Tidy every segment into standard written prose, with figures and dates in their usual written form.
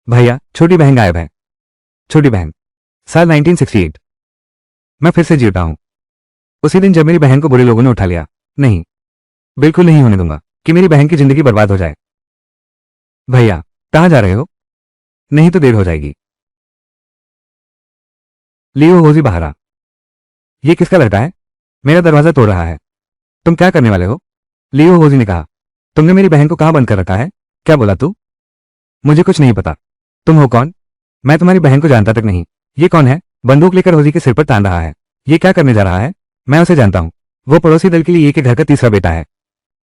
भैया, छोटी बहन गायब है। छोटी बहन, साल 1968। मैं फिर से जी उठा हूं। उसी दिन जब मेरी बहन को बुरे लोगों ने उठा लिया। नहीं, बिल्कुल नहीं होने दूंगा कि मेरी बहन की जिंदगी बर्बाद हो जाए। भैया, कहां जा रहे हो? नहीं तो देर हो जाएगी। लियो होजी बाहर आ। ये किसका लड़का है? मेरा दरवाजा तोड़ रहा है। तुम क्या करने वाले हो? लियो होजी ने कहा। तुमने मेरी बहन को कहां बंद कर रखा है? क्या बोला तू? मुझे कुछ नहीं पता। तुम हो कौन? मैं तुम्हारी बहन को जानता तक नहीं। ये कौन है? बंदूक लेकर होजी के सिर पर तान रहा है। ये क्या करने जा रहा है? मैं उसे जानता हूं। वो पड़ोसी दल के लिए के घर का तीसरा बेटा है।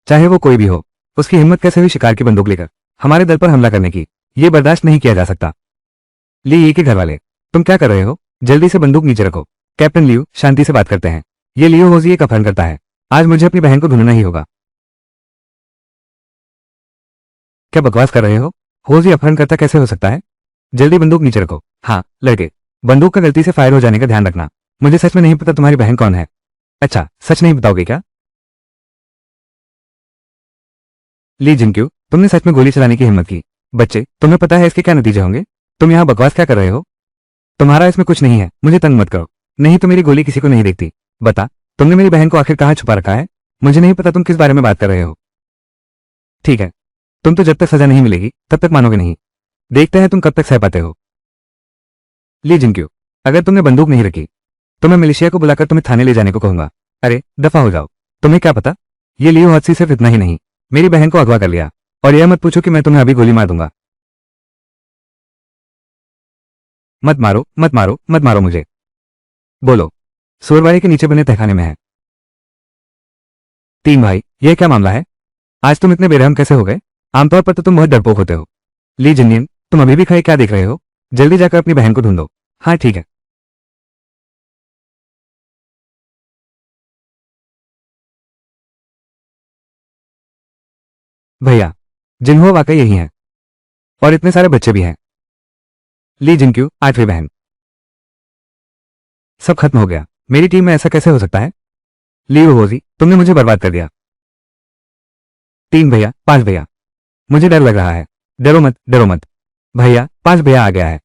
चाहे वो कोई भी हो, उसकी हिम्मत कैसे हुई शिकार की बंदूक लेकर हमारे दल पर हमला करने की? ये बर्दाश्त नहीं किया जा सकता। ली के घर वाले, तुम क्या कर रहे हो? जल्दी से बंदूक नीचे रखो। कैप्टन लियो, शांति से बात करते हैं। ये लियो होजी एक अपहरण करता है। आज मुझे अपनी बहन को ढूंढना ही होगा। क्या बकवास कर रहे हो? होजी अपहरणकर्ता कैसे हो सकता है? जल्दी बंदूक नीचे रखो। हाँ, लड़के, बंदूक का गलती से फायर हो जाने का ध्यान रखना। मुझे सच में नहीं पता तुम्हारी बहन कौन है। अच्छा, सच नहीं बताओगे क्या? ली जिनक्यू, तुमने सच में गोली चलाने की हिम्मत की। बच्चे, तुम्हें पता है इसके क्या नतीजे होंगे? तुम यहाँ बकवास क्या कर रहे हो? तुम्हारा इसमें कुछ नहीं है, मुझे तंग मत करो। नहीं तो मेरी गोली किसी को नहीं देखती। बता, तुमने मेरी बहन को आखिर कहाँ छुपा रखा है? मुझे नहीं पता तुम किस बारे में बात कर रहे हो। ठीक है, तुम तो जब तक सजा नहीं मिलेगी तब तक मानोगे नहीं। देखते हैं तुम कब तक सह पाते हो। ली जिनक्यू, अगर तुमने बंदूक नहीं रखी तो मैं मिलिशिया को बुलाकर तुम्हें थाने ले जाने को कहूंगा। अरे दफा हो जाओ। तुम्हें क्या पता? ये लियो हादसी सिर्फ इतना ही नहीं, मेरी बहन को अगवा कर लिया। और यह मत पूछो कि मैं तुम्हें अभी गोली मार दूंगा। मत मारो, मत मारो, मत मारो मुझे। बोलो। सोरवाड़े के नीचे बने तहखाने में है। तीन भाई, यह क्या मामला है? आज तुम इतने बेरहम कैसे हो गए? आमतौर पर तो तुम बहुत डरपोक होते हो। ली जिनियन, तुम अभी भी खड़े क्या देख रहे हो? जल्दी जाकर अपनी बहन को ढूंढो। हाँ ठीक है। भैया, जिन्हो वाकई यही है। और इतने सारे बच्चे भी हैं। ली जिनक्यू, आठवीं बहन। सब खत्म हो गया। मेरी टीम में ऐसा कैसे हो सकता है? लीव होजी, तुमने मुझे बर्बाद कर दिया। तीन भैया, पांच भैया। मुझे डर लग रहा है। डरो मत, डरो मत। भैया, पांच भैया आ गया है।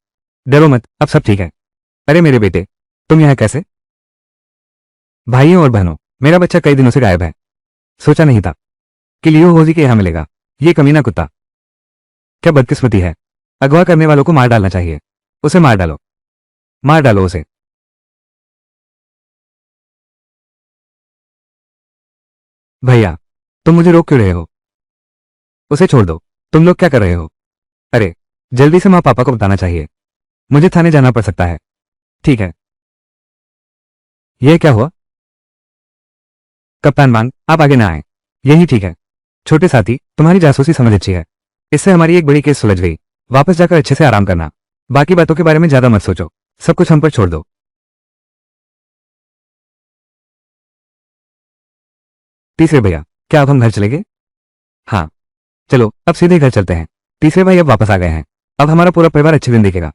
डरो मत, अब सब ठीक है। अरे मेरे बेटे, तुम यहाँ कैसे? भाइयों और बहनों, मेरा बच्चा कई दिनों से गायब है। सोचा नहीं था कि लियो होजी के यहाँ मिलेगा। ये कमीना कुत्ता। क्या बदकिस्मती है। अगवा करने वालों को मार डालना चाहिए। उसे मार डालो। मार डालो उसे। भैया, तुम मुझे रोक क्यों रहे हो? उसे छोड़ दो। तुम लोग क्या कर रहे हो? अरे, जल्दी से माँ पापा को बताना चाहिए। मुझे थाने जाना पड़ सकता है। ठीक है। यह क्या हुआ? कप्तान मांग, आप आगे ना आए। यही ठीक है। छोटे साथी, तुम्हारी जासूसी समझ अच्छी है। इससे हमारी एक बड़ी केस सुलझ गई। वापस जाकर अच्छे से आराम करना। बाकी बातों के बारे में ज्यादा मत सोचो। सब कुछ हम पर छोड़ दो। तीसरे भैया, क्या अब हम घर चले गए? हाँ, चलो अब सीधे घर चलते हैं। तीसरे भाई अब वापस आ गए हैं। अब हमारा पूरा परिवार अच्छे दिन देखेगा।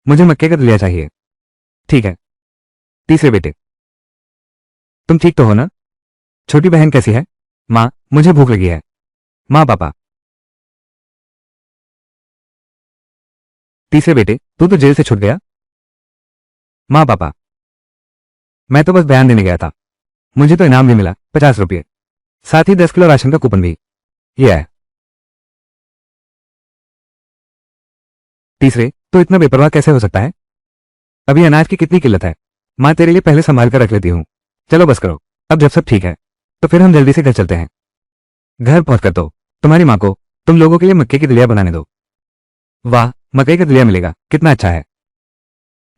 मुझे मक्के का दलिया चाहिए। ठीक है। तीसरे बेटे, तुम ठीक तो हो ना? छोटी बहन कैसी है? माँ, मुझे भूख लगी है। माँ पापा। तीसरे बेटे, तू तो जेल से छूट गया। माँ पापा। मैं तो बस बयान देने गया था। मुझे तो इनाम भी मिला, 50 रुपये। साथ ही 10 किलो राशन का कूपन भी। ये है। तीसरे, तो इतना बेपरवाह कैसे हो सकता है? अभी अनाज की कितनी किल्लत है। माँ तेरे लिए पहले संभाल कर रख लेती हूँ। चलो बस करो। अब जब सब ठीक है तो फिर हम जल्दी से घर चलते हैं। घर पहुंचकर तो तुम्हारी माँ को तुम लोगों के लिए मक्के की दलिया बनाने दो। वाह, मकई का दलिया मिलेगा, कितना अच्छा है।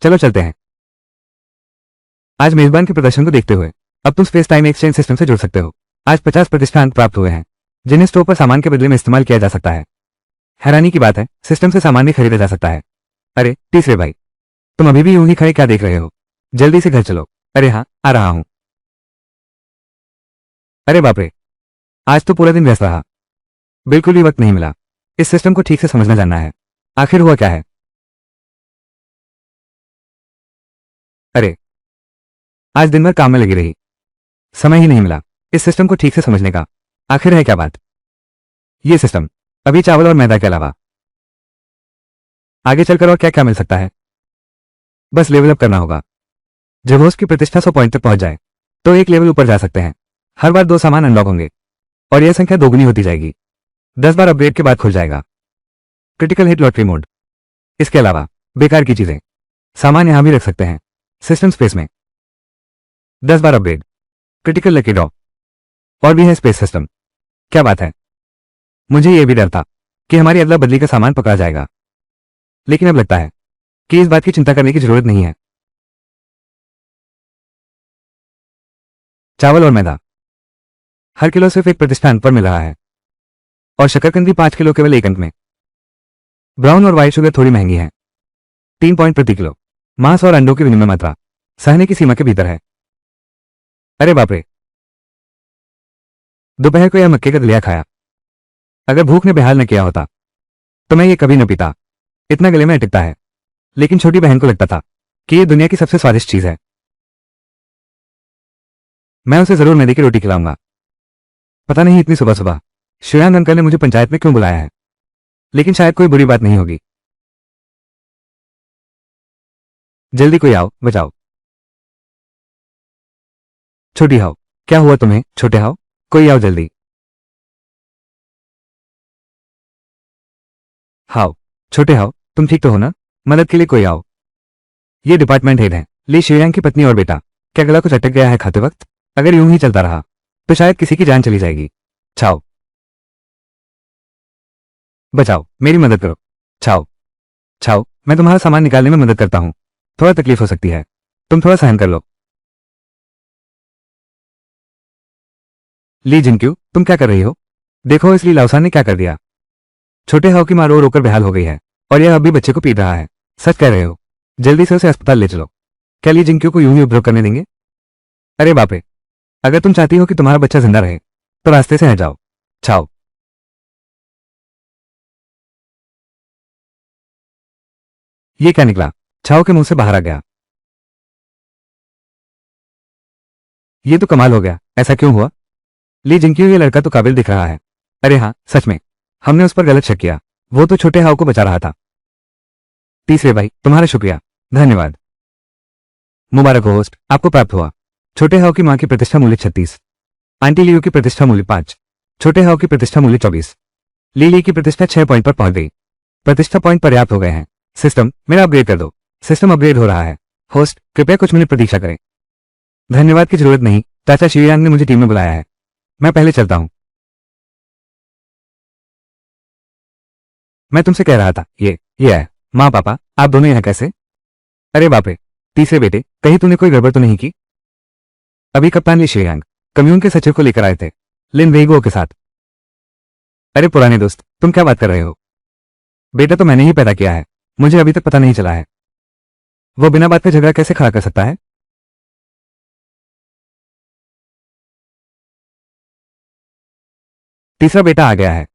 चलो चलते हैं। आज मेजबान के प्रदर्शन को देखते हुए अब तुम स्पेस टाइम एक्सचेंज सिस्टम से जुड़ सकते हो। आज 50 अंक प्राप्त हुए हैं, जिन्हें स्टोर पर सामान के बदले में इस्तेमाल किया जा सकता है। हैरानी की बात है, सिस्टम से सामान भी खरीदा जा सकता है। अरे तीसरे भाई, तुम अभी भी यूं ही खड़े क्या देख रहे हो? जल्दी से घर चलो। अरे हाँ, आ रहा हूं। अरे बाप रे, आज तो पूरा दिन व्यस्त रहा। बिल्कुल भी वक्त नहीं मिला। इस सिस्टम को ठीक से समझना जानना है। आखिर हुआ क्या है? अरे, आज दिन भर काम में लगी रही, समय ही नहीं मिला इस सिस्टम को ठीक से समझने का। आखिर है क्या बात? ये सिस्टम अभी चावल और मैदा के अलावा आगे चलकर और क्या क्या मिल सकता है? बस लेवल अप करना होगा। जब होस्ट की प्रतिष्ठा 100 पॉइंट तक पहुंच जाए तो एक लेवल ऊपर जा सकते हैं। हर बार 2 सामान अनलॉक होंगे और यह संख्या दोगुनी होती जाएगी। 10 बार अपग्रेड के बाद खुल जाएगा। Critical hit lottery mode. इसके अलावा बेकार की चीजें, सामान यहां भी रख सकते हैं सिस्टम स्पेस में। 10 बार अपग्रेड, क्रिटिकल लकी ड्रॉ और भी है स्पेस सिस्टम। क्या बात है। मुझे यह भी डर था कि हमारी अदला बदली का सामान पकड़ा जाएगा, लेकिन अब लगता है कि इस बात की चिंता करने की जरूरत नहीं है। चावल और मैदा हर किलो सिर्फ एक प्रतिष्ठान पर मिल रहा है और शकरकंदी 5 किलो केवल 1 अंक में। ब्राउन और व्हाइट शुगर थोड़ी महंगी है, 3 पॉइंट प्रति किलो। मांस और अंडों की विनिमय मात्रा सहने की सीमा के भीतर है। अरे बाप रे, दोपहर को यह मक्के का दलिया खाया। अगर भूख ने बेहाल न किया होता तो मैं ये कभी न पीता, इतना गले में अटकता है। लेकिन छोटी बहन को लगता था कि यह दुनिया की सबसे स्वादिष्ट चीज है। मैं उसे जरूर मैदे की रोटी खिलाऊंगा। पता नहीं इतनी सुबह सुबह श्रेयांग अंकल ने मुझे पंचायत में क्यों बुलाया है, लेकिन शायद कोई बुरी बात नहीं होगी। जल्दी कोई आओ, बचाओ। छोटी हाउ, क्या हुआ तुम्हें? छोटे हाउ, कोई आओ जल्दी। हाउ, छोटे हाउ, तुम ठीक तो हो ना? मदद के लिए कोई आओ। ये डिपार्टमेंट हेड है, ली शियांग की पत्नी और बेटा। क्या गला कुछ अटक गया है खाते वक्त? अगर यूं ही चलता रहा तो शायद किसी की जान चली जाएगी। छाओ, बचाओ, मेरी मदद करो। छाओ, छाओ, मैं तुम्हारा सामान निकालने में मदद करता हूं। थोड़ा तकलीफ हो सकती है, तुम थोड़ा सहन कर लो। ली जिनक्यू, तुम क्या कर रही हो? देखो इस ली लाउसान ने क्या कर दिया। छोटे हाउ की मां रो रोकर बेहाल हो गई है और यह अभी बच्चे को पीट रहा है। सच कह रहे हो, जल्दी से उसे अस्पताल ले चलो। क्या ली जिनक्यू को यूं ही उपद्रव करने देंगे? अरे बाप रे, अगर तुम चाहती हो कि तुम्हारा बच्चा जिंदा रहे तो रास्ते से हट जाओ। छाओ, ये क्या निकला? छाओ के मुंह से बाहर आ गया। ये तो कमाल हो गया, ऐसा क्यों हुआ? ली जिनक्यू, ये लड़का तो काबिल दिख रहा है। अरे हाँ, सच में हमने उस पर गलत शक किया। वो तो छोटे हाउ को बचा रहा था। तीसरे भाई, तुम्हारा शुक्रिया, धन्यवाद। मुबारक हो होस्ट, आपको प्राप्त हुआ। छोटे हाउ की मां की प्रतिष्ठा मूल्य 36, आंटी लियू की प्रतिष्ठा मूल्य 5, छोटे हाउ की प्रतिष्ठा मूल्य 24। ली की प्रतिष्ठा 6 पॉइंट पर पहुंच गई। प्रतिष्ठा पॉइंट पर्याप्त हो गए हैं। सिस्टम, मेरा अपग्रेड कर दो। सिस्टम अपग्रेड हो रहा है। होस्ट, कृपया कुछ मिनट प्रतीक्षा करें। धन्यवाद की जरूरत नहीं, चाचा शियांग ने मुझे टीम में बुलाया है। मैं पहले चलता हूं। मैं तुमसे कह रहा था, ये है। माँ पापा, आप दोनों यहाँ कैसे? अरे बाप रे, तीसरे बेटे, कहीं तूने कोई गड़बड़ तो नहीं की? अभी कप्तान ली शियांग कम्यून के सचिव को लेकर आए थे, लिन वेगो के साथ। अरे पुराने दोस्त, तुम क्या बात कर रहे हो? बेटा तो मैंने ही पैदा किया है, मुझे अभी तक पता नहीं चला है। वो बिना बात पे झगड़ा कैसे खड़ा कर सकता है? तीसरा बेटा आ गया है।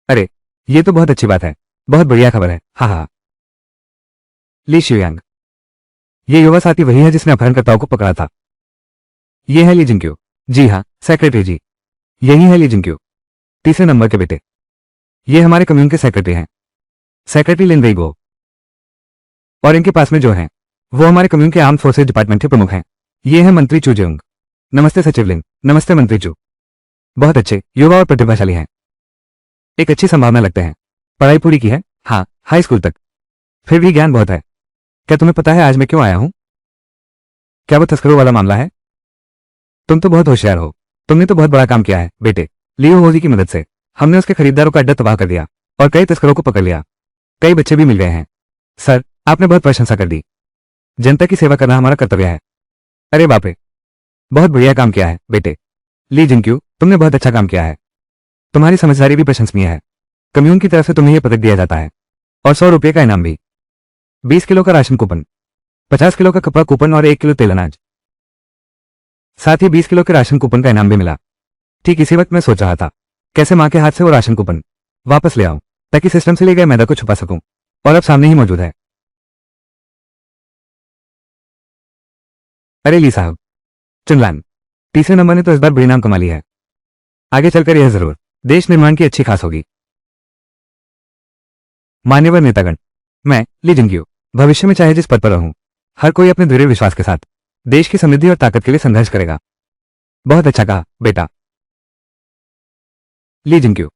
अरे, ये तो बहुत अच्छी बात है, बहुत बढ़िया खबर है। हाँ हाँ। ली शियांग, ये युवा साथी वही है जिसने अपहरणकर्ताओं को पकड़ा था। ये है ली जिनक्यू। जी हाँ, सेक्रेटरी जी, यही है ली जिनक्यू, तीसरे नंबर के बेटे। ये हमारे कम्यून के सेक्रेटरी हैं, सेक्रेटरी लिन वेगो। और इनके पास में जो हैं वो हमारे कम्यून के आर्म्ड फोर्सेज डिपार्टमेंट के प्रमुख हैं। ये है मंत्री चू जेउंग। नमस्ते सचिव लिन। नमस्ते मंत्री चू। बहुत अच्छे, युवा और प्रतिभाशाली हैं। एक अच्छी संभावना लगते हैं। पढ़ाई पूरी की है? हाँ, हाई स्कूल तक। फिर भी ज्ञान बहुत है। क्या तुम्हें पता है आज मैं क्यों आया हूं? क्या वो तस्करों वाला मामला है? तुम तो बहुत होशियार हो, तुमने तो बहुत बड़ा काम किया है बेटे। लियो होजी की मदद से हमने उसके खरीदारों का अड्डा तबाह कर दिया और कई तस्करों को पकड़ लिया। कई बच्चे भी मिल गए हैं। सर, आपने बहुत प्रशंसा कर दी। जनता की सेवा करना हमारा कर्तव्य है। अरे बाप रे, बहुत बढ़िया काम किया है बेटे। ली जिनक्यू, तुमने बहुत अच्छा काम किया है। तुम्हारी समझदारी भी प्रशंसनीय है। कम्यून की तरफ से तुम्हें यह पदक दिया जाता है और 100 रुपये का इनाम भी। 20 किलो का राशन कूपन, 50 किलो का कपड़ा कूपन और 1 किलो तेल अनाज। साथ ही 20 किलो के राशन कूपन का इनाम भी मिला। ठीक इसी वक्त मैं सोच रहा था कैसे मां के हाथ से वो राशन कूपन वापस ले आऊं ताकि सिस्टम से ले गए मैदा को छुपा सकूं, और अब सामने ही मौजूद है। अरे ली साहब, चुनलान, तीसरे नंबर ने तो इस बार बड़ी नाम कमा ली है। आगे चलकर यह जरूर देश निर्माण की अच्छी खास होगी। मान्यवर नेतागण, मैं ली जिंगियो भविष्य में चाहे जिस पद पर रहूं, हर कोई अपने दृढ़ विश्वास के साथ देश की समृद्धि और ताकत के लिए संघर्ष करेगा। बहुत अच्छा कहा बेटा। ली जिंगियो,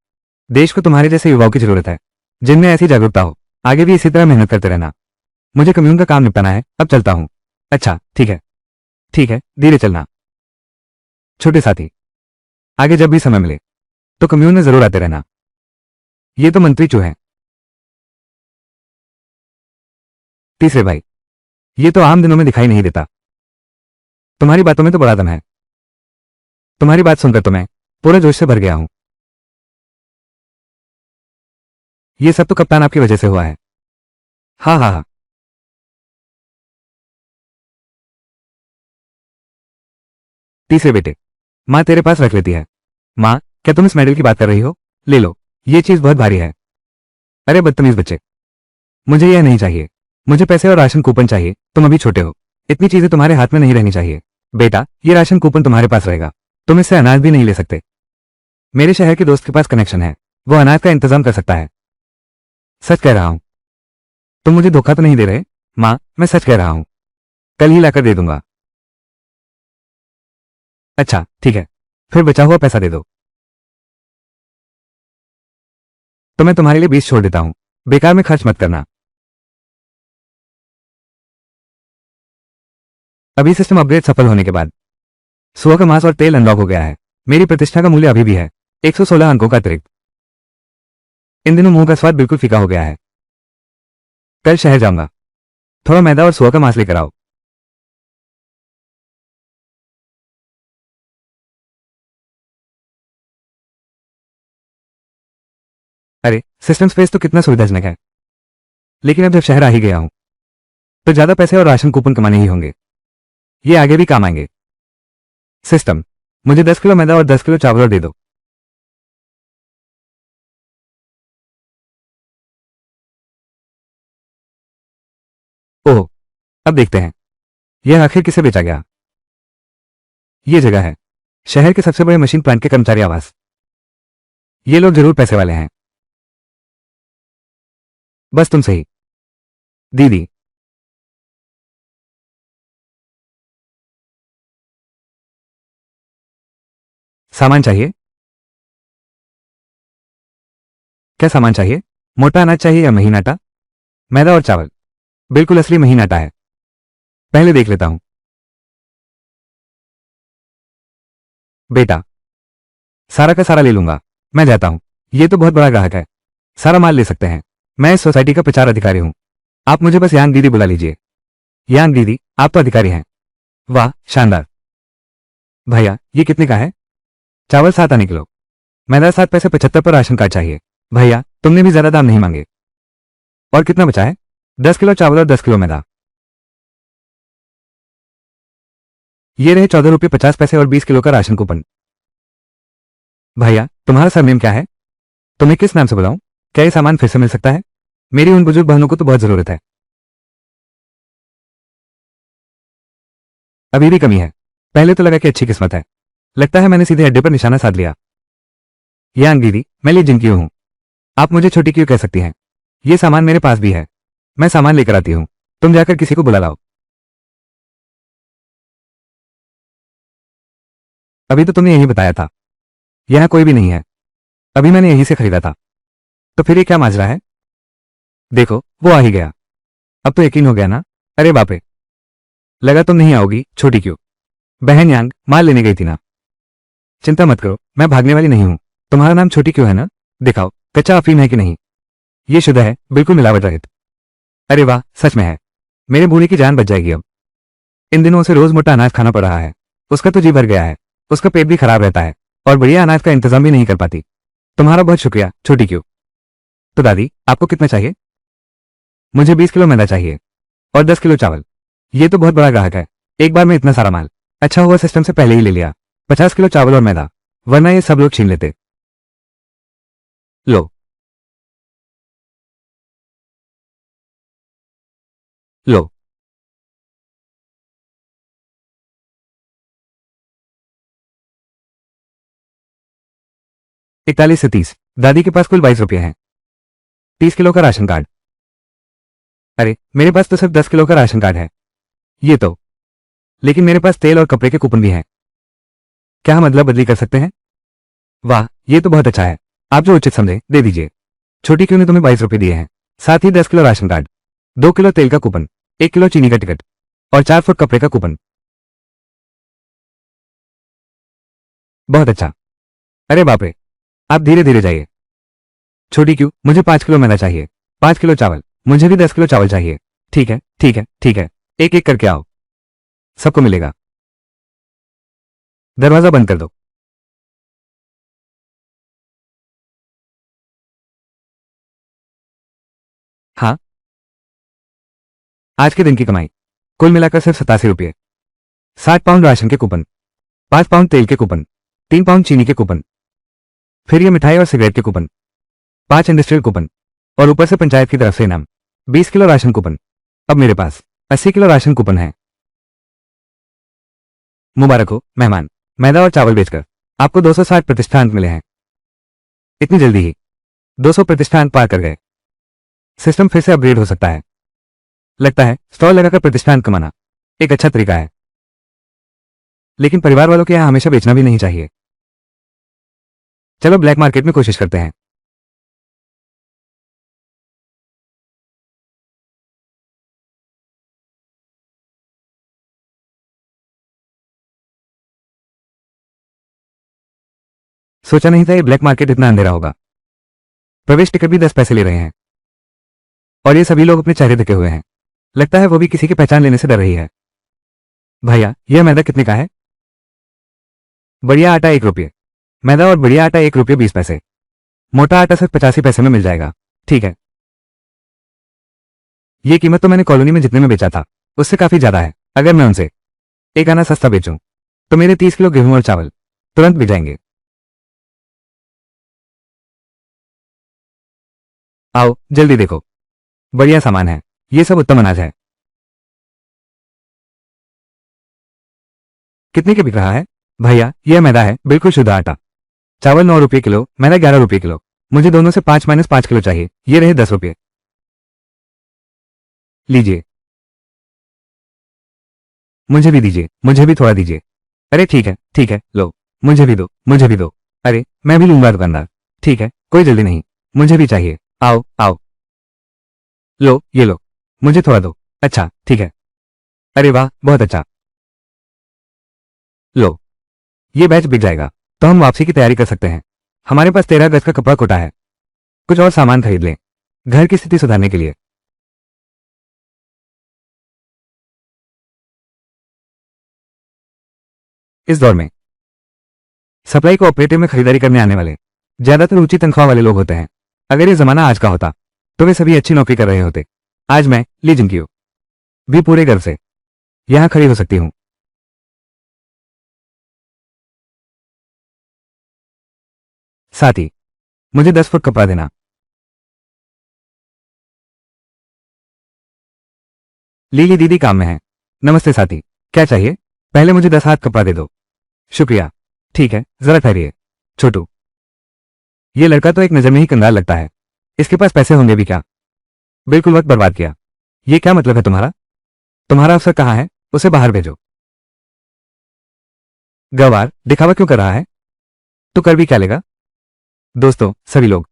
देश को तुम्हारे जैसे युवाओं की जरूरत है, जिनमें ऐसी जागरूकता हो। आगे भी इसी तरह मेहनत करते रहना। मुझे कम्यून का काम निपटाना है, अब चलता हूं। अच्छा ठीक है। ठीक है, धीरे चलना। छोटे साथी, आगे जब भी समय मिले तो कम्यून में जरूर आते रहना। ये तो मंत्री चू है। तीसरे भाई, ये तो आम दिनों में दिखाई नहीं देता। तुम्हारी बातों में तो बड़ा दम है। तुम्हारी बात सुनकर तो मैं पूरे जोश से भर गया हूं। ये सब तो कप्तान आपकी वजह से हुआ है। हाँ हाँ हाँ। तीसरे बेटे, माँ तेरे पास रख लेती है। माँ, क्या तुम इस मेडल की बात कर रही हो? ले लो, ये चीज बहुत भारी है। अरे बदतमीज बच्चे, मुझे यह नहीं चाहिए। मुझे पैसे और राशन कूपन चाहिए। तुम अभी छोटे हो, इतनी चीजें तुम्हारे हाथ में नहीं रहनी चाहिए। बेटा, ये राशन कूपन तुम्हारे पास रहेगा। तुम इससे अनाज भी नहीं ले सकते। मेरे शहर के दोस्त के पास कनेक्शन है, वो अनाज का इंतजाम कर सकता है। सच कह रहा हूं। तुम मुझे धोखा तो नहीं दे रहे? माँ, मैं सच कह रहा हूं। कल ही लाकर दे दूंगा। अच्छा ठीक है, फिर बचा हुआ पैसा दे दो। तो मैं तुम्हारे लिए 20 छोड़ देता हूं। बेकार में खर्च मत करना। अभी सिस्टम अपग्रेड सफल होने के बाद सुअर का मांस और तेल अनलॉक हो गया है। मेरी प्रतिष्ठा का मूल्य अभी भी है 116 अंकों का अतिरिक्त। इन दिनों मुंह का स्वाद बिल्कुल फीका हो गया है। कल शहर जाऊंगा, थोड़ा मैदा और सुअर का मांस लेकर आओ। अरे सिस्टम स्पेस तो कितना सुविधाजनक है, लेकिन अब जब शहर आ ही गया हूं तो ज्यादा पैसे और राशन कूपन कमाने ही होंगे। ये आगे भी काम आएंगे। सिस्टम, मुझे 10 किलो मैदा और 10 किलो चावल और दे दो। ओह, अब देखते हैं यह आखिर किसे बेचा गया। ये जगह है शहर के सबसे बड़े मशीन प्लांट के कर्मचारी आवास। ये लोग जरूर पैसे वाले हैं। बस तुम सही। दीदी, सामान चाहिए? क्या सामान चाहिए? मोटा अनाज चाहिए या महीन आटा? मैदा और चावल बिल्कुल असली महीन आटा है। पहले देख लेता हूं। बेटा, सारा का सारा ले लूंगा। मैं जाता हूं। ये तो बहुत बड़ा ग्राहक है, सारा माल ले सकते हैं। मैं इस सोसाइटी का प्रचार अधिकारी हूं। आप मुझे बस यांग दीदी बुला लीजिए। यांग दीदी, आप तो अधिकारी हैं। वाह शानदार। भैया, ये कितने का है? चावल 7 आने किलो, मैदा 7 पैसे 75 पर राशन कार्ड चाहिए। भैया, तुमने भी ज्यादा दाम नहीं मांगे। और कितना बचा है? 10 किलो चावल और 10 किलो मैदा। ये रहे 14 रुपये 50 पैसे और 20 किलो का राशन कूपन। भैया, तुम्हारा सरनेम क्या है? तुम्हें किस नाम से बुलाऊं? क्या ये सामान फिर से मिल सकता है? मेरी उन बुजुर्ग बहनों को तो बहुत जरूरत है। अभी भी कमी है। पहले तो लगा कि अच्छी किस्मत है, लगता है मैंने सीधे अड्डे पर निशाना साध लिया। यांग दीदी, मैं ली जिंकी हूं। आप मुझे छोटी क्यों कह सकती हैं? ये सामान मेरे पास भी है, मैं सामान लेकर आती हूं। तुम जाकर किसी को बुला लाओ। अभी तो तुमने यही बताया था, यहां कोई भी नहीं है। अभी मैंने यहीं से खरीदा था। तो फिर ये क्या माजरा है? देखो, वो आ ही गया। अब तो यकीन हो गया ना? अरे बापे, लगा तुम नहीं आओगी। छोटी क्यों? बहन यांग माल लेने गई थी ना। चिंता मत करो, मैं भागने वाली नहीं हूं। तुम्हारा नाम छोटी क्यों है ना? दिखाओ, कच्चा अफीम है कि नहीं? ये शुद्ध है, बिल्कुल मिलावट रहित। अरे वाह, सच में है। मेरे बूढ़े की जान बच जाएगी अब। इन दिनों उसे रोज मोटा अनाज खाना पड़ रहा है। उसका तो जी भर गया है, उसका पेट भी खराब रहता है और बढ़िया अनाज का इंतजाम भी नहीं कर पाती। तुम्हारा बहुत शुक्रिया छोटी क्यों। तो दादी, आपको कितना चाहिए? मुझे 20 किलो मैदा चाहिए और 10 किलो चावल। ये तो बहुत बड़ा ग्राहक है, एक बार में इतना सारा माल। अच्छा हुआ सिस्टम से पहले ही ले लिया। 50 किलो चावल और मैदा, वरना ये सब लोग छीन लेते। लो लो। 41 से 30। दादी के पास कुल 22 रुपये हैं। 30 किलो का राशन कार्ड। अरे मेरे पास तो सिर्फ 10 किलो का राशन कार्ड है। ये तो, लेकिन मेरे पास तेल और कपड़े के कूपन भी हैं। क्या हम अदला बदली कर सकते हैं? वाह, ये तो बहुत अच्छा है। आप जो उचित समझे दे दीजिए। छोटी क्यों ने तुम्हें 22 रुपये दिए हैं, साथ ही 10 किलो राशन कार्ड, 2 किलो तेल का कूपन, 1 किलो चीनी का टिकट और 4 फुट कपड़े का कूपन। बहुत अच्छा। अरे बाप रे, आप धीरे धीरे जाइए। छोटी क्यों, मुझे 5 किलो मैदा चाहिए, 5 किलो चावल, मुझे भी 10 किलो चावल चाहिए। ठीक है ठीक है ठीक है, एक एक करके आओ, सबको मिलेगा। दरवाजा बंद कर दो। हाँ, आज के दिन की कमाई कुल मिलाकर सिर्फ 87 रुपये। 60 पाउंड राशन के कूपन, 5 पाउंड तेल के कूपन, 3 पाउंड चीनी के कूपन, फिर ये मिठाई और सिगरेट के कूपन, 5 इंडस्ट्रियल कूपन और ऊपर से पंचायत की तरफ से इनाम, 20 किलो राशन कूपन। अब मेरे पास 80 किलो राशन कूपन है। मुबारक हो मेहमान, मैदा और चावल बेचकर आपको 260 प्रतिष्ठान मिले हैं। इतनी जल्दी ही 200 प्रतिष्ठान पार कर गए। सिस्टम फिर से अपग्रेड हो सकता है। लगता है स्टॉल लगाकर प्रतिष्ठान कमाना एक अच्छा तरीका है, लेकिन परिवार वालों के यहां हमेशा बेचना भी नहीं चाहिए। चलो ब्लैक मार्केट में कोशिश करते हैं। सोचा नहीं था ये ब्लैक मार्केट इतना अंधेरा होगा। प्रवेश टिकट भी 10 पैसे ले रहे हैं और ये सभी लोग अपने चेहरे ढके हुए हैं। लगता है वो भी किसी की पहचान लेने से डर रही है। भैया, यह मैदा कितने का है? बढ़िया आटा 1 रुपये, मैदा और बढ़िया आटा 1 रुपये 20 पैसे, मोटा आटा सिर्फ 85 पैसे में मिल जाएगा। ठीक है, ये कीमत तो मैंने कॉलोनी में जितने में बेचा था उससे काफी ज्यादा है। अगर मैं उनसे एक आना सस्ता बेचूं तो मेरे 30 किलो गेहूं और चावल तुरंत बिक जाएंगे। आओ जल्दी देखो, बढ़िया सामान है, ये सब उत्तम अनाज है। कितने के बिक रहा है? भैया, यह मैदा है, बिल्कुल शुद्ध आटा। चावल 9 रुपये किलो, मैदा 11 रुपये किलो। मुझे दोनों से 5 - 5 किलो चाहिए। ये रहे 10 रुपये। लीजिए, मुझे भी दीजिए, मुझे भी थोड़ा दीजिए। अरे ठीक है, लो, मुझे भी दो, मुझे भी दो। अरे मैं भी लूंगा दुकानदार। ठीक है, कोई जल्दी नहीं, मुझे भी चाहिए। आओ आओ, लो ये लो, मुझे थोड़ा दो। अच्छा ठीक है। अरे वाह, बहुत अच्छा। लो, ये बैच बिक जाएगा तो हम वापसी की तैयारी कर सकते हैं। हमारे पास 13 गज का कपड़ा कोटा है। कुछ और सामान खरीद लें घर की स्थिति सुधारने के लिए। इस दौर में सप्लाई कोऑपरेटिव में खरीदारी करने आने वाले ज्यादातर ऊंची तनख्वाह वाले लोग होते हैं। अगर ये जमाना आज का होता तो वे सभी अच्छी नौकरी कर रहे होते। आज मैं ली जिंकियो भी पूरे गर्व से यहां खड़ी हो सकती हूं। साथ ही मुझे 10 फुट कपड़ा देना। लीली दीदी काम में है। नमस्ते साथी, क्या चाहिए? पहले मुझे 10 हाथ कपड़ा दे दो। शुक्रिया। ठीक है, जरा ठहरिए। छोटू, ये लड़का तो एक नजर में ही कंगाल लगता है। इसके पास पैसे होंगे भी क्या? बिल्कुल वक्त बर्बाद किया। ये क्या मतलब है तुम्हारा? तुम्हारा अफसर कहाँ है? उसे बाहर भेजो। गवार दिखावा क्यों कर रहा है? तू कर भी क्या लेगा? दोस्तों सभी लोग,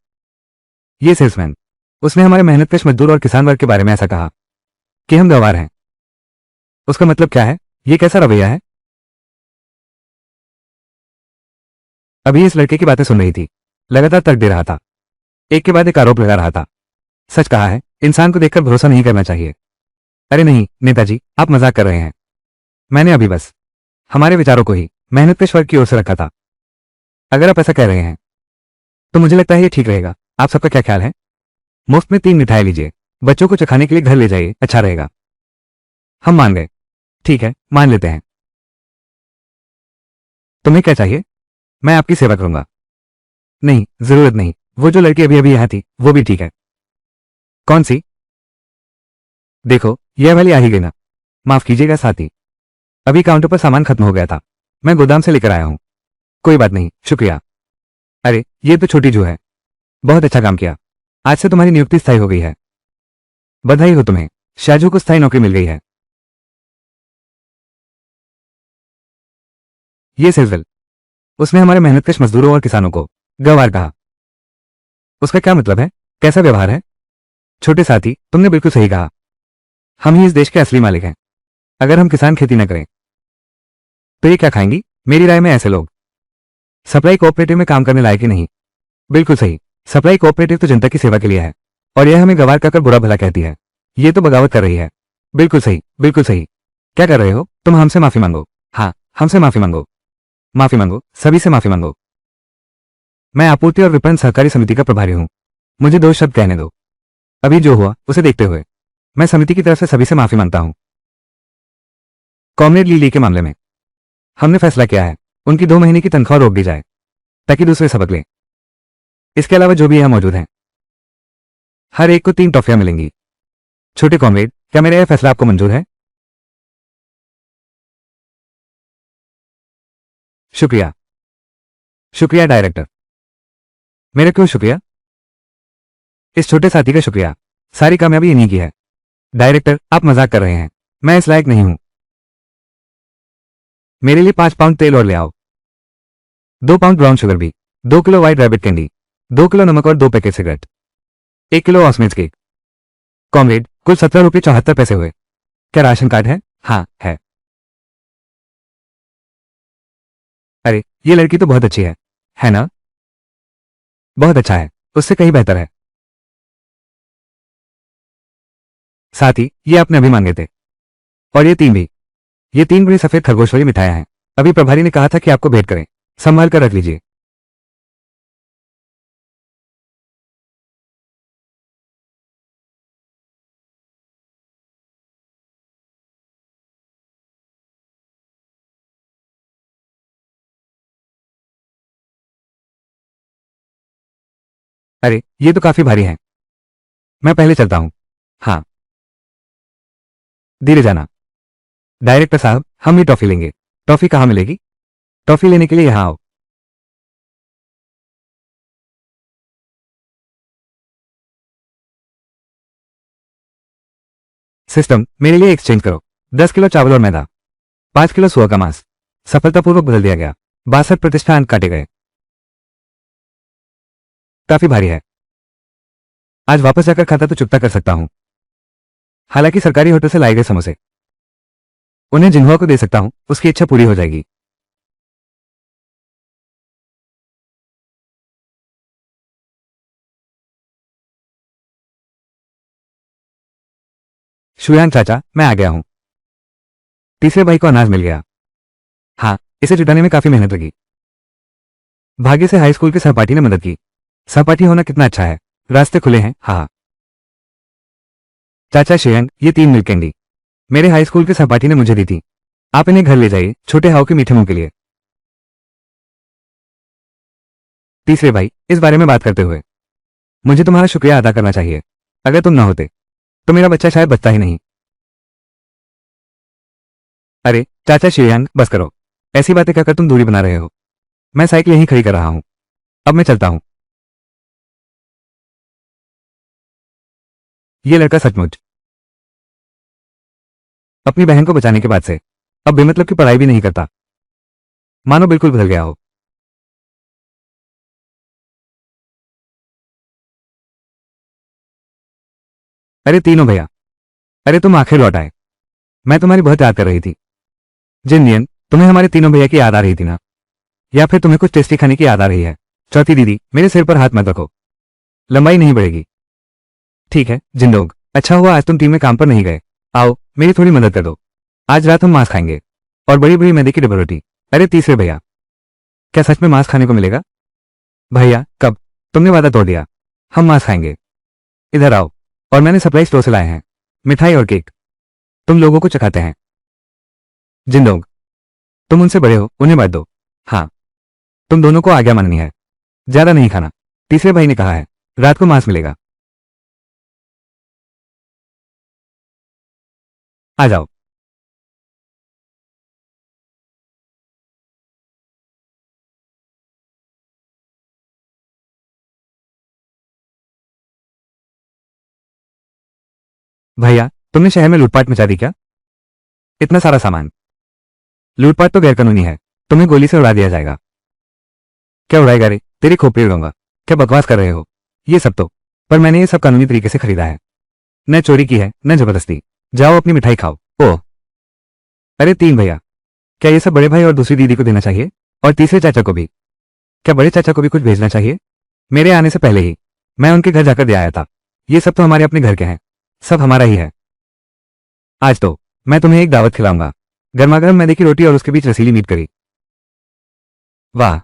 ये सेल्समैन, उसने हमारे मेहनतकश मजदूर और किसान वर्ग के बारे में ऐसा कहा कि हम गवार हैं। उसका मतलब क्या है? ये कैसा रवैया है? अभी इस लड़के की बातें सुन रही थी, लगातार तर्क दे रहा था, एक के बाद एक आरोप लगा रहा था। सच कहा है, इंसान को देखकर भरोसा नहीं करना चाहिए। अरे नहीं नेताजी, आप मजाक कर रहे हैं। मैंने अभी बस हमारे विचारों को ही मेहनतकश वर्ग की ओर से रखा था। अगर आप ऐसा कह रहे हैं तो मुझे लगता है ये ठीक रहेगा। आप सबका क्या ख्याल है? मुफ्त में 3 मिठाई लीजिए, बच्चों को चखाने के लिए घर ले जाइए, अच्छा रहेगा। हम मान गए। ठीक है, मान लेते हैं। तुम्हें क्या चाहिए? मैं आपकी सेवा करूंगा। नहीं, जरूरत नहीं। वो जो लड़की अभी अभी यहां थी वो भी ठीक है। कौन सी? देखो, यह वाली आ ही गई ना। माफ कीजिएगा साथी, अभी काउंटर पर सामान खत्म हो गया था, मैं गोदाम से लेकर आया हूं। कोई बात नहीं, शुक्रिया। अरे ये तो छोटी जू है। बहुत अच्छा काम किया, आज से तुम्हारी नियुक्ति स्थायी हो गई है। बधाई हो तुम्हें। शाजू को स्थायी नौकरी मिल गई है। ये सेजल, उसने हमारे मेहनतकश मजदूरों और किसानों को गंवार कहा। उसका क्या मतलब है? कैसा व्यवहार है? छोटे साथी, तुमने बिल्कुल सही कहा। हम ही इस देश के असली मालिक हैं। अगर हम किसान खेती न करें तो ये क्या खाएंगी? मेरी राय में ऐसे लोग सप्लाई कोऑपरेटिव में काम करने लायक ही नहीं। बिल्कुल सही। सप्लाई कोऑपरेटिव तो जनता की सेवा के लिए है और यह हमें गंवार कहकर बुरा भला कहती है। ये तो बगावत कर रही है। बिल्कुल सही, बिल्कुल सही। क्या कर रहे हो तुम? हमसे माफी मांगो। हाँ, हमसे माफी मांगो। माफी मांगो, सभी से माफी मांगो। मैं आपूर्ति और विपणन सहकारी समिति का प्रभारी हूं। मुझे 2 शब्द कहने दो। अभी जो हुआ उसे देखते हुए मैं समिति की तरफ से सभी से माफी मांगता हूं। कॉमरेड ली के मामले में हमने फैसला किया है उनकी 2 महीने की तनख्वाह रोक दी जाए ताकि दूसरे सबक लें। इसके अलावा जो भी यहां मौजूद हैं हर एक को 3 टॉफियां मिलेंगी। छोटे कॉमरेड, क्या मेरा यह फैसला आपको मंजूर है? शुक्रिया। शुक्रिया डायरेक्टर। मेरा क्यों शुक्रिया? इस छोटे साथी का शुक्रिया। सारी कामयाबी इन्हीं की है। डायरेक्टर, आप मजाक कर रहे हैं। मैं इस लायक नहीं हूं। मेरे लिए 5 पाउंड तेल और ले आओ। 2 पाउंड ब्राउन शुगर भी। 2 kilo white rabbit candy. 2 kilo नमक और 2 पैकेट सिगरेट। 1 किलो ऑसमेज केक। कॉमरेड, कुल 17 रुपये 74 पैसे हुए। क्या राशन कार्ड है? हाँ, है। अरे, ये लड़की तो बहुत अच्छी है ना? बहुत अच्छा है, उससे कहीं बेहतर है। साथ ही ये आपने अभी मांगे थे। और ये 3 भी। ये 3 बड़ी सफेद खरगोश वाली मिठाइयां हैं। अभी प्रभारी ने कहा था कि आपको भेंट करें। संभाल कर रख लीजिए। अरे, ये तो काफी भारी है। मैं पहले चलता हूं। हाँ, धीरे जाना। डायरेक्टर साहब, हम ही टॉफी लेंगे। टॉफी कहाँ मिलेगी? टॉफी लेने के लिए यहां आओ। सिस्टम, मेरे लिए एक्सचेंज करो। 10 किलो चावल और मैदा। 5 किलो सुअर का मांस। सफलतापूर्वक बदल दिया गया। 62 प्रतिशत अंक काटे गए। काफी भारी है। आज वापस जाकर खाता तो चुकता कर सकता हूं। हालांकि सरकारी होटल से लाए गए समोसे उन्हें जिन्हुआ को दे सकता हूं, उसकी इच्छा पूरी हो जाएगी। शुयांग चाचा, मैं आ गया हूं। तीसरे भाई को अनाज मिल गया। हाँ, इसे जुटाने में काफी मेहनत लगी। भाग्य से हाई स्कूल के सहपाठी ने मदद की। सहपाठी होना कितना अच्छा है। रास्ते खुले हैं। हाँ, चाचा श्रेयंग, ये 3 मिल्क कैंडी मेरे हाई स्कूल के सहपाठी ने मुझे दी थी। आप इन्हें घर ले जाइए, छोटे हाउ के मीठे मुंह के लिए। तीसरे भाई, इस बारे में बात करते हुए मुझे तुम्हारा शुक्रिया अदा करना चाहिए। अगर तुम ना होते तो मेरा बच्चा शायद बचता ही नहीं। अरे चाचा श्रेयांग, बस करो। ऐसी बातें कहकर तुम दूरी बना रहे हो। मैं साइकिल यहीं खड़ी कर रहा हूं। अब मैं चलता हूं। ये लड़का सचमुच अपनी बहन को बचाने के बाद से अब बेमतलब की पढ़ाई भी नहीं करता। मानो बिल्कुल बदल गया हो। अरे तीनों भैया, अरे तुम आखिर लौट आए। मैं तुम्हारी बहुत याद कर रही थी। जिन तुम्हें हमारे तीनों भैया की याद आ रही थी ना? या फिर तुम्हें कुछ टेस्टी खाने की याद आ रही है? चौथी दीदी, मेरे सिर पर हाथ मत रखो। लंबाई नहीं बढ़ेगी। ठीक है जिंदोग, अच्छा हुआ आज तुम टीम में काम पर नहीं गए। आओ, मेरी थोड़ी मदद कर दो। आज रात हम मांस खाएंगे और बड़ी बड़ी मैदे की डबल रोटी। अरे तीसरे भैया, क्या सच में मांस खाने को मिलेगा? भैया कब? तुमने वादा तोड़ दिया। हम मांस खाएंगे। इधर आओ। और मैंने सप्लाई स्टोर से लाए हैं मिठाई और केक। तुम लोगों को चखाते हैं। जिंदोग, तुम उनसे बड़े हो, उन्हें बांट दो। हाँ, तुम दोनों को आज्ञा माननी है। ज्यादा नहीं खाना। तीसरे भाई ने कहा है रात को मांस मिलेगा। आ जाओ। भैया तुमने शहर में लूटपाट मचा दी क्या? इतना सारा सामान? लूटपाट तो गैरकानूनी है, तुम्हें गोली से उड़ा दिया जाएगा। क्या उड़ाएगा रे, तेरी खोपड़ी उड़ाऊंगा। क्या बकवास कर रहे हो? ये सब तो, पर मैंने ये सब कानूनी तरीके से खरीदा है, न चोरी की है न जबरदस्ती। जाओ अपनी मिठाई खाओ। ओह, अरे तीन भैया, क्या ये सब बड़े भाई और दूसरी दीदी को देना चाहिए? और तीसरे चाचा को भी? क्या बड़े चाचा को भी कुछ भेजना चाहिए? मेरे आने से पहले ही मैं उनके घर जाकर दे आया था। ये सब तो हमारे अपने घर के हैं, सब हमारा ही है। आज तो मैं तुम्हें एक दावत खिलाऊंगा, गर्मा गर्म मैदे की रोटी और उसके बीच रसीली मीट करी। वाह,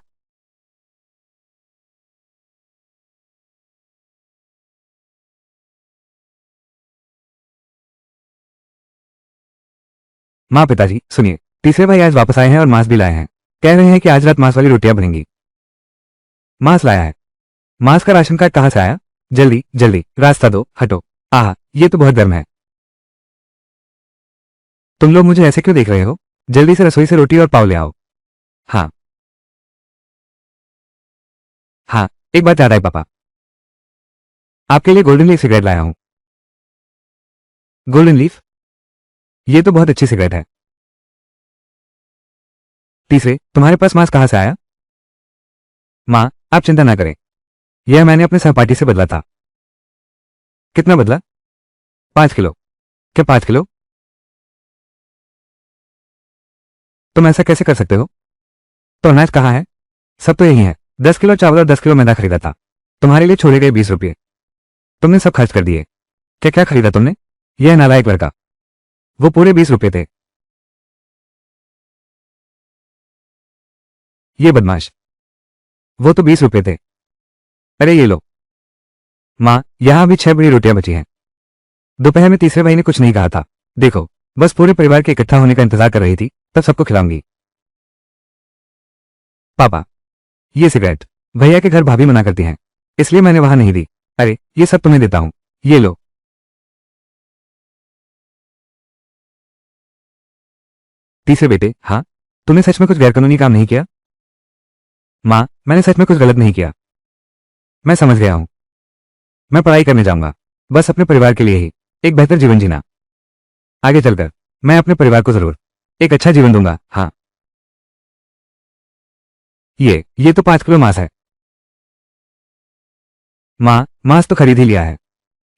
माँ पिताजी सुनिए, तीसरे भाई आज वापस आए हैं और मांस भी लाए हैं। कह रहे हैं कि आज रात मांस वाली रोटियां बनेंगी। मांस लाया है? मांस का राशन कार्ड कहाँ से आया? जल्दी जल्दी रास्ता दो, हटो। आह, ये तो बहुत गर्म है। तुम लोग मुझे ऐसे क्यों देख रहे हो? जल्दी से रसोई से रोटी और पाव ले आओ। हाँ हाँ, एक बात याद आई पापा, आपके लिए गोल्डन लीफ सिगरेट लाया हूँ। Golden leaf? ये तो बहुत अच्छी सिगरेट है। तीसरे, तुम्हारे पास मांस कहाँ से आया? माँ, आप चिंता ना करें, यह मैंने अपने सहपाठी से बदला था। कितना बदला? 5 किलो। क्या 5 किलो? तुम ऐसा कैसे कर सकते हो? तो अनाज कहाँ है? सब तो यही है। 10 किलो चावल और 10 किलो मैदा खरीदा था। तुम्हारे लिए छोड़े गए 20 रुपये, तुमने सब खर्च कर दिए। क्या क्या खरीदा तुमने? यह नालायक लड़का, वो पूरे 20 रुपये थे। ये बदमाश, वो तो 20 रुपये थे। अरे ये लो। माँ, यहाँ अभी 6 बड़ी रोटियां बची हैं। दोपहर में तीसरे भाई ने कुछ नहीं कहा था। देखो, बस पूरे परिवार के इकट्ठा होने का इंतजार कर रही थी, तब सबको खिलाऊंगी। पापा, ये सिगरेट भैया के घर भाभी मना करती हैं, इसलिए मैंने वहां नहीं दी। अरे ये सब तुम्हें देता हूं, ये लो। तीसरे बेटे, हाँ, तूने सच में कुछ गैरकानूनी काम नहीं किया? माँ, मैंने सच में कुछ गलत नहीं किया। मैं समझ गया हूं, मैं पढ़ाई करने जाऊंगा, बस अपने परिवार के लिए ही, एक बेहतर जीवन जीना। आगे चलकर मैं अपने परिवार को जरूर एक अच्छा जीवन दूंगा। हाँ, ये तो 5 किलो मांस है। माँ, मांस तो खरीद ही लिया है,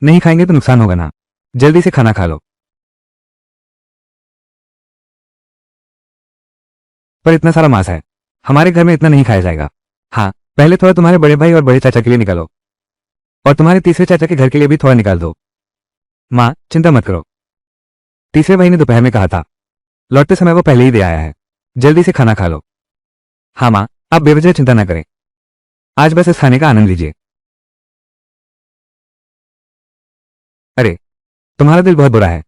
नहीं खाएंगे तो नुकसान होगा ना। जल्दी से खाना खा लो। पर इतना सारा मांस है, हमारे घर में इतना नहीं खाया जाएगा। हाँ, पहले थोड़ा तुम्हारे बड़े भाई और बड़े चाचा के लिए निकालो, और तुम्हारे तीसरे चाचा के घर के लिए भी थोड़ा निकाल दो। माँ, चिंता मत करो, तीसरे भाई ने दोपहर में कहा था, लौटते समय वो पहले ही दे आया है। जल्दी से खाना खा लो। हाँ माँ, आप बेवजह चिंता ना करें, आज बस इस खाने का आनंद लीजिए। अरे, तुम्हारा दिल बहुत बुरा है।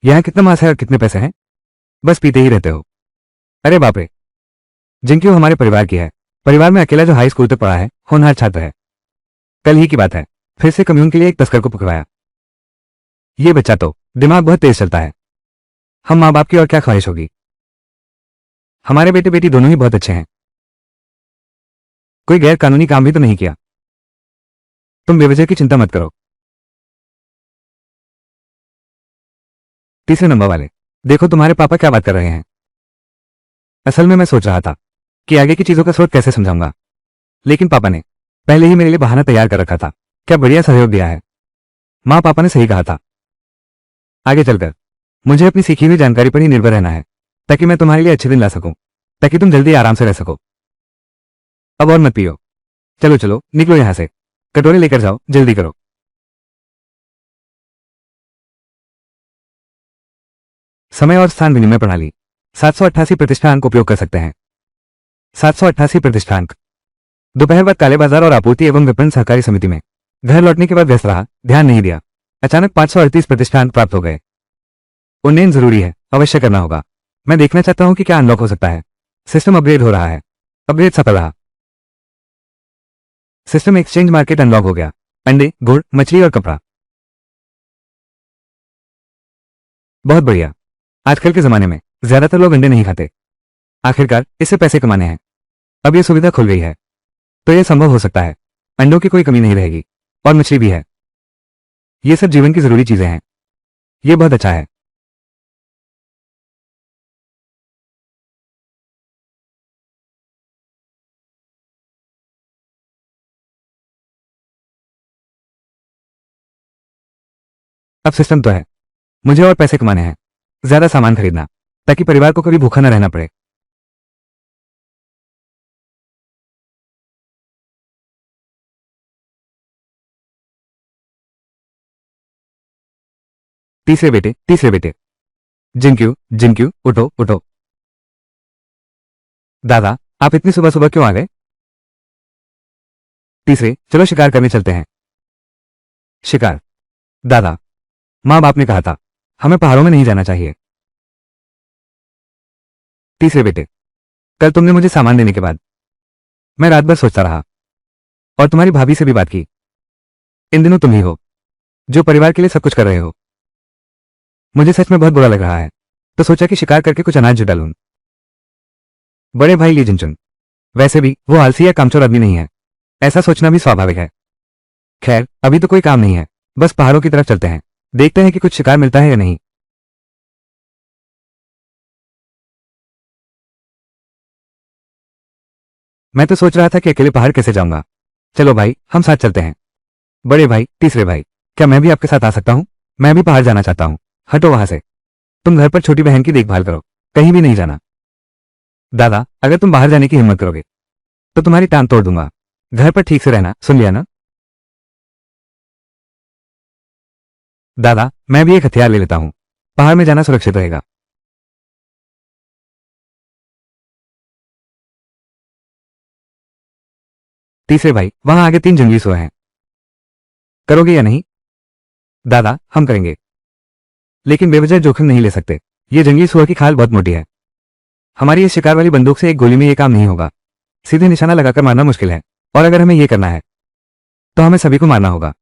यहाँ कितना मांस है और कितने पैसे हैं? बस पीते ही रहते हो। अरे बाप रे, जिनकी वो हमारे परिवार की है, परिवार में अकेला जो हाई स्कूल तक पढ़ा है, होनहार छात्र है। कल ही की बात है, फिर से कम्यून के लिए एक तस्कर को पकड़वाया। ये बच्चा तो दिमाग बहुत तेज चलता है। हम माँ बाप की और क्या ख्वाहिश होगी। हमारे बेटे बेटी दोनों ही बहुत अच्छे हैं, कोई गैर कानूनी काम भी तो नहीं किया। तुम बेवजह की चिंता मत करो। तीसरे नंबर वाले, देखो तुम्हारे पापा क्या बात कर रहे हैं। असल में मैं सोच रहा था कि आगे की चीजों का स्रोत कैसे समझाऊंगा, लेकिन पापा ने पहले ही मेरे लिए बहाना तैयार कर रखा था। क्या बढ़िया सहयोग दिया है। माँ, पापा ने सही कहा था, आगे चलकर मुझे अपनी सीखी हुई जानकारी पर ही निर्भर रहना है, ताकि मैं तुम्हारे लिए अच्छे दिन ला सकूं, ताकि तुम जल्दी आराम से रह सको। अब और मत पियो, चलो चलो निकलो यहां से, कटोरे लेकर जाओ, जल्दी करो। समय और स्थान विनिमय प्रणाली 788 प्रतिष्ठांक उपयोग कर सकते हैं। 788 प्रतिष्ठांक। दोपहर बाद काले बाजार और आपूर्ति एवं विपणन सहकारी समिति में घर लौटने के बाद व्यस्त रहा, ध्यान नहीं दिया, अचानक 538 प्रतिष्ठांक प्राप्त हो गए। उन्नयन जरूरी है, अवश्य करना होगा। मैं देखना चाहता हूं कि क्या अनलॉक हो सकता है। सिस्टम अपग्रेड हो रहा है, अपग्रेड सफल रहा। सिस्टम एक्सचेंज मार्केट अनलॉक हो गया। अंडे, गुड़, मछली और कपड़ा। बहुत बढ़िया। आजकल के जमाने में ज्यादातर लोग अंडे नहीं खाते, आखिरकार इससे पैसे कमाने हैं। अब यह सुविधा खुल गई है, तो यह संभव हो सकता है। अंडों की कोई कमी नहीं रहेगी, और मछली भी है। ये सब जीवन की जरूरी चीजें हैं। ये बहुत अच्छा है। अब सिस्टम तो है, मुझे और पैसे कमाने हैं, ज्यादा सामान खरीदना, ताकि परिवार को कभी भूखा न रहना पड़े। तीसरे बेटे, जिंक्यू, जिंक्यू, उठो उठो। दादा, आप इतनी सुबह सुबह क्यों आ गए? तीसरे, चलो शिकार करने चलते हैं। शिकार? दादा, माँ बाप ने कहा था, हमें पहाड़ों में नहीं जाना चाहिए। तीसरे बेटे, कल तुमने मुझे सामान देने के बाद मैं रात भर सोचता रहा, और तुम्हारी भाभी से भी बात की। इन दिनों तुम ही हो जो परिवार के लिए सब कुछ कर रहे हो। मुझे सच में बहुत बुरा लग रहा है, तो सोचा कि शिकार करके कुछ अनाज जुटा लूं। बड़े भाई ली जिनचुन, वैसे भी वो आलसी या कामचोर आदमी नहीं है, ऐसा सोचना भी स्वाभाविक है। खैर, अभी तो कोई काम नहीं है, बस पहाड़ों की तरफ चलते हैं, देखते हैं कि कुछ शिकार मिलता है या नहीं। मैं तो सोच रहा था कि अकेले पहाड़ कैसे जाऊंगा। चलो भाई, हम साथ चलते हैं। बड़े भाई, तीसरे भाई, क्या मैं भी आपके साथ आ सकता हूं? मैं भी पहाड़ जाना चाहता हूं। हटो वहां से, तुम घर पर छोटी बहन की देखभाल करो, कहीं भी नहीं जाना। दादा, अगर तुम बाहर जाने की हिम्मत करोगे तो तुम्हारी टांग तोड़ दूंगा। घर पर ठीक से रहना, सुन लिया ना? दादा, मैं भी एक हथियार ले लेता हूं, पहाड़ में जाना सुरक्षित रहेगा। तीसरे भाई, वहां आगे 3 जंगली सुअर हैं, करोगे या नहीं? दादा, हम करेंगे, लेकिन बेवजह जोखिम नहीं ले सकते। ये जंगली सुअर की खाल बहुत मोटी है, हमारी इस शिकार वाली बंदूक से एक गोली में ये काम नहीं होगा। सीधे निशाना लगाकर मारना मुश्किल है, और अगर हमें ये करना है तो हमें सभी को मारना होगा।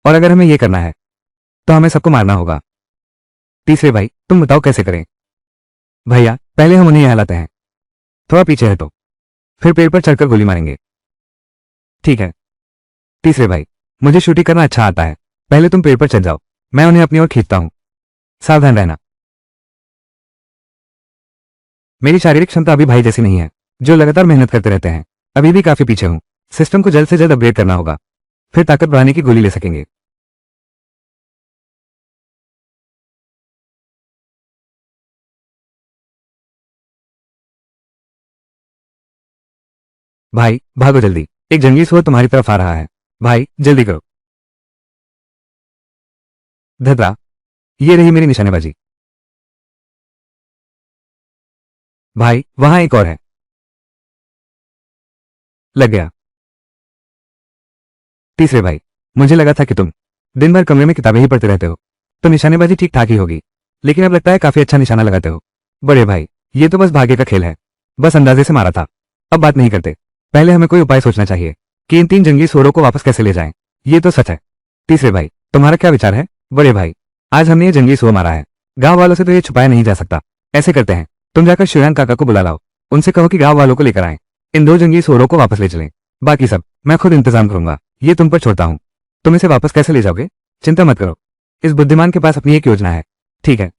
और अगर हमें ये करना है तो हमें सबको मारना होगा। तीसरे भाई, तुम बताओ कैसे करें? भैया, पहले हम उन्हें यहाँ लाते हैं, थोड़ा पीछे हटो, फिर पेड़ पर चढ़कर गोली मारेंगे। ठीक है। तीसरे भाई, मुझे शूटिंग करना अच्छा आता है, पहले तुम पेड़ पर चढ़ जाओ, मैं उन्हें अपनी ओर खींचता हूं। सावधान रहना। मेरी शारीरिक क्षमता अभी भाई जैसी नहीं है, जो लगातार मेहनत करते रहते हैं। अभी भी काफी पीछे हूं, सिस्टम को जल्द से जल्द अपग्रेड करना होगा, फिर ताकत बढ़ाने की गोली ले सकेंगे। भाई, भागो जल्दी, एक जंगली सुअर तुम्हारी तरफ आ रहा है। भाई, जल्दी करो। धतरा, ये रही मेरी निशानेबाजी। भाई, वहां एक और है। लग गया। तीसरे भाई, मुझे लगा था कि तुम दिन भर कमरे में किताबें ही पढ़ते रहते हो, तो निशानेबाजी ठीक ठाक ही होगी, लेकिन अब लगता है काफी अच्छा निशाना लगाते हो। बड़े भाई, ये तो बस भाग्य का खेल है, बस अंदाजे से मारा था। अब बात नहीं करते, पहले हमें कोई उपाय सोचना चाहिए कि इन 3 जंगली सुअरों को वापस कैसे ले जाएं। ये तो सच है। तीसरे भाई, तुम्हारा क्या विचार है? बड़े भाई, आज हमने ये जंगली सुअर मारा है, गांव वालों से तो ये छुपाया नहीं जा सकता। ऐसे करते हैं, तुम जाकर शिवरान काका को बुला लाओ, उनसे कहो कि गांव वालों को लेकर आए, इन 2 जंगली सुअरों को वापस ले चलें। बाकी सब मैं खुद इंतजाम करूंगा, ये तुम पर छोड़ता हूं। तुम इसे वापस कैसे ले जाओगे? चिंता मत करो, इस बुद्धिमान के पास अपनी एक योजना है। ठीक है।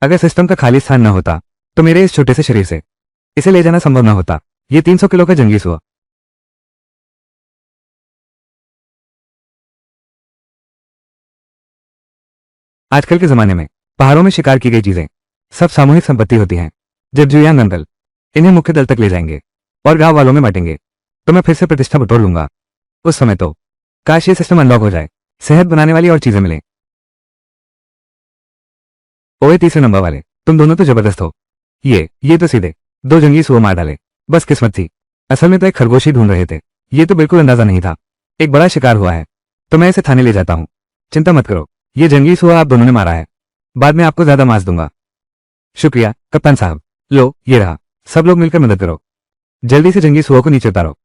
अगर सिस्टम का खाली स्थान न होता तो मेरे इस छोटे से शरीर से इसे ले जाना संभव न होता। ये 300 किलो का जंगली सुअर। आजकल के जमाने में पहाड़ों में शिकार की गई चीजें सब सामूहिक संपत्ति होती हैं। जब जुयांग अंकल इन्हें मुख्य दल तक ले जाएंगे और गांव वालों में बांटेंगे तो मैं फिर से प्रतिष्ठा बटोर लूंगा। उस समय तो काश ये सिस्टम अनलॉक हो जाए, सेहत बनाने वाली और चीजें मिलें। ओए तीसरे नंबर वाले, तुम दोनों तो जबरदस्त हो। ये तो सीधे 2 जंगली सुअर मार डाले। बस किस्मत थी, असल में तो एक खरगोश ही ढूंढ रहे थे। ये तो बिल्कुल अंदाजा नहीं था, एक बड़ा शिकार हुआ है, तो मैं इसे थाने ले जाता हूँ। चिंता मत करो, ये जंगली सुअर आप दोनों ने मारा है, बाद में आपको ज्यादा मांस दूंगा। शुक्रिया कप्तान साहब। लो, ये रहा, सब लोग मिलकर मदद करो, जल्दी से जंगली सुअर को नीचे उतारो।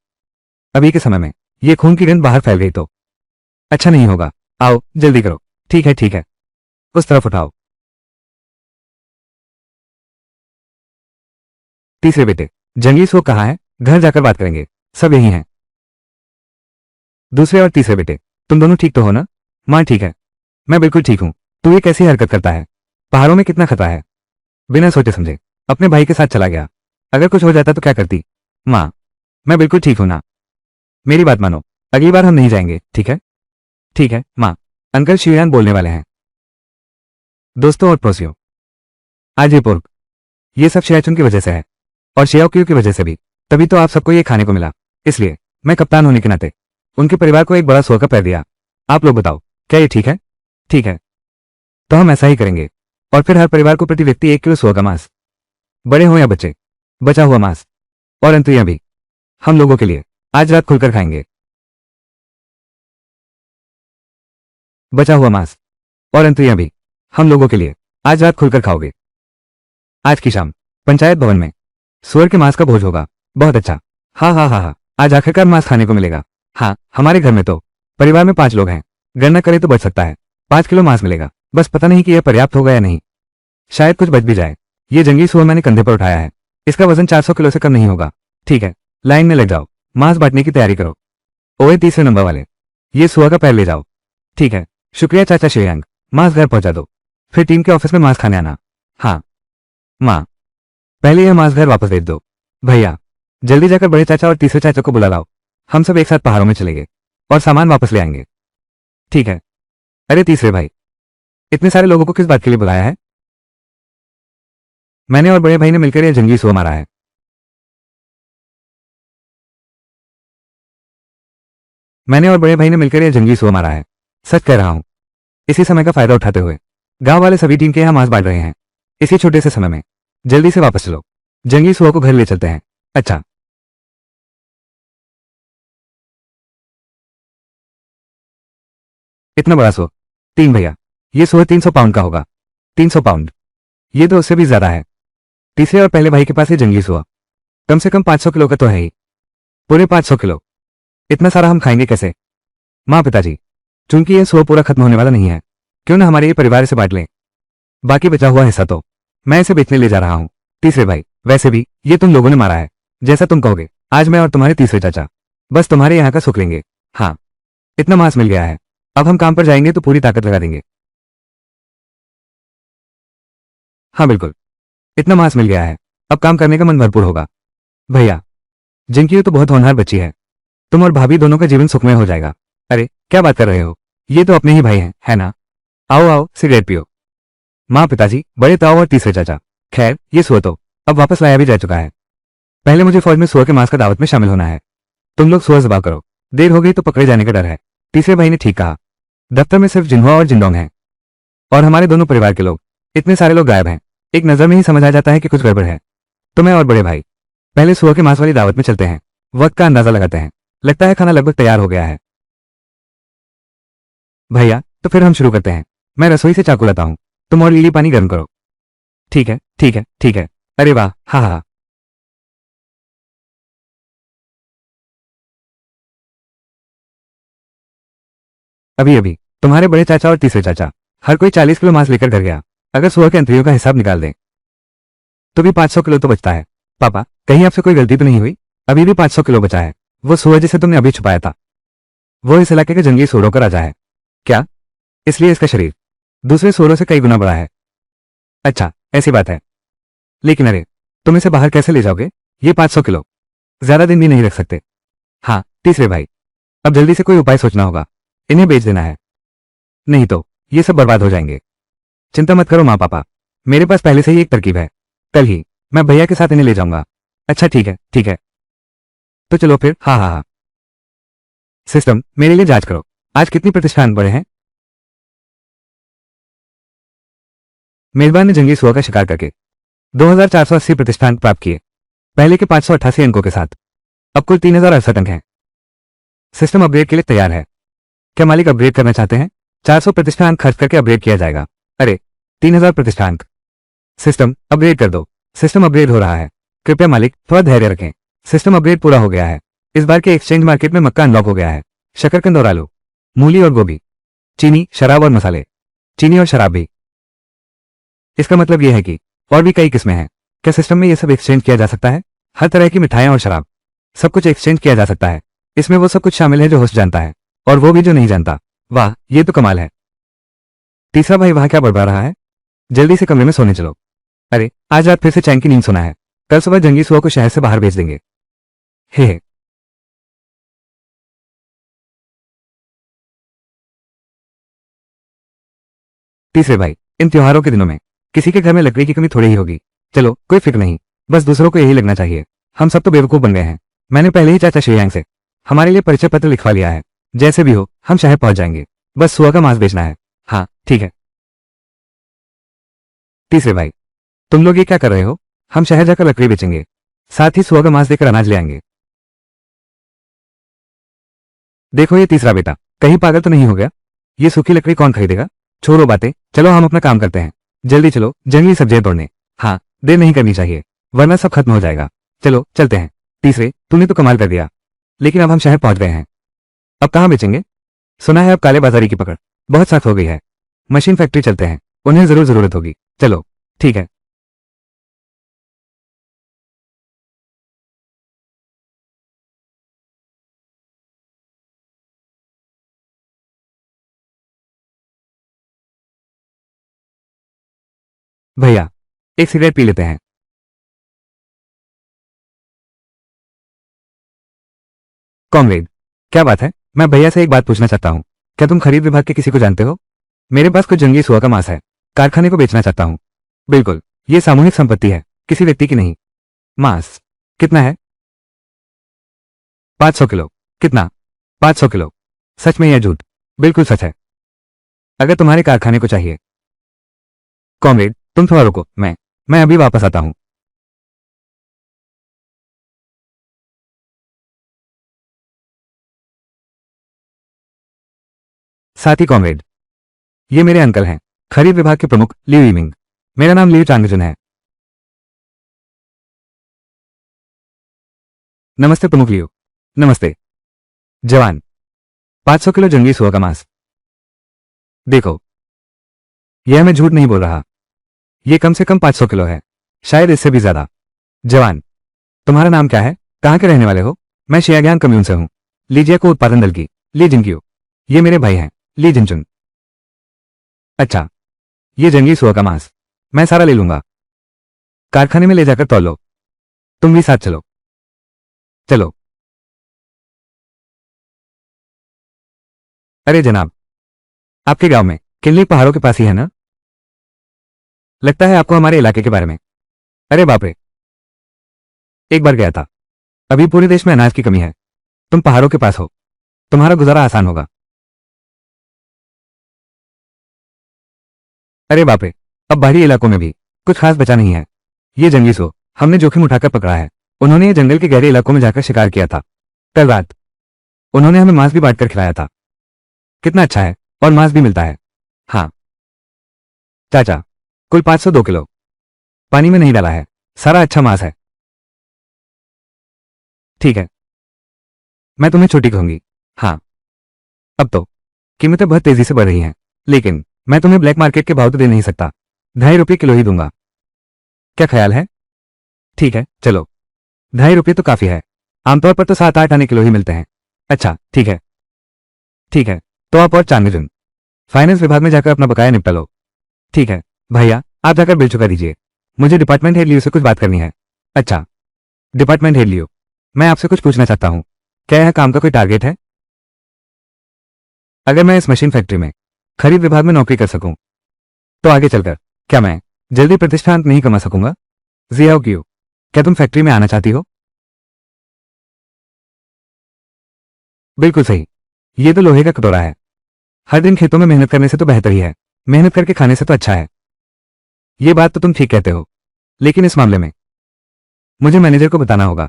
अभी के समय में ये खून की गंध बाहर फैल गई तो अच्छा नहीं होगा। आओ जल्दी करो। ठीक है ठीक है, उस तरफ उठाओ। तीसरे बेटे, जंगली सुअर कहाँ है? घर जाकर बात करेंगे, सब यही हैं। दूसरे और तीसरे बेटे, तुम दोनों ठीक तो हो ना? माँ ठीक है, मैं बिल्कुल ठीक हूँ। तू ये कैसी हरकत करता है? पहाड़ों में कितना खतरा है। बिना सोचे समझे अपने भाई के साथ चला गया। अगर कुछ हो जाता तो क्या करती? माँ, मैं बिल्कुल ठीक हूं ना। मेरी बात मानो, अगली बार हम नहीं जाएंगे, ठीक है? ठीक है माँ। अंकल शिवयान बोलने वाले हैं। दोस्तों और पड़ोसियों, आज ये पोर्क, ये सब शियाचुन की वजह से है और शियाओक्यू की वजह से भी। तभी तो आप सबको ये खाने को मिला। इसलिए मैं कप्तान होने के नाते उनके परिवार को एक बड़ा सुअर का पैर दिया। आप लोग बताओ, क्या ये ठीक है? ठीक है, तो हम ऐसा ही करेंगे। और फिर हर परिवार को प्रति व्यक्ति 1 किलो सुअर का मांस, बड़े हो या बच्चे, बचा हुआ मांस और अंतुरियां भी हम लोगों के लिए आज रात खुलकर खाएंगे। बचा हुआ मांस और अंतुरियां भी हम लोगों के लिए आज रात खुलकर खाओगे। आज की शाम पंचायत भवन में सुअर के मांस का भोज होगा। बहुत अच्छा। हाँ हाँ हाँ हाँ, आज आखिरकार मांस खाने को मिलेगा। हाँ, हमारे घर में तो परिवार में 5 लोग हैं, गणना करें तो बच सकता है। 5 किलो मांस मिलेगा। बस पता नहीं कि यह पर्याप्त होगा या नहीं, शायद कुछ बच भी जाए। ये जंगली सुअर मैंने कंधे पर उठाया है, इसका वजन 400 किलो से कम नहीं होगा। ठीक है, लाइन में लग जाओ, मांस बांटने की तैयारी करो। ओए तीसरे नंबर वाले, ये सुअर का पैर ले जाओ। ठीक है, शुक्रिया चाचा श्रेयांग, मांस घर पहुंचा दो, फिर टीम के ऑफिस में मांस खाने आना। हाँ माँ, पहले यह मांस घर वापस भेज दो। भैया, जल्दी जाकर बड़े चाचा और तीसरे चाचा को बुला लाओ। हम सब एक साथ पहाड़ों में चलेंगे और सामान वापस ले आएंगे। ठीक है। अरे तीसरे भाई, इतने सारे लोगों को किस बात के लिए बुलाया है? मैंने और बड़े भाई ने मिलकर यह जंगली सुअर मारा है। मैंने और बड़े भाई ने मिलकर यह जंगली सुअर मारा है। सच कह रहा हूं। इसी समय का फायदा उठाते हुए गांव वाले सभी टीम के यहां मांस बांट रहे हैं। इसी छोटे से समय में जल्दी से वापस चलो, जंगली सुअर को घर ले चलते हैं। अच्छा, इतना बड़ा सुअर? 3 भैया, ये सुअर 300 पाउंड का होगा। 300 पाउंड? ये तो उससे भी ज्यादा है। तीसरे और पहले भाई के पास ये जंगली सुअर कम से कम 500 किलो का तो है ही। पूरे 500 किलो? इतना सारा हम खाएंगे कैसे? माँ पिताजी, चूंकि यह सुअर पूरा खत्म होने वाला नहीं है, क्यों ना हमारे ये परिवार से बांट लें। बाकी बचा हुआ हिस्सा तो मैं इसे बेचने ले जा रहा हूं। तीसरे भाई, वैसे भी ये तुम लोगों ने मारा है, जैसा तुम कहोगे। आज मैं और तुम्हारे तीसरे चाचा बस तुम्हारे यहाँ का सुख लेंगे। हाँ, इतना मांस मिल गया है, अब हम काम पर जाएंगे तो पूरी ताकत लगा देंगे। हाँ बिल्कुल, इतना मांस मिल गया है, अब काम करने का मन भरपूर होगा। भैया, जिनकी तो बहुत होनहार बच्ची है, तुम और भाभी दोनों का जीवन सुखमय हो जाएगा। अरे क्या बात कर रहे हो, ये तो अपने ही भाई हैं, है ना? आओ आओ, सिगरेट पियो। माँ पिताजी, बड़े ताऊ और तीसरे चाचा, खैर ये सुअर तो अब वापस लाया भी जा चुका है। पहले मुझे फौज में सुअर के मांस का दावत में शामिल होना है। तुम लोग सुअर ज़बह करो, देर हो गई तो पकड़े जाने का डर है। तीसरे भाई ने ठीक कहा, दफ्तर में सिर्फ जिन्हों और जिंदोंग हैं और हमारे दोनों परिवार के लोग। इतने सारे लोग गायब हैं, एक नजर में ही समझ आ जाता है कि कुछ गड़बड़ है। तो मैं और बड़े भाई पहले सुअर के मांस वाली दावत में चलते हैं, वक्त का अंदाजा लगाते हैं। लगता है खाना लगभग तैयार हो गया है। भैया, तो फिर हम शुरू करते हैं। मैं रसोई से चाकू लाता हूँ, तुम और लीली पानी गर्म करो। ठीक है ठीक है ठीक है। अरे वाह, हाँ हाँ। अभी अभी तुम्हारे बड़े चाचा और तीसरे चाचा हर कोई 40 किलो मांस लेकर घर गया। अगर सुअर के अंतरियों का हिसाब निकाल दें तो भी 500 किलो तो बचता है। पापा, कहीं आपसे कोई गलती तो नहीं हुई? अभी भी 500 किलो बचा है। वो सुअर जिसे तुमने अभी छुपाया था, वो इस इलाके के जंगली सुअरों का राजा है। क्या? इसलिए इसका शरीर दूसरे सुअरों से कई गुना बड़ा है। अच्छा, ऐसी बात है। लेकिन अरे, तुम इसे बाहर कैसे ले जाओगे? ये 500 किलो ज्यादा दिन भी नहीं रख सकते। हाँ तीसरे भाई, अब जल्दी से कोई उपाय सोचना होगा। इन्हें बेच देना है, नहीं तो ये सब बर्बाद हो जाएंगे। चिंता मत करो माँ पापा, मेरे पास पहले से ही एक तरकीब है। कल ही मैं भैया के साथ इन्हें ले जाऊंगा। अच्छा ठीक है ठीक है, तो चलो फिर। हाँ हाँ हाँ। सिस्टम, मेरे लिए जांच करो, आज कितनी प्रतिष्ठान बढ़े हैं? मेजबान ने जंगली सुअर का शिकार करके 2480 प्रतिष्ठान प्राप्त किए, पहले के 588 अंकों के साथ। अब कुल 3068 अंक हैं। सिस्टम अपग्रेड के लिए तैयार है। क्या मालिक अपग्रेड करना चाहते हैं? 400 प्रतिष्ठान खर्च करके अपग्रेड किया जाएगा। अरे, 3000 प्रतिष्ठान। सिस्टम अपग्रेड कर दो। सिस्टम अपग्रेड हो रहा है, कृपया मालिक थोड़ा धैर्य रखें। सिस्टम अपग्रेड पूरा हो गया है। इस बार के एक्सचेंज मार्केट में मक्का अनलॉक हो गया है। शकरकंद और आलू, मूली और गोभी, चीनी, शराब और मसाले, चीनी और शराब भी। इसका मतलब यह है कि और भी कई किस्में हैं। क्या सिस्टम में यह सब एक्सचेंज किया जा सकता है? हर तरह की मिठाइयां और शराब, सब कुछ एक्सचेंज किया जा सकता है। इसमें वो सब कुछ शामिल है जो होस्ट जानता है। और वो भी जो नहीं जानता। वाह, ये तो कमाल है। तीसरा भाई वहां क्या बड़बड़ा रहा है? जल्दी से कमरे में सोने चलो। अरे, आज रात फिर से चैन की नींद सोना है। कल सुबह जंगी सुआ को शहर से बाहर भेज देंगे। हे। तीसरे भाई, इन त्योहारों के दिनों में किसी के घर में लकड़ी की कमी थोड़ी ही होगी। चलो, कोई फिक्र नहीं, बस दूसरों को यही लगना चाहिए। हम सब तो बेवकूफ बन गए हैं। मैंने पहले ही चाचा शेयांग से हमारे लिए परिचय पत्र लिखवा लिया है। जैसे भी हो हम शहर पहुंच जाएंगे, बस सुआ का मांस बेचना है। हाँ ठीक है। तीसरे भाई, तुम लोग ये क्या कर रहे हो? हम शहर जाकर लकड़ी बेचेंगे, साथ ही सुआ का मांस देकर अनाज ले आएंगे। देखो ये तीसरा बेटा कहीं पागल तो नहीं हो गया? ये सूखी लकड़ी कौन खरीदेगा? छोड़ो बातें, चलो हम अपना काम करते हैं। जल्दी चलो जंगली सब्जियां तोड़ने। हाँ, देर नहीं करनी चाहिए, वरना सब खत्म हो जाएगा। चलो चलते हैं। तीसरे, तूने तो कमाल कर दिया, लेकिन अब हम शहर पहुंच गए हैं। अब कहाँ बेचेंगे? सुना है अब काले बाजारी की पकड़ बहुत सख्त हो गई है। मशीन फैक्ट्री चलते हैं, उन्हें जरूर जरूरत होगी। चलो ठीक है। भैया, एक सिगरेट पी लेते हैं। कॉमरेड, क्या बात है? मैं भैया से एक बात पूछना चाहता हूँ। क्या तुम खरीद विभाग के किसी को जानते हो? मेरे पास कुछ जंगली सुअर का मांस है, कारखाने को बेचना चाहता हूँ। बिल्कुल, ये सामूहिक संपत्ति है, किसी व्यक्ति की नहीं। मांस कितना है? 500 किलो। कितना? 500 किलो। सच में या झूठ? बिल्कुल सच है। अगर तुम्हारे कारखाने को चाहिए। कॉमरेड, तुम थोड़ा रुको, मैं अभी वापस आता हूँ। साथी कॉमरेड, ये मेरे अंकल हैं, खरीद विभाग के प्रमुख लियू इमिंग। मेरा नाम लियू चांगजुन है। नमस्ते प्रमुख लियू। नमस्ते। जवान, 500 किलो जंगली सुअर का मांस। देखो, यह मैं झूठ नहीं बोल रहा, ये कम से कम 500 किलो है, शायद इससे भी ज्यादा। जवान, तुम्हारा नाम क्या है? कहाँ के रहने वाले हो? मैं शियाग्यांग कम्यून से हूँ, लीजिए को उत्पादन दल की ली जिनक्यू। ये मेरे भाई हैं, ली जिनचुन। अच्छा, ये जंगली सुअर का मांस मैं सारा ले लूंगा। कारखाने में ले जाकर तौल लो। तुम भी साथ चलो। चलो। अरे जनाब, आपके गांव में किनली पहाड़ों के पास ही है ना? लगता है आपको हमारे इलाके के बारे में। अरे बाप रे, एक बार गया था। अभी पूरे देश में अनाज की कमी है, तुम पहाड़ों के पास हो, तुम्हारा गुजारा आसान होगा। अरे बाप रे, अब बाहरी इलाकों में भी कुछ खास बचा नहीं है। ये जंगली सो हमने जोखिम उठाकर पकड़ा है। उन्होंने ये जंगल के गहरे इलाकों में जाकर शिकार किया था। कल रात उन्होंने हमें मांस भी बांटकर खिलाया था। कितना अच्छा है, और मांस भी मिलता है। हाँ चाचा, कुल 502 किलो। पानी में नहीं डाला है, सारा अच्छा मांस है। ठीक है, मैं तुम्हें छोटी कहूंगी। हाँ, अब तो कीमतें बहुत तेजी से बढ़ रही हैं, लेकिन मैं तुम्हें ब्लैक मार्केट के भाव तो दे नहीं सकता। ₹2.5 किलो ही दूंगा। क्या ख्याल है? ठीक है चलो, ₹2.5 तो काफी है, आमतौर पर तो 7-8 आने किलो ही मिलते हैं। अच्छा ठीक है। ठीक है, तो आप और चांगजुन फाइनेंस विभाग में जाकर अपना बकाया निपटा लो। ठीक है भैया, आप जाकर बिल चुका दीजिए, मुझे डिपार्टमेंट हेड लियो से कुछ बात करनी है। अच्छा, डिपार्टमेंट हेड लियो, मैं आपसे कुछ पूछना चाहता हूँ। क्या यह काम का कोई टारगेट है? अगर मैं इस मशीन फैक्ट्री में खरीद विभाग में नौकरी कर सकूं, तो आगे चलकर क्या मैं जल्दी प्रतिष्ठान नहीं कमा सकूंगा? जियाओ क्यों, क्या तुम फैक्ट्री में आना चाहती हो? बिल्कुल सही, ये तो लोहे का कटोरा है। हर दिन खेतों में मेहनत करने से तो बेहतर ही है, मेहनत करके खाने से तो अच्छा है। ये बात तो तुम ठीक कहते हो, लेकिन इस मामले में मुझे मैनेजर को बताना होगा।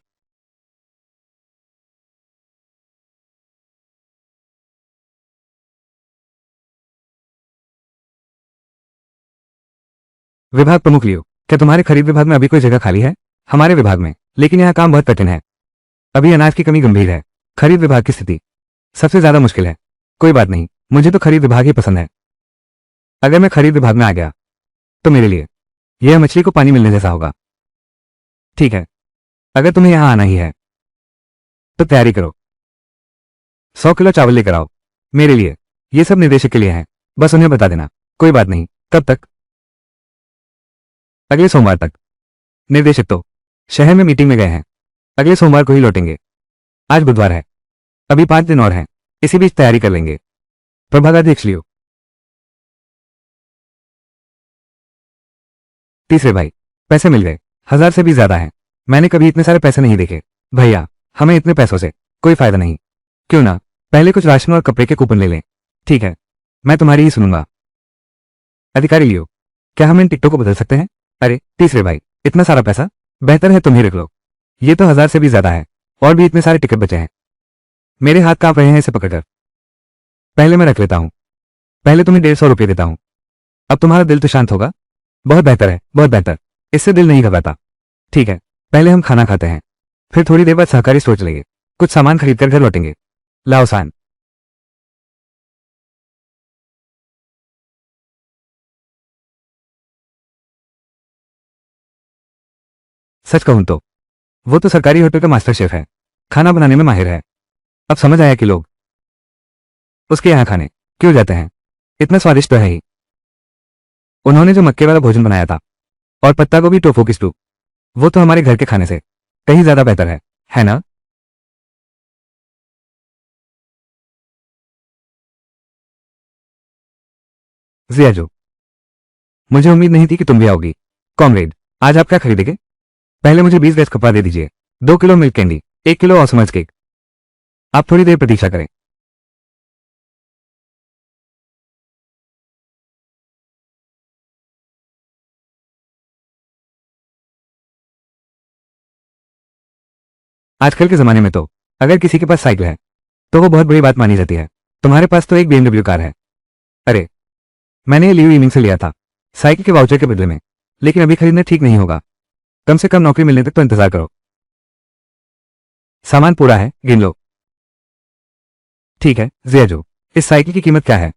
विभाग प्रमुख लियो, क्या तुम्हारे खरीद विभाग में अभी कोई जगह खाली है? हमारे विभाग में, लेकिन यहाँ काम बहुत कठिन है। अभी अनाज की कमी गंभीर है, खरीद विभाग की स्थिति सबसे ज्यादा मुश्किल है। कोई बात नहीं, मुझे तो खरीद विभाग ही पसंद है। अगर मैं खरीद विभाग में आ गया, तो मेरे लिए यह मछली को पानी मिलने जैसा होगा। ठीक है, अगर तुम्हें यहां आना ही है, तो तैयारी करो। 100 किलो चावल लेकर आओ, मेरे लिए। ये सब निर्देशक के लिए है, बस उन्हें बता देना। कोई बात नहीं। कब तक? अगले सोमवार तक। निर्देशक तो शहर में मीटिंग में गए हैं, अगले सोमवार को ही लौटेंगे। आज बुधवार है, अभी 5 दिन और हैं, इसी बीच तैयारी कर लेंगे। प्रभागा देख लियो। तीसरे भाई, पैसे मिल गए, 1000 से भी ज्यादा हैं। मैंने कभी इतने सारे पैसे नहीं देखे। भैया, हमें इतने पैसों से कोई फायदा नहीं। क्यों ना पहले कुछ राशन और कपड़े के कूपन ले लें। ठीक है, मैं तुम्हारी ही सुनूंगा। अधिकारी लियो, क्या हम इन टिकटों को बदल सकते हैं? अरे तीसरे भाई, इतना सारा पैसा? बेहतर है तुम ही रख लो। ये तो 1000 से भी ज्यादा है, और भी इतने सारे टिकट बचे हैं। मेरे हाथ कांप रहे हैं इसे पकड़कर। पहले मैं रख लेता हूं, पहले तुम्हें 150 रुपये देता हूं। अब तुम्हारा दिल तो शांत होगा। बहुत बेहतर है, बहुत बेहतर। इससे दिल नहीं घबराता। ठीक है, पहले हम खाना खाते हैं, फिर थोड़ी देर बाद सहकारी स्टोर चलेंगे, कुछ सामान खरीदकर घर लौटेंगे। लाओ सान। सच कहूं तो वो तो सरकारी होटल का मास्टर शेफ है, खाना बनाने में माहिर है। अब समझ आया कि लोग उसके यहाँ खाने क्यों जाते हैं। इतना स्वादिष्ट तो है ही। उन्होंने जो मक्के वाला भोजन बनाया था और पत्ता गोभी टोफू की स्टू, वो तो हमारे घर के खाने से कहीं ज्यादा बेहतर है ना? जियाजू, मुझे उम्मीद नहीं थी कि तुम भी आओगी। कॉमरेड, आज आप क्या खरीदेंगे? पहले मुझे 20 गज कपड़ा दे दीजिए, 2 किलो मिल्क कैंडी, 1 किलो ऑसमर्स केक। आप थोड़ी देर प्रतीक्षा करें। आजकल के जमाने में तो अगर किसी के पास साइकिल है तो वो बहुत बड़ी बात मानी जाती है। तुम्हारे पास तो एक BMW कार है। अरे, मैंने ये लियो इमिंग से लिया था, साइकिल के वाउचर के बदले में, लेकिन अभी खरीदना ठीक नहीं होगा। कम से कम नौकरी मिलने तक तो इंतजार करो। सामान पूरा है, गिन लो। ठीक है जियाजू, इस साइकिल की कीमत क्या है?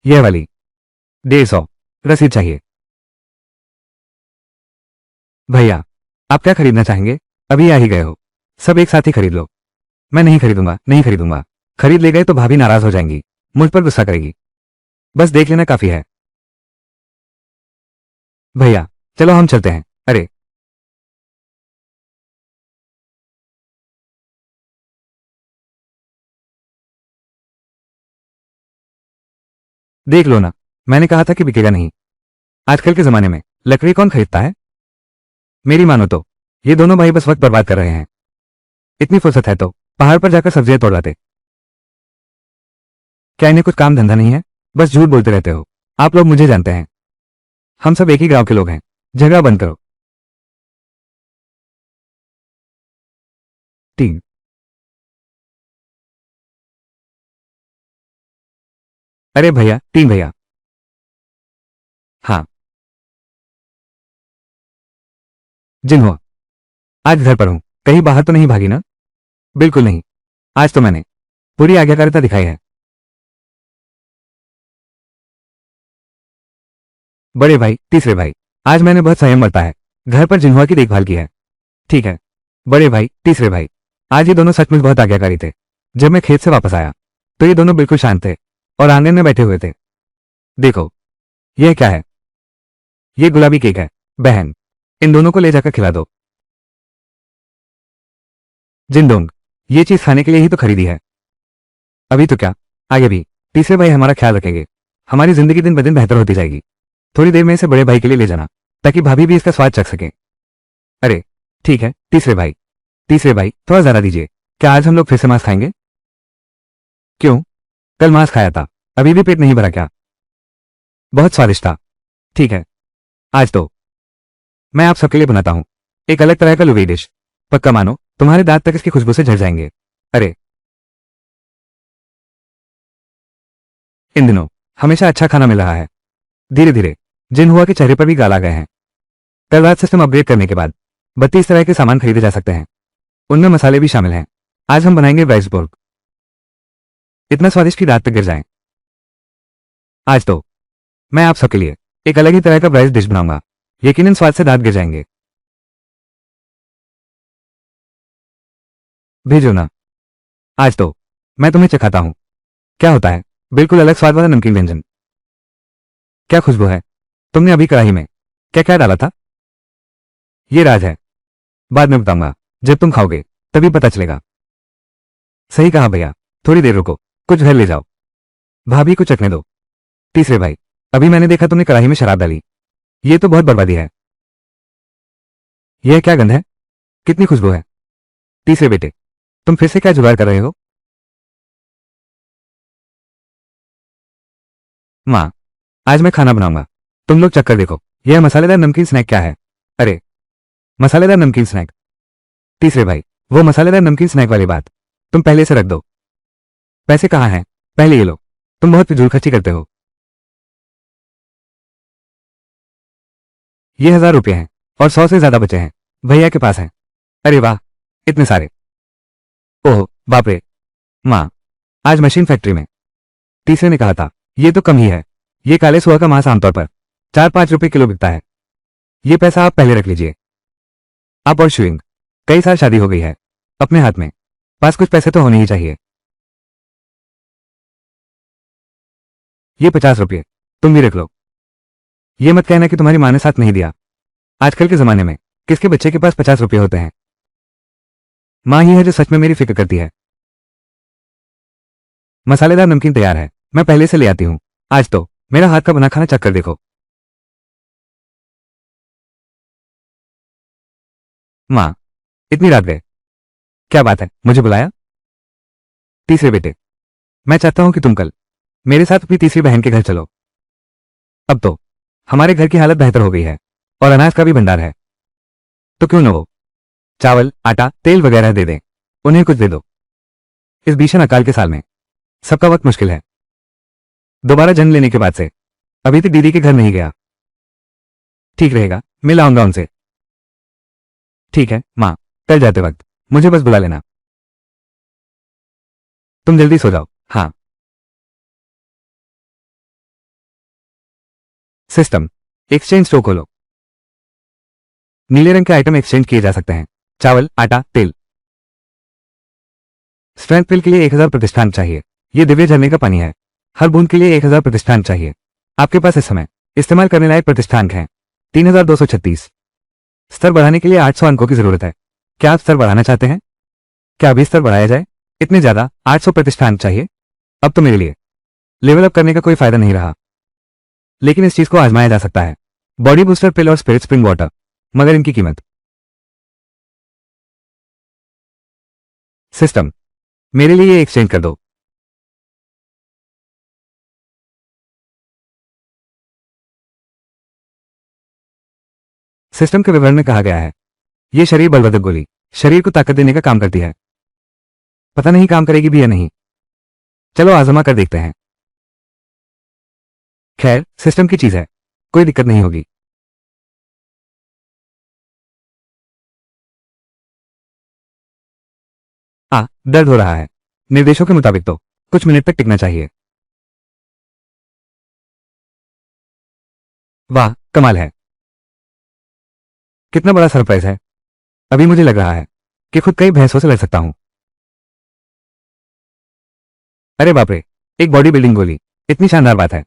यह वाली 150। रसीद चाहिए। भैया, आप क्या खरीदना चाहेंगे? अभी आ ही गए हो, सब एक साथ ही खरीद लो। मैं नहीं खरीदूंगा, नहीं खरीदूंगा। खरीद ले गए तो भाभी नाराज हो जाएंगी, मुझ पर गुस्सा करेगी। बस देख लेना काफी है। भैया, चलो हम चलते हैं। अरे, देख लो ना, मैंने कहा था कि बिकेगा नहीं। आजकल के जमाने में लकड़ी कौन खरीदता है? मेरी मानो तो ये दोनों भाई बस वक्त बर्बाद कर रहे हैं। इतनी फुर्सत है तो पहाड़ पर जाकर सब्जियां तोड़ लाते। क्या इन्हें कुछ काम धंधा नहीं है? बस झूठ बोलते रहते हो। आप लोग मुझे जानते हैं, हम सब एक ही गांव के लोग हैं। झगड़ा बंद करो। टीम। अरे भैया, टीम भैया। हाँ, जिन हुआ। आज घर पर हूं, कहीं बाहर तो नहीं भागी ना? बिल्कुल नहीं, आज तो मैंने पूरी आज्ञाकारिता दिखाई है। बड़े भाई, तीसरे भाई, आज मैंने बहुत संयम बरता है, घर पर जिन्हुआ की देखभाल की है। ठीक है बड़े भाई, तीसरे भाई, आज ये दोनों सचमुच बहुत आज्ञाकारी थे। जब मैं खेत से वापस आया तो ये दोनों बिल्कुल शांत थे और आंगन में बैठे हुए थे। देखो, यह क्या है? ये गुलाबी केक है। बहन, इन दोनों को ले जाकर खिला दो। जिंदोंग, ये चीज खाने के लिए ही तो खरीदी है। अभी तो क्या, आगे भी तीसरे भाई हमारा ख्याल रखेंगे। हमारी जिंदगी दिन ब दिन बेहतर होती जाएगी। थोड़ी देर में इसे बड़े भाई के लिए ले जाना, ताकि भाभी भी इसका स्वाद चख सके। अरे ठीक है तीसरे भाई। तीसरे भाई, थोड़ा ज्यादा दीजिए। क्या आज हम लोग फिर से मांस खाएंगे? क्यों? कल मांस खाया था, अभी भी पेट नहीं भरा क्या? बहुत स्वादिष्ट था। ठीक है, आज तो मैं आप सबके लिए बनाता हूं एक अलग तरह का लुवी डिश। पक्का मानो, तुम्हारे दांत तक इसकी खुशबू से झड़ जाएंगे। अरे, इन दिनों हमेशा अच्छा खाना मिल रहा है। धीरे धीरे जिन हुआ के चेहरे पर भी गाल आ गए हैं। कल रात सिस्टम अपग्रेड करने के बाद 32 तरह के सामान खरीदे जा सकते हैं, उनमें मसाले भी शामिल हैं। आज हम बनाएंगे राइसबर्ग, इतना स्वादिष्ट कि दांत तक गिर जाएं। आज तो मैं आप सबके लिए एक अलग ही तरह का राइस डिश बनाऊंगा, यकीनन स्वाद से दांत गिर जाएंगे। भेजो ना, आज तो मैं तुम्हें चखाता हूं क्या होता है। बिल्कुल अलग स्वाद वाला नमकीन व्यंजन। क्या खुशबू है। तुमने अभी कढ़ाई में क्या क्या डाला था? ये राज है, बाद में बताऊंगा। जब तुम खाओगे तभी पता चलेगा। सही कहा भैया, थोड़ी देर रुको, कुछ घर ले जाओ, भाभी को चखने दो। तीसरे भाई, अभी मैंने देखा तुमने कढ़ाई में शराब डाली, ये तो बहुत बर्बादी है। यह क्या गंध है, कितनी खुशबू है। तीसरे बेटे, तुम फिर से क्या जुगाड़ कर रहे हो? माँ, आज मैं खाना बनाऊंगा, तुम लोग चक्कर देखो। यह मसालेदार नमकीन स्नैक क्या है? अरे, मसालेदार नमकीन स्नैक। तीसरे भाई, वो मसालेदार नमकीन स्नैक वाली बात तुम पहले से रख दो। पैसे कहाँ हैं? पहले ये लो, तुम बहुत फिजूल खर्ची करते हो। ये 1000 रुपये हैं और 100 से ज्यादा बचे हैं, भैया के पास हैं। अरे वाह, इतने सारे। ओह बाप रे। माँ, आज मशीन फैक्ट्री में। तीसरे ने कहा था, ये तो कम ही है। ये काले सुअर का मांस आमतौर पर 4-5 रुपए किलो बिकता है। ये पैसा आप पहले रख लीजिए। आप और शुइंग, कई साल शादी हो गई है, अपने हाथ में पास कुछ पैसे तो होने ही चाहिए। ये 50 रुपये तुम भी रख लो। ये मत कहना कि तुम्हारी माँ ने साथ नहीं दिया। आजकल के जमाने में किसके बच्चे के पास 50 रुपये होते हैं? माँ ही है जो सच में मेरी फिक्र करती है। मसालेदार नमकीन तैयार है, मैं पहले से ले आती हूँ। आज तो मेरा हाथ का बना खाना चख कर देखो। माँ, इतनी रात गए, क्या बात है, मुझे बुलाया? तीसरे बेटे, मैं चाहता हूं कि तुम कल मेरे साथ अपनी तीसरी बहन के घर चलो। अब तो हमारे घर की हालत बेहतर हो गई है और अनाज का भी भंडार है, तो क्यों न वो चावल, आटा, तेल वगैरह दे दें, उन्हें कुछ दे दो। इस भीषण अकाल के साल में सबका वक्त मुश्किल है। दोबारा जन्म लेने के बाद से अभी तक दीदी के घर नहीं गया। ठीक रहेगा, मिल आऊंगा उनसे। ठीक है माँ, कल जाते वक्त मुझे बस बुला लेना। तुम जल्दी सो जाओ। हाँ। सिस्टम एक्सचेंज स्टोर खोलो। नीले रंग के आइटम एक्सचेंज किए जा सकते हैं, चावल, आटा, तेल। स्ट्रेंथ पिल के लिए 1000 प्रतिष्ठान चाहिए। ये दिव्य झरने का पानी है, हर बूंद के लिए 1000 प्रतिष्ठान चाहिए। आपके पास इस समय इस्तेमाल करने लायक प्रतिष्ठान हैं 3236। स्तर बढ़ाने के लिए 800 अंकों की जरूरत है। क्या आप स्तर बढ़ाना चाहते हैं? क्या अभी स्तर बढ़ाया जाए? इतने ज्यादा 800 प्रतिष्ठान चाहिए? अब तो मेरे लिए लेवल अप करने का कोई फायदा नहीं रहा, लेकिन इस चीज को आजमाया जा सकता है। बॉडी बूस्टर पिल और स्पिरिट स्प्रिंग वाटर, मगर इनकी कीमत। सिस्टम, मेरे लिए ये एक्सचेंज कर दो। सिस्टम के विवरण में कहा गया है, ये शरीर बलवर्धक गोली शरीर को ताकत देने का काम करती है। पता नहीं काम करेगी भी या नहीं, चलो आजमा कर देखते हैं। खैर, सिस्टम की चीज है, कोई दिक्कत नहीं होगी। दर्द हो रहा है। निर्देशों के मुताबिक तो कुछ मिनट तक टिकना चाहिए। वाह, कमाल है। कितना बड़ा सरप्राइज है। अभी मुझे लग रहा है कि खुद कई भैंसों से लड़ सकता हूं। अरे बाप रे, एक बॉडी बिल्डिंग गोली, इतनी शानदार बात है।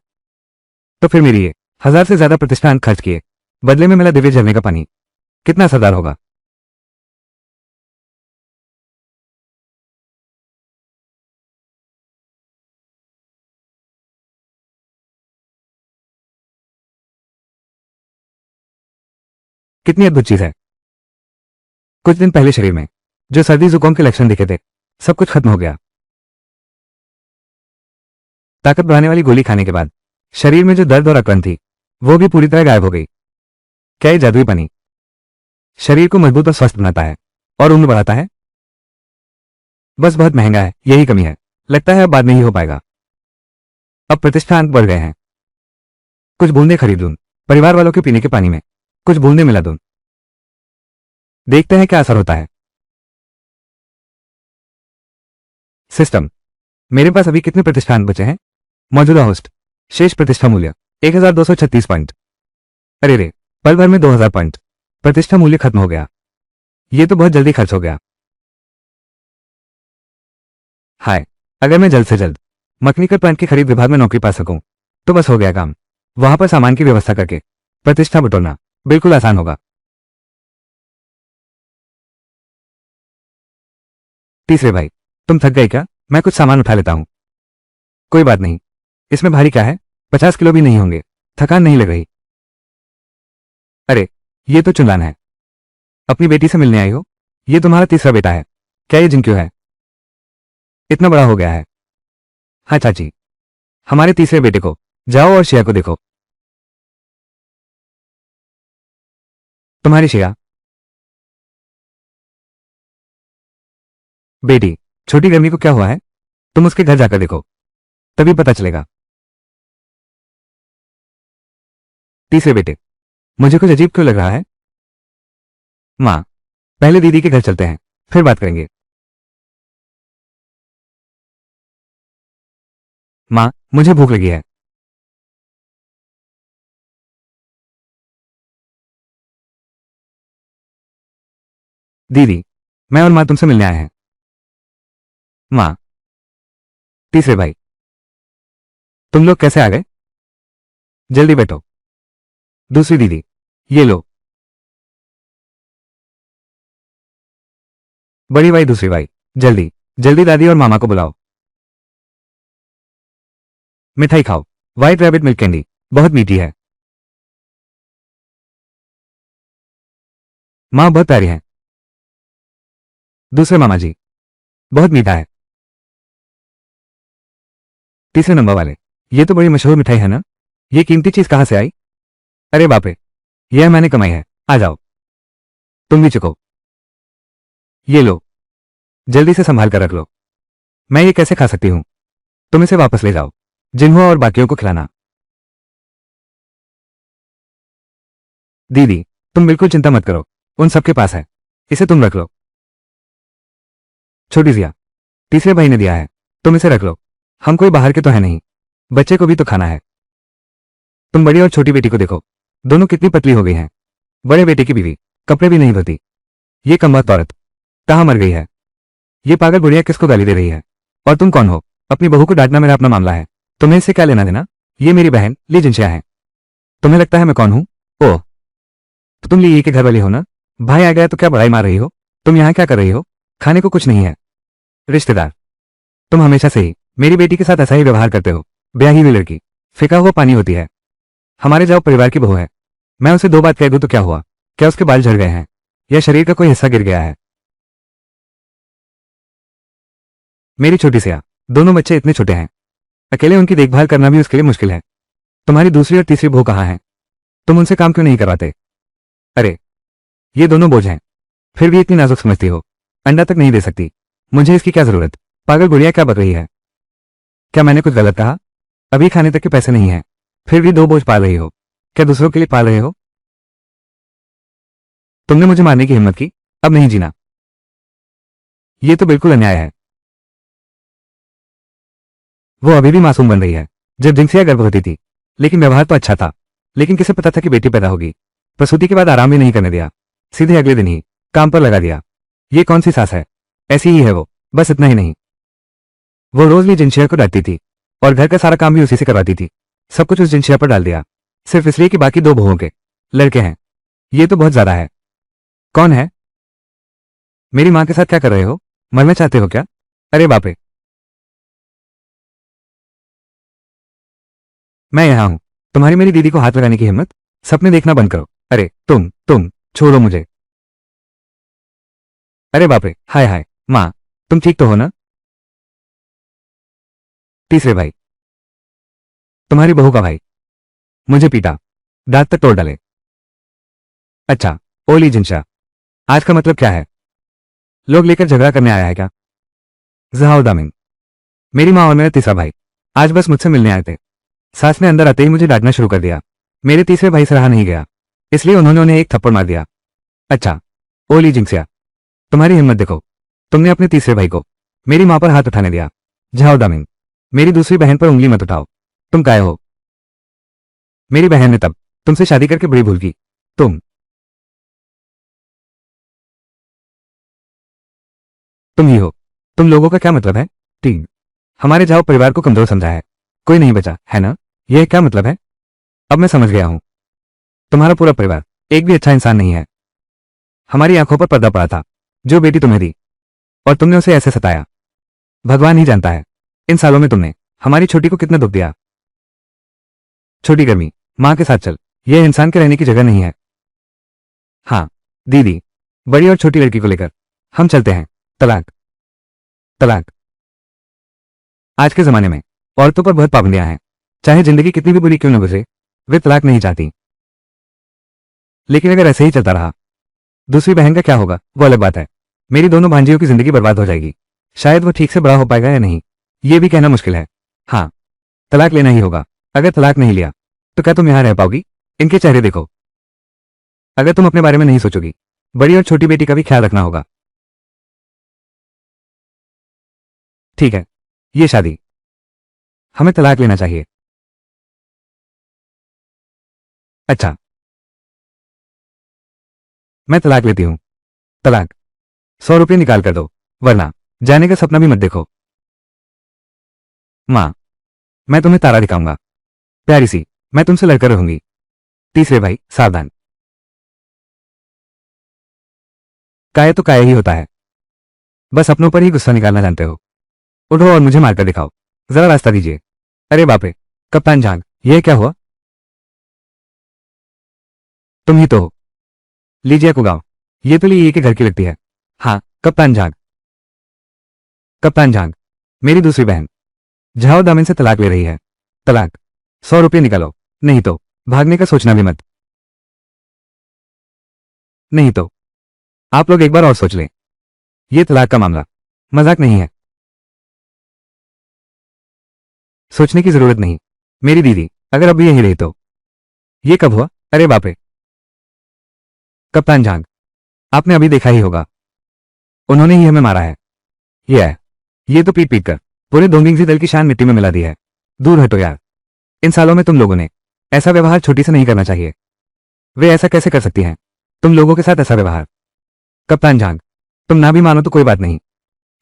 तो फिर मेरी ये 1000 से ज्यादा प्रतिष्ठान खर्च किए, बदले में मिला दिव्य झरने का पानी, कितना असरदार होगा। कितनी अद्भुत चीज है। कुछ दिन पहले शरीर में जो सर्दी जुकाम के लक्षण दिखे थे, सब कुछ खत्म हो गया। ताकत बढ़ाने वाली गोली खाने के बाद शरीर में जो दर्द और अकड़न थी, वो भी पूरी तरह गायब हो गई। क्या ये जादुई पानी शरीर को मजबूत और स्वस्थ बनाता है और उम्र बढ़ाता है? बस बहुत महंगा है, यही कमी है। लगता है अब बाद में ही हो पाएगा। अब प्रतिष्ठान बढ़ गए हैं। कुछ बूंदे खरीद लूं, परिवार वालों के पीने के पानी में कुछ बूंदे मिला दूं, देखते हैं क्या असर होता है। सिस्टम, मेरे पास अभी कितने प्रतिष्ठान बचे हैं? मौजूदा होस्ट, शेष प्रतिष्ठा मूल्य 1236 पॉइंट। अरे रे, पल भर में 2000 पॉइंट प्रतिष्ठा मूल्य खत्म हो गया। ये तो बहुत जल्दी खर्च हो गया। हाय, अगर मैं जल्द से जल्द मैकेनिकल प्लांट की खरीद विभाग में नौकरी पा सकूं तो बस हो गया काम। वहां पर सामान की व्यवस्था करके प्रतिष्ठा बटोरना बिल्कुल आसान होगा। तीसरे भाई, तुम थक गए क्या? मैं कुछ सामान उठा लेता हूं। कोई बात नहीं, इसमें भारी क्या है, 50 किलो भी नहीं होंगे, थकान नहीं लग रही। अरे, ये तो चुनलान है। अपनी बेटी से मिलने आई हो? ये तुम्हारा तीसरा बेटा है क्या? ये जिन क्यों है, इतना बड़ा हो गया है? हाँ चाची, हमारे तीसरे बेटे को। जाओ और शिया को देखो। तुम्हारी शिया बेटी, छोटी गर्मी को क्या हुआ है? तुम उसके घर जाकर देखो, तभी पता चलेगा। तीसरे बेटे, मुझे कुछ अजीब क्यों लग रहा है? माँ, पहले दीदी के घर चलते हैं, फिर बात करेंगे। माँ, मुझे भूख लगी है। दीदी, मैं और माँ तुमसे मिलने आए हैं। माँ। तीसरे भाई, तुम लोग कैसे आ गए? जल्दी बैठो। दूसरी दीदी, ये लो। बड़ी भाई, दूसरी भाई, जल्दी जल्दी दादी और मामा को बुलाओ। मिठाई खाओ, व्हाइट रैबिट मिल्क कैंडी, बहुत मीठी है। माँ बहुत प्यारी है। दूसरे मामा जी, बहुत मीठा है। तीसरे नंबर वाले, ये तो बड़ी मशहूर मिठाई है ना? ये कीमती चीज कहाँ से आई? अरे बाप रे, यह मैंने कमाई है। आ जाओ, तुम भी चुको। ये लो, जल्दी से संभाल कर रख लो। मैं ये कैसे खा सकती हूँ? तुम इसे वापस ले जाओ, जिन्हों और बाकियों को खिलाना। दीदी, तुम बिल्कुल चिंता मत करो, उन सबके पास है, इसे तुम रख लो। छोटी जिया, तीसरे भाई ने दिया है, तुम इसे रख लो। हम कोई बाहर के तो है नहीं, बच्चे को भी तो खाना है। तुम बड़ी और छोटी बेटी को देखो, दोनों कितनी पतली हो गई हैं। बड़े बेटे की बीवी कपड़े भी नहीं धोती। ये कमबख्त औरत कहाँ मर गई है? ये पागल बुढ़िया किसको गाली दे रही है? और तुम कौन हो? अपनी बहू को डांटना मेरा अपना मामला है, तुम्हें इससे क्या लेना देना? ये मेरी बहन ली जिनशिया है। तुम्हें लगता है मैं कौन हूं? ओह, तो तुम ली के घर वाली हो ना? भाई आ गया तो क्या बड़ाई मार रही हो? तुम यहाँ क्या कर रही हो? खाने को कुछ नहीं है। रिश्तेदार, तुम हमेशा से ही मेरी बेटी के साथ ऐसा ही व्यवहार करते हो। ब्याही हुई लड़की फिका हुआ पानी होती है। हमारे जाओ परिवार की बहू है, मैं उसे दो बात कह दूं तो क्या हुआ? क्या उसके बाल झड़ गए हैं या शरीर का कोई हिस्सा गिर गया है? मेरी छोटी सिया, दोनों बच्चे इतने छोटे हैं, अकेले उनकी देखभाल करना भी उसके लिए मुश्किल है। तुम्हारी दूसरी और तीसरी बहू कहाँ है? तुम उनसे काम क्यों नहीं करवाते? अरे, ये दोनों बोझ हैं, फिर भी इतनी नाजुक समझती हो, अंडा तक नहीं दे सकती। मुझे इसकी क्या जरूरत? पागल गुड़िया क्या बक रही है? क्या मैंने कुछ गलत कहा? अभी खाने तक के पैसे नहीं हैं, फिर भी दो बोझ पाल रही हो। क्या दूसरों के लिए पाल रहे हो? तुमने मुझे मारने की हिम्मत की, अब नहीं जीना। ये तो बिल्कुल अन्याय है। वो अभी भी मासूम बन रही है। जब जिनसिया गर्भवती थी, लेकिन व्यवहार तो अच्छा था। लेकिन किसे पता था कि बेटी पैदा होगी? प्रसूति के बाद आराम भी नहीं करने दिया, सीधे अगले दिन ही काम पर लगा दिया। ये कौन सी सास है? ऐसी ही है वो। बस इतना ही नहीं, वो रोज भी जिनशिया को डांटती थी और घर का सारा काम भी उसी से करवाती थी। सब कुछ उस जिनशिया पर डाल दिया, सिर्फ इसलिए कि बाकी दो बहुओं के लड़के हैं। ये तो बहुत ज्यादा है। कौन है? मेरी माँ के साथ क्या कर रहे हो? मरना चाहते हो क्या? अरे बाप रे, मैं यहां हूं। तुम्हारी मेरी दीदी को हाथ लगाने की हिम्मत? सपने देखना बंद करो। अरे तुम छोड़ो मुझे। अरे बाप रे, हाय हाय। माँ, तुम ठीक तो हो ना? तीसरे भाई, तुम्हारी बहू का भाई मुझे पीटा, दांत तक तोड़ डाले। अच्छा, ओली जिनशा, आज का मतलब क्या है? लोग लेकर झगड़ा करने आया है क्या? जहाउदामिन, मेरी माँ और मेरा तीसरा भाई आज बस मुझसे मिलने आए थे। सास ने अंदर आते ही मुझे डांटना शुरू कर दिया। मेरे तीसरे भाई से रहा नहीं गया, इसलिए उन्होंने उन्हें एक थप्पड़ मार दिया। अच्छा, ओली जिंक्सिया, तुम्हारी हिम्मत देखो, तुमने अपने तीसरे भाई को मेरी माँ पर हाथ उठाने दिया। जाओ दामिन, मेरी दूसरी बहन पर उंगली मत उठाओ। तुम काय हो? मेरी बहन ने तब तुमसे शादी करके बड़ी भूल की। तुम ही हो। तुम लोगों का क्या मतलब है? तीन हमारे जाओ परिवार को कमजोर समझा है, कोई नहीं बचा है ना? यह क्या मतलब है? अब मैं समझ गया हूं। तुम्हारा पूरा परिवार एक भी अच्छा इंसान नहीं है। हमारी आंखों पर पर्दा पड़ा था, जो बेटी तुम्हें दी, और तुमने उसे ऐसे सताया। भगवान ही जानता है इन सालों में तुमने हमारी छोटी को कितना दुख दिया। छोटी गर्मी, मां के साथ चल, यह इंसान के रहने की जगह नहीं है। हाँ दीदी, बड़ी और छोटी लड़की को लेकर हम चलते हैं। तलाक, तलाक। आज के जमाने में औरतों पर बहुत पाबंदियां हैं, चाहे जिंदगी कितनी भी बुरी क्यों न गुजरे, वे तलाक नहीं चाहती। लेकिन अगर ऐसे ही चलता रहा, दूसरी बहन का क्या होगा वो अलग बात है। मेरी दोनों भांजियों की जिंदगी बर्बाद हो जाएगी। शायद वो ठीक से बड़ा हो पाएगा या नहीं, ये भी कहना मुश्किल है। हाँ, तलाक लेना ही होगा। अगर तलाक नहीं लिया तो क्या तुम यहां रह पाओगी? इनके चेहरे देखो। अगर तुम अपने बारे में नहीं सोचोगी, बड़ी और छोटी बेटी का भी ख्याल रखना होगा। ठीक है, ये शादी, हमें तलाक लेना चाहिए। अच्छा, मैं तलाक लेती हूं। तलाक। 100 रुपये निकाल कर दो, वरना जाने का सपना भी मत देखो। मां, मैं तुम्हें तारा दिखाऊंगा, प्यारी सी, मैं तुमसे लड़कर रहूंगी। तीसरे भाई, सावधान। काय तो काय ही होता है, बस अपनों पर ही गुस्सा निकालना जानते हो। उठो और मुझे मारकर दिखाओ, जरा रास्ता दीजिए। अरे बाप रे, कप्तान झांग, यह क्या हुआ? तुम ही तो हो। लीजिए कुगाओ, ये तो लिए के घर की लगती है। हाँ, कप्तान झांग। कप्तान झांग, मेरी दूसरी बहन झाओ दामिन से तलाक ले रही है। तलाक। 100 रुपये निकालो, नहीं तो भागने का सोचना भी मत। नहीं तो आप लोग एक बार और सोच लें, यह तलाक का मामला मजाक नहीं है। सोचने की जरूरत नहीं। मेरी दीदी अगर अब भी यहीं रही तो। ये कब हुआ? अरे बाप रे, कप्तान झांग, आपने अभी देखा ही होगा, उन्होंने ही हमें मारा है। ये तो पीट पीट कर पूरे दोंगिंगजी दल की शान मिट्टी में मिला दी है। दूर हटो यार, इन सालों में तुम लोगों ने ऐसा व्यवहार छोटी से नहीं करना चाहिए। वे ऐसा कैसे कर सकती हैं, तुम लोगों के साथ ऐसा व्यवहार? कप्तान झांग, तुम ना भी मानो तो कोई बात नहीं।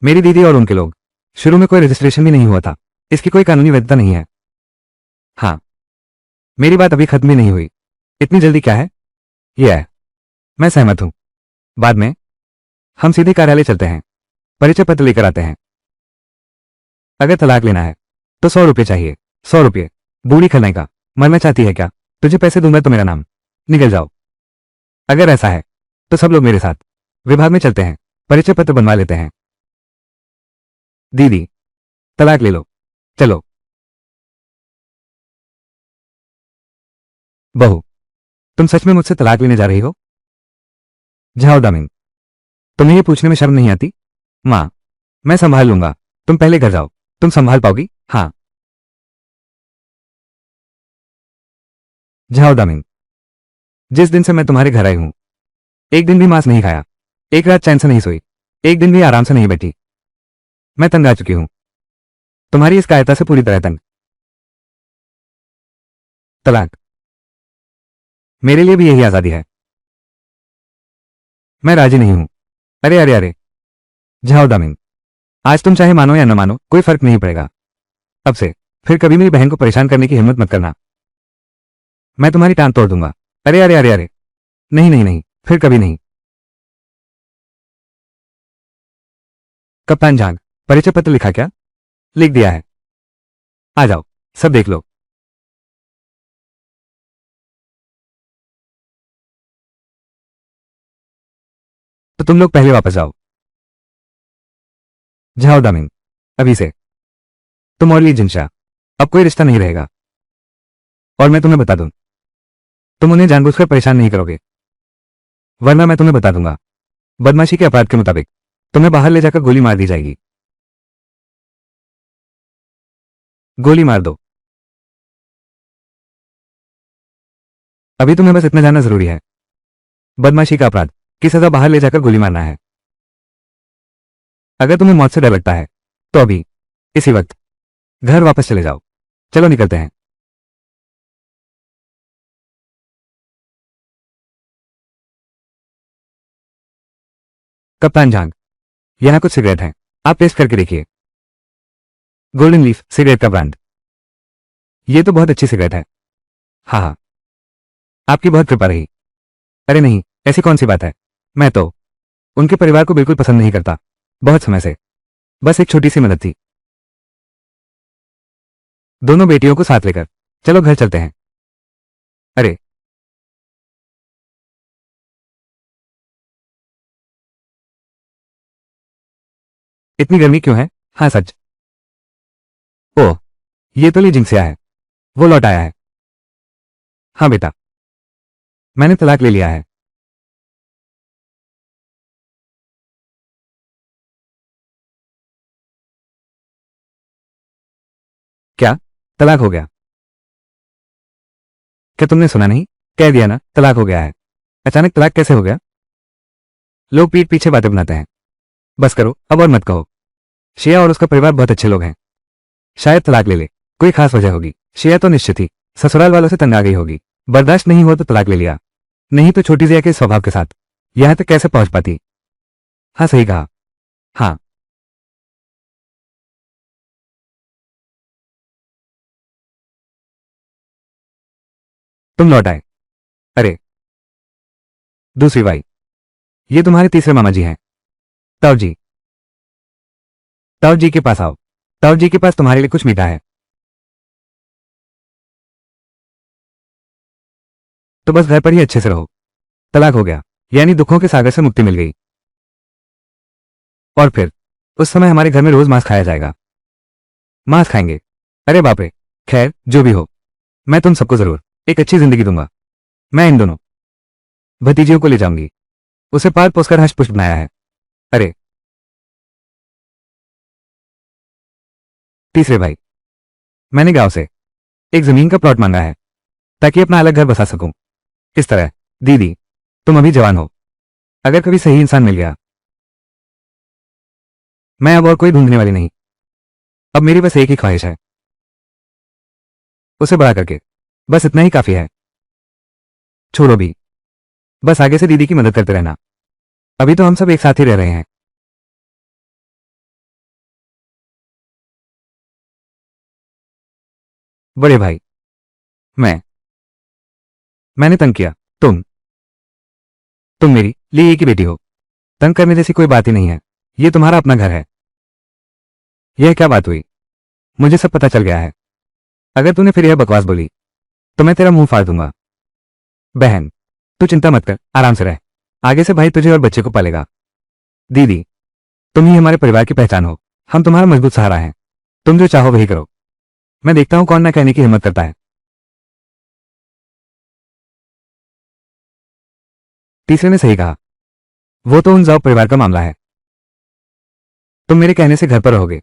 मेरी दीदी और उनके लोग, शुरू में कोई रजिस्ट्रेशन भी नहीं हुआ था, इसकी कोई कानूनी वैधता नहीं है। हाँ, मेरी बात अभी खत्म भी नहीं हुई। इतनी जल्दी क्या है? यह है, मैं सहमत हूं। बाद में हम सीधे कार्यालय चलते हैं, परिचय पत्र लेकर आते हैं। अगर तलाक लेना है तो 100 रुपये चाहिए। 100 रुपये? बूढ़ी खलनाई का, मरना चाहती है क्या? तुझे पैसे दूंगा तो मेरा नाम, निकल जाओ। अगर ऐसा है तो सब लोग मेरे साथ विभाग में चलते हैं, परिचय पत्र बनवा लेते हैं। दीदी, तलाक ले लो, चलो। बहू, तुम सच में मुझसे तलाक लेने जा रही हो? जाओ दामिन, तुम्हें यह पूछने में शर्म नहीं आती? मां, मैं संभाल लूंगा, तुम पहले घर जाओ। तुम संभाल पाओगी? हाँ। जाओ दामिन, जिस दिन से मैं तुम्हारे घर आई हूं, एक दिन भी मांस नहीं खाया, एक रात चैन से नहीं सोई, एक दिन भी आराम से नहीं बैठी। मैं तंग आ चुकी हूं, तुम्हारी इस कायरता से पूरी तरह तंग। तलाक, मेरे लिए भी यही आजादी है। मैं राजी नहीं हूं। अरे अरे अरे, जाओ दामिन, आज तुम चाहे मानो या न मानो कोई फर्क नहीं पड़ेगा। अब से फिर कभी मेरी बहन को परेशान करने की हिम्मत मत करना, मैं तुम्हारी टांग तोड़ दूंगा। अरे अरे अरे अरे, नहीं नहीं नहीं, फिर कभी नहीं। कप्तान झांग, परिचय पत्र लिखा क्या? लिख दिया है, आ जाओ, सब देख लो। तो तुम लोग पहले वापस जाओ। जाओ दामिन, अभी से तुम और ली जिनशा, अब कोई रिश्ता नहीं रहेगा। और मैं तुम्हें बता दूं, तुम उन्हें जानबूझकर परेशान नहीं करोगे, वरना मैं तुम्हें बता दूंगा, बदमाशी के अपराध के मुताबिक तुम्हें बाहर ले जाकर गोली मार दी जाएगी। गोली मार दो। अभी तुम्हें बस इतना जानना जरूरी है, बदमाशी का अपराध की सजा बाहर ले जाकर गोली मारना है। अगर तुम्हें मौत से डर लगता है तो अभी इसी वक्त घर वापस चले जाओ। चलो निकलते हैं। कप्तान झांग, यहां कुछ सिगरेट हैं, आप टेस्ट करके देखिए। गोल्डन लीफ सिगरेट का ब्रांड। ये तो बहुत अच्छी सिगरेट है। हाँ हाँ, आपकी बहुत कृपा रही। अरे नहीं, ऐसी कौन सी बात है। मैं तो उनके परिवार को बिल्कुल पसंद नहीं करता, बहुत समय से। बस एक छोटी सी मदद थी। दोनों बेटियों को साथ लेकर चलो घर चलते हैं। अरे इतनी गर्मी क्यों है। हाँ सच। ओह, ये तो ली जिंगसिया है। वो लौट आया है। हाँ बेटा, मैंने तलाक ले लिया है। क्या, तलाक हो गया। क्या तुमने सुना नहीं, कह दिया ना तलाक हो गया है। अचानक तलाक कैसे हो गया। लोग पीठ पीछे बातें बनाते हैं। बस करो अब और मत कहो। श्रेया और उसका परिवार बहुत अच्छे लोग हैं। शायद तलाक ले ले, कोई खास वजह होगी। श्रेया तो निश्चित ही ससुराल वालों से तंग आ गई होगी। बर्दाश्त नहीं हुआ तो तलाक ले लिया। नहीं तो छोटी जिया के स्वभाव के साथ यहां तक कैसे पहुंच पाती। हाँ सही कहा। हाँ, तुम लौट आए। अरे दूसरी भाई, ये तुम्हारे तीसरे मामा जी हैं। ताऊ जी। ताऊ जी के पास आओ। ताऊ जी के पास तुम्हारे लिए कुछ मीठा है। तो बस घर पर ही अच्छे से रहो। तलाक हो गया, यानी दुखों के सागर से मुक्ति मिल गई। और फिर उस समय हमारे घर में रोज मांस खाया जाएगा। मांस खाएंगे। अरे बाप रे। खैर जो भी हो, मैं तुम सबको जरूर एक अच्छी जिंदगी दूंगा। मैं इन दोनों भतीजियों को ले जाऊंगी। उसे पाल पोसकर हष्ट पुष्ट बनाया है। अरे तीसरे भाई, मैंने गांव से एक जमीन का प्लॉट मांगा है ताकि अपना अलग घर बसा सकूं। इस तरह दीदी, तुम अभी जवान हो, अगर कभी सही इंसान मिल गया। मैं अब और कोई ढूंढने वाली नहीं। अब मेरी बस एक ही ख्वाहिश है, उसे बड़ा करके। बस इतना ही काफी है। छोड़ो भी, बस आगे से दीदी की मदद करते रहना। अभी तो हम सब एक साथ ही रह रहे हैं। बड़े भाई, मैं मैंने तंग किया। तुम मेरी ली की बेटी हो। तंग करने जैसी कोई बात ही नहीं है। ये तुम्हारा अपना घर है। यह क्या बात हुई। मुझे सब पता चल गया है। अगर तूने फिर यह बकवास बोली तो मैं तेरा मुंह फाड़ दूंगा। बहन, तू चिंता मत कर, आराम से रह। आगे से भाई तुझे और बच्चे को पालेगा। दीदी, तुम ही हमारे परिवार की पहचान हो। हम तुम्हारा मजबूत सहारा हैं। तुम जो चाहो वही करो। मैं देखता हूं कौन ना कहने की हिम्मत करता है। तीसरे ने सही कहा। वो तो उन जाओ परिवार का मामला है। तुम मेरे कहने से घर पर रहोगे,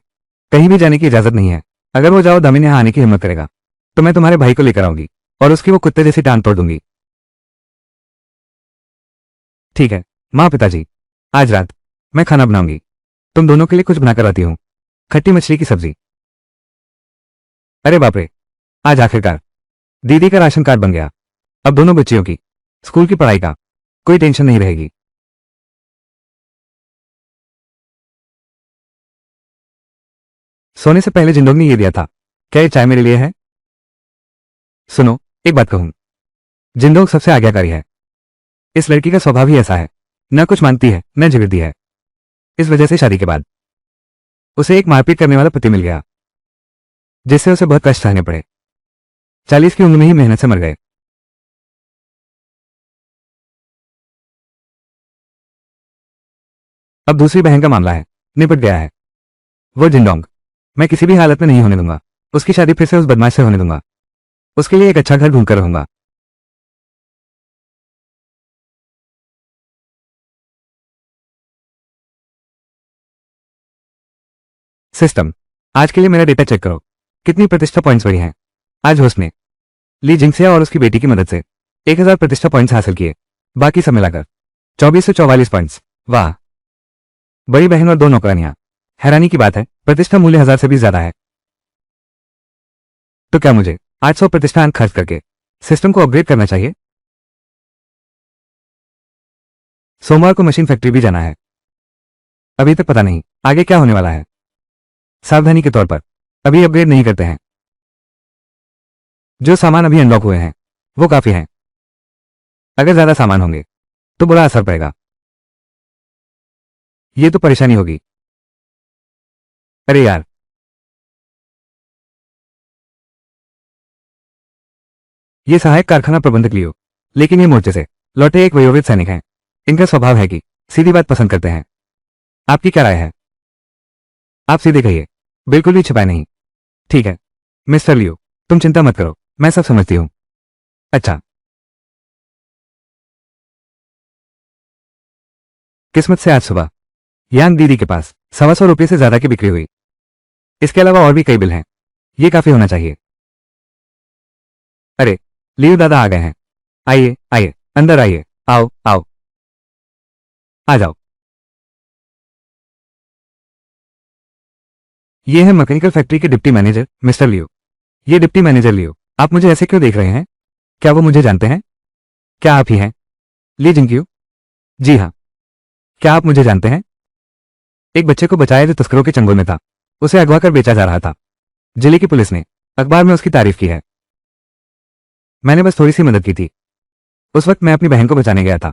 कहीं भी जाने की इजाजत नहीं है। अगर वो जाओ दामिनी यहाँ आने की हिम्मत करेगा तो मैं तुम्हारे भाई को लेकर आऊंगी और उसकी वो कुत्ते जैसी टांग तोड़ दूंगी। ठीक है माँ पिताजी, आज रात मैं खाना बनाऊंगी। तुम दोनों के लिए कुछ बनाकर आती हूँ। खट्टी मछली की सब्जी। अरे बाप रे, आज आखिरकार दीदी का राशन कार्ड बन गया। अब दोनों बच्चियों की स्कूल की पढ़ाई का कोई टेंशन नहीं रहेगी। सोने से पहले जिंदोग ने ये दिया था। क्या ये चाय मेरे लिए है। सुनो, एक बात कहूं, जिंदोग सबसे आज्ञाकारी है। इस लड़की का स्वभाव ही ऐसा है, न कुछ मानती है न झगड़ती है। इस वजह से शादी के बाद उसे एक मारपीट करने वाला पति मिल गया, जिससे उसे बहुत कष्ट सहने पड़े। 40 की उम्र में ही मेहनत से मर गए। अब दूसरी बहन का मामला है, निपट गया है। वो जिंदोंग मैं किसी भी हालत में नहीं होने दूंगा। उसकी शादी फिर से उस बदमाश से होने दूंगा। उसके लिए एक अच्छा घर ढूंढकर रहूंगा। सिस्टम, आज के लिए मेरा डेटा चेक करो। कितनी प्रतिष्ठा पॉइंट्स बढ़ी हैं। आज होस्ट ने ली जिंगसिया और उसकी बेटी की मदद से 1000 प्रतिष्ठा पॉइंट्स हासिल किए। बाकी सब मिलाकर 2444 पॉइंट्स। वाह। बड़ी बहन और दो नौकरानियां। हैरानी की बात है, प्रतिष्ठा मूल्य 1000 से भी ज्यादा है। तो क्या मुझे 800 प्रतिष्ठा अंक खर्च करके सिस्टम को अपग्रेड करना चाहिए। सोमवार को मशीन फैक्ट्री भी जाना है। अभी तक पता नहीं आगे क्या होने वाला है। सावधानी के तौर पर अभी अपग्रेड नहीं करते हैं। जो सामान अभी अनलॉक हुए हैं वो काफी हैं। अगर ज्यादा सामान होंगे तो बुरा असर पड़ेगा। ये तो परेशानी होगी। अरे यार, ये सहायक कारखाना प्रबंधक लियो, लेकिन ये मोर्चे से लौटे एक वयोवृद्ध सैनिक हैं। इनका स्वभाव है कि सीधी बात पसंद करते हैं। आपकी क्या राय है? आप सीधे कहिए, बिल्कुल भी छिपाए नहीं। ठीक है मिस्टर लियो, तुम चिंता मत करो, मैं सब समझती हूँ। अच्छा, किस्मत से आज सुबह यांग दीदी के पास 125 रुपये से ज्यादा की बिक्री हुई। इसके अलावा और भी कई बिल हैं। ये काफी होना चाहिए। अरे, लियो दादा आ गए हैं। आइए आइए, अंदर आइए। आओ आओ, आ जाओ। ये है मैकेनिकल फैक्ट्री के डिप्टी मैनेजर मिस्टर लियो। ये डिप्टी मैनेजर लियो। आप मुझे ऐसे क्यों देख रहे हैं? क्या वो मुझे जानते हैं? क्या आप ही हैं ली जिंक्यू? जी हाँ। क्या आप मुझे जानते हैं? एक बच्चे को बचाया जो तस्करों के चंगुल में था। उसे अगवा कर बेचा जा रहा था। जिले की पुलिस ने अखबार में उसकी तारीफ की है। मैंने बस थोड़ी सी मदद की थी। उस वक्त मैं अपनी बहन को बचाने गया था,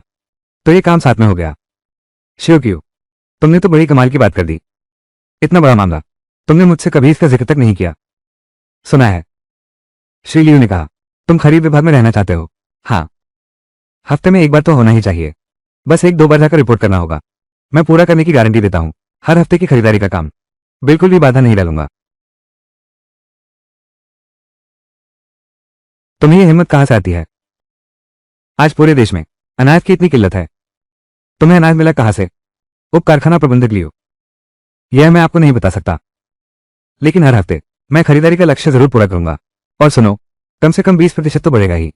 तो ये काम साथ में हो गया। श्योर क्यों, तुमने तो बड़ी कमाल की बात कर दी। इतना बड़ा मामला तुमने मुझसे कभी इसका जिक्र तक नहीं किया। सुना है, श्री लियू ने कहा, तुम खरीद विभाग में रहना चाहते हो? हाँ, हफ्ते में एक बार तो होना ही चाहिए। बस एक दो बार जाकर रिपोर्ट करना होगा। मैं पूरा करने की गारंटी देता हूं। हर हफ्ते की खरीदारी का काम बिल्कुल भी बाधा नहीं डालूंगा। तुम्हें ये हिम्मत कहां से आती है? आज पूरे देश में अनाज की इतनी किल्लत है, तुम्हें अनाज मिला कहां से? उप कारखाना प्रबंधक लियो, यह मैं आपको नहीं बता सकता, लेकिन हर हफ्ते मैं खरीदारी का लक्ष्य जरूर पूरा करूंगा। और सुनो, कम से कम 20% तो बढ़ेगा ही।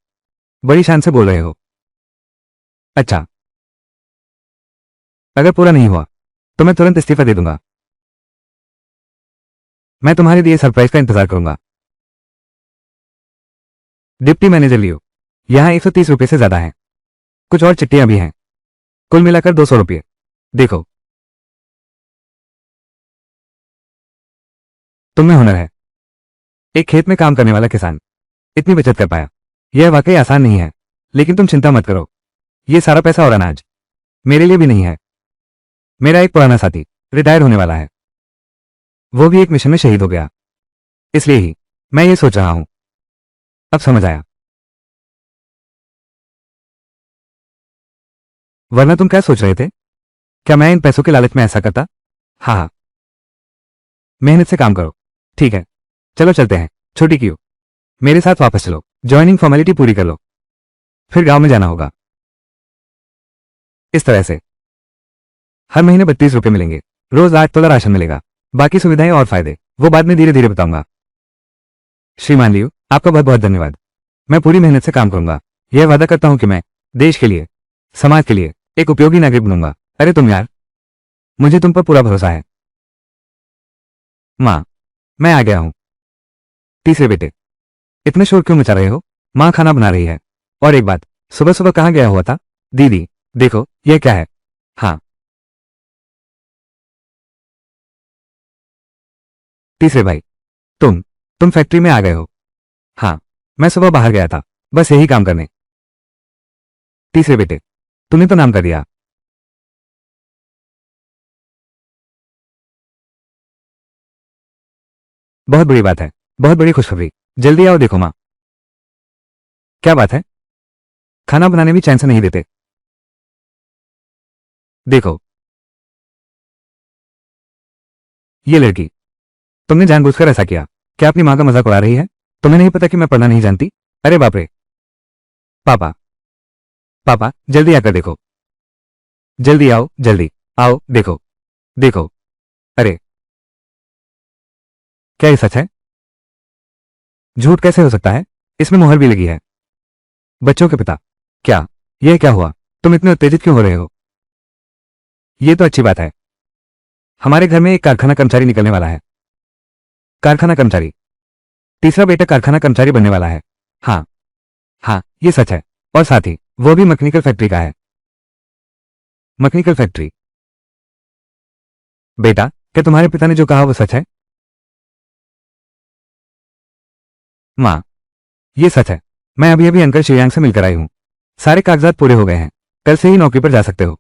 बड़ी शान से बोल रहे हो। अच्छा, अगर पूरा नहीं हुआ तो मैं तुरंत इस्तीफा दे दूंगा। मैं तुम्हारे दिए सरप्राइज का इंतजार करूंगा। डिप्टी मैनेजर लियो, यहां 130 रुपये से ज्यादा है। कुछ और चिट्ठियां भी हैं, कुल मिलाकर 200 रुपये। देखो, तुम में हुनर है। एक खेत में काम करने वाला किसान इतनी बचत कर पाया, यह वाकई आसान नहीं है। लेकिन तुम चिंता मत करो, यह सारा पैसा और अनाज मेरे लिए भी नहीं है। मेरा एक पुराना साथी रिटायर होने वाला है, वो भी एक मिशन में शहीद हो गया। इसलिए ही मैं ये सोच रहा हूं। अब समझ आया। वरना तुम क्या सोच रहे थे? क्या मैं इन पैसों के लालच में ऐसा करता? हाँ हाँ, मेहनत से काम करो। ठीक है, चलो चलते हैं। छोटी क्यों, मेरे साथ वापस चलो। ज्वाइनिंग फॉर्मेलिटी पूरी कर लो, फिर गांव में जाना होगा। इस तरह से हर महीने 32 रुपये मिलेंगे। रोज 8 तोला राशन मिलेगा। बाकी सुविधाएं और फायदे वो बाद में धीरे धीरे बताऊंगा। श्रीमान लियू, आपका बहुत बहुत धन्यवाद। मैं पूरी मेहनत से काम करूंगा। यह वादा करता हूं कि मैं देश के लिए, समाज के लिए एक उपयोगी नागरिक बनूंगा। अरे तुम यार, मुझे तुम पर पूरा भरोसा है। माँ, मैं आ गया हूं। तीसरे बेटे, इतने शोर क्यों मचा रहे हो? माँ खाना बना रही है। और एक बात, सुबह सुबह कहाँ गया हुआ था? दीदी, देखो यह क्या है। हाँ, तीसरे भाई, तुम फैक्ट्री में आ गए हो? हाँ, मैं सुबह बाहर गया था, बस यही काम करने। तीसरे बेटे, तूने तो नाम कर दिया। बहुत बड़ी बात है, बहुत बड़ी खुशखबरी। जल्दी आओ, देखो माँ। क्या बात है? खाना बनाने भी चैन से नहीं देते। देखो, ये लड़की, तुमने जानबूझकर ऐसा किया। क्या अपनी माँ का मजाक उड़ा रही है? तुम्हें नहीं पता कि मैं पढ़ना नहीं जानती? अरे बाप रे। पापा, पापा जल्दी आकर देखो। जल्दी आओ, जल्दी आओ, देखो देखो। अरे, क्या ये सच है? झूठ कैसे हो सकता है? इसमें मुहर भी लगी है। बच्चों के पिता, क्या यह क्या हुआ? तुम इतने उत्तेजित क्यों हो रहे हो? ये तो अच्छी बात है। हमारे घर में एक कारखाना कर्मचारी निकलने वाला है। कारखाना कर्मचारी? तीसरा बेटा कारखाना कर्मचारी बनने वाला है। हाँ हाँ, ये सच है। और साथ ही वो भी मैकेनिकल फैक्ट्री का है। Mechanical factory? बेटा, क्या तुम्हारे पिता ने जो कहा वो सच है? माँ, ये सच है। मैं अभी अभी अंकल श्रेयांक से मिलकर आई हूँ। सारे कागजात पूरे हो गए हैं। कल से ही नौकरी पर जा सकते हो।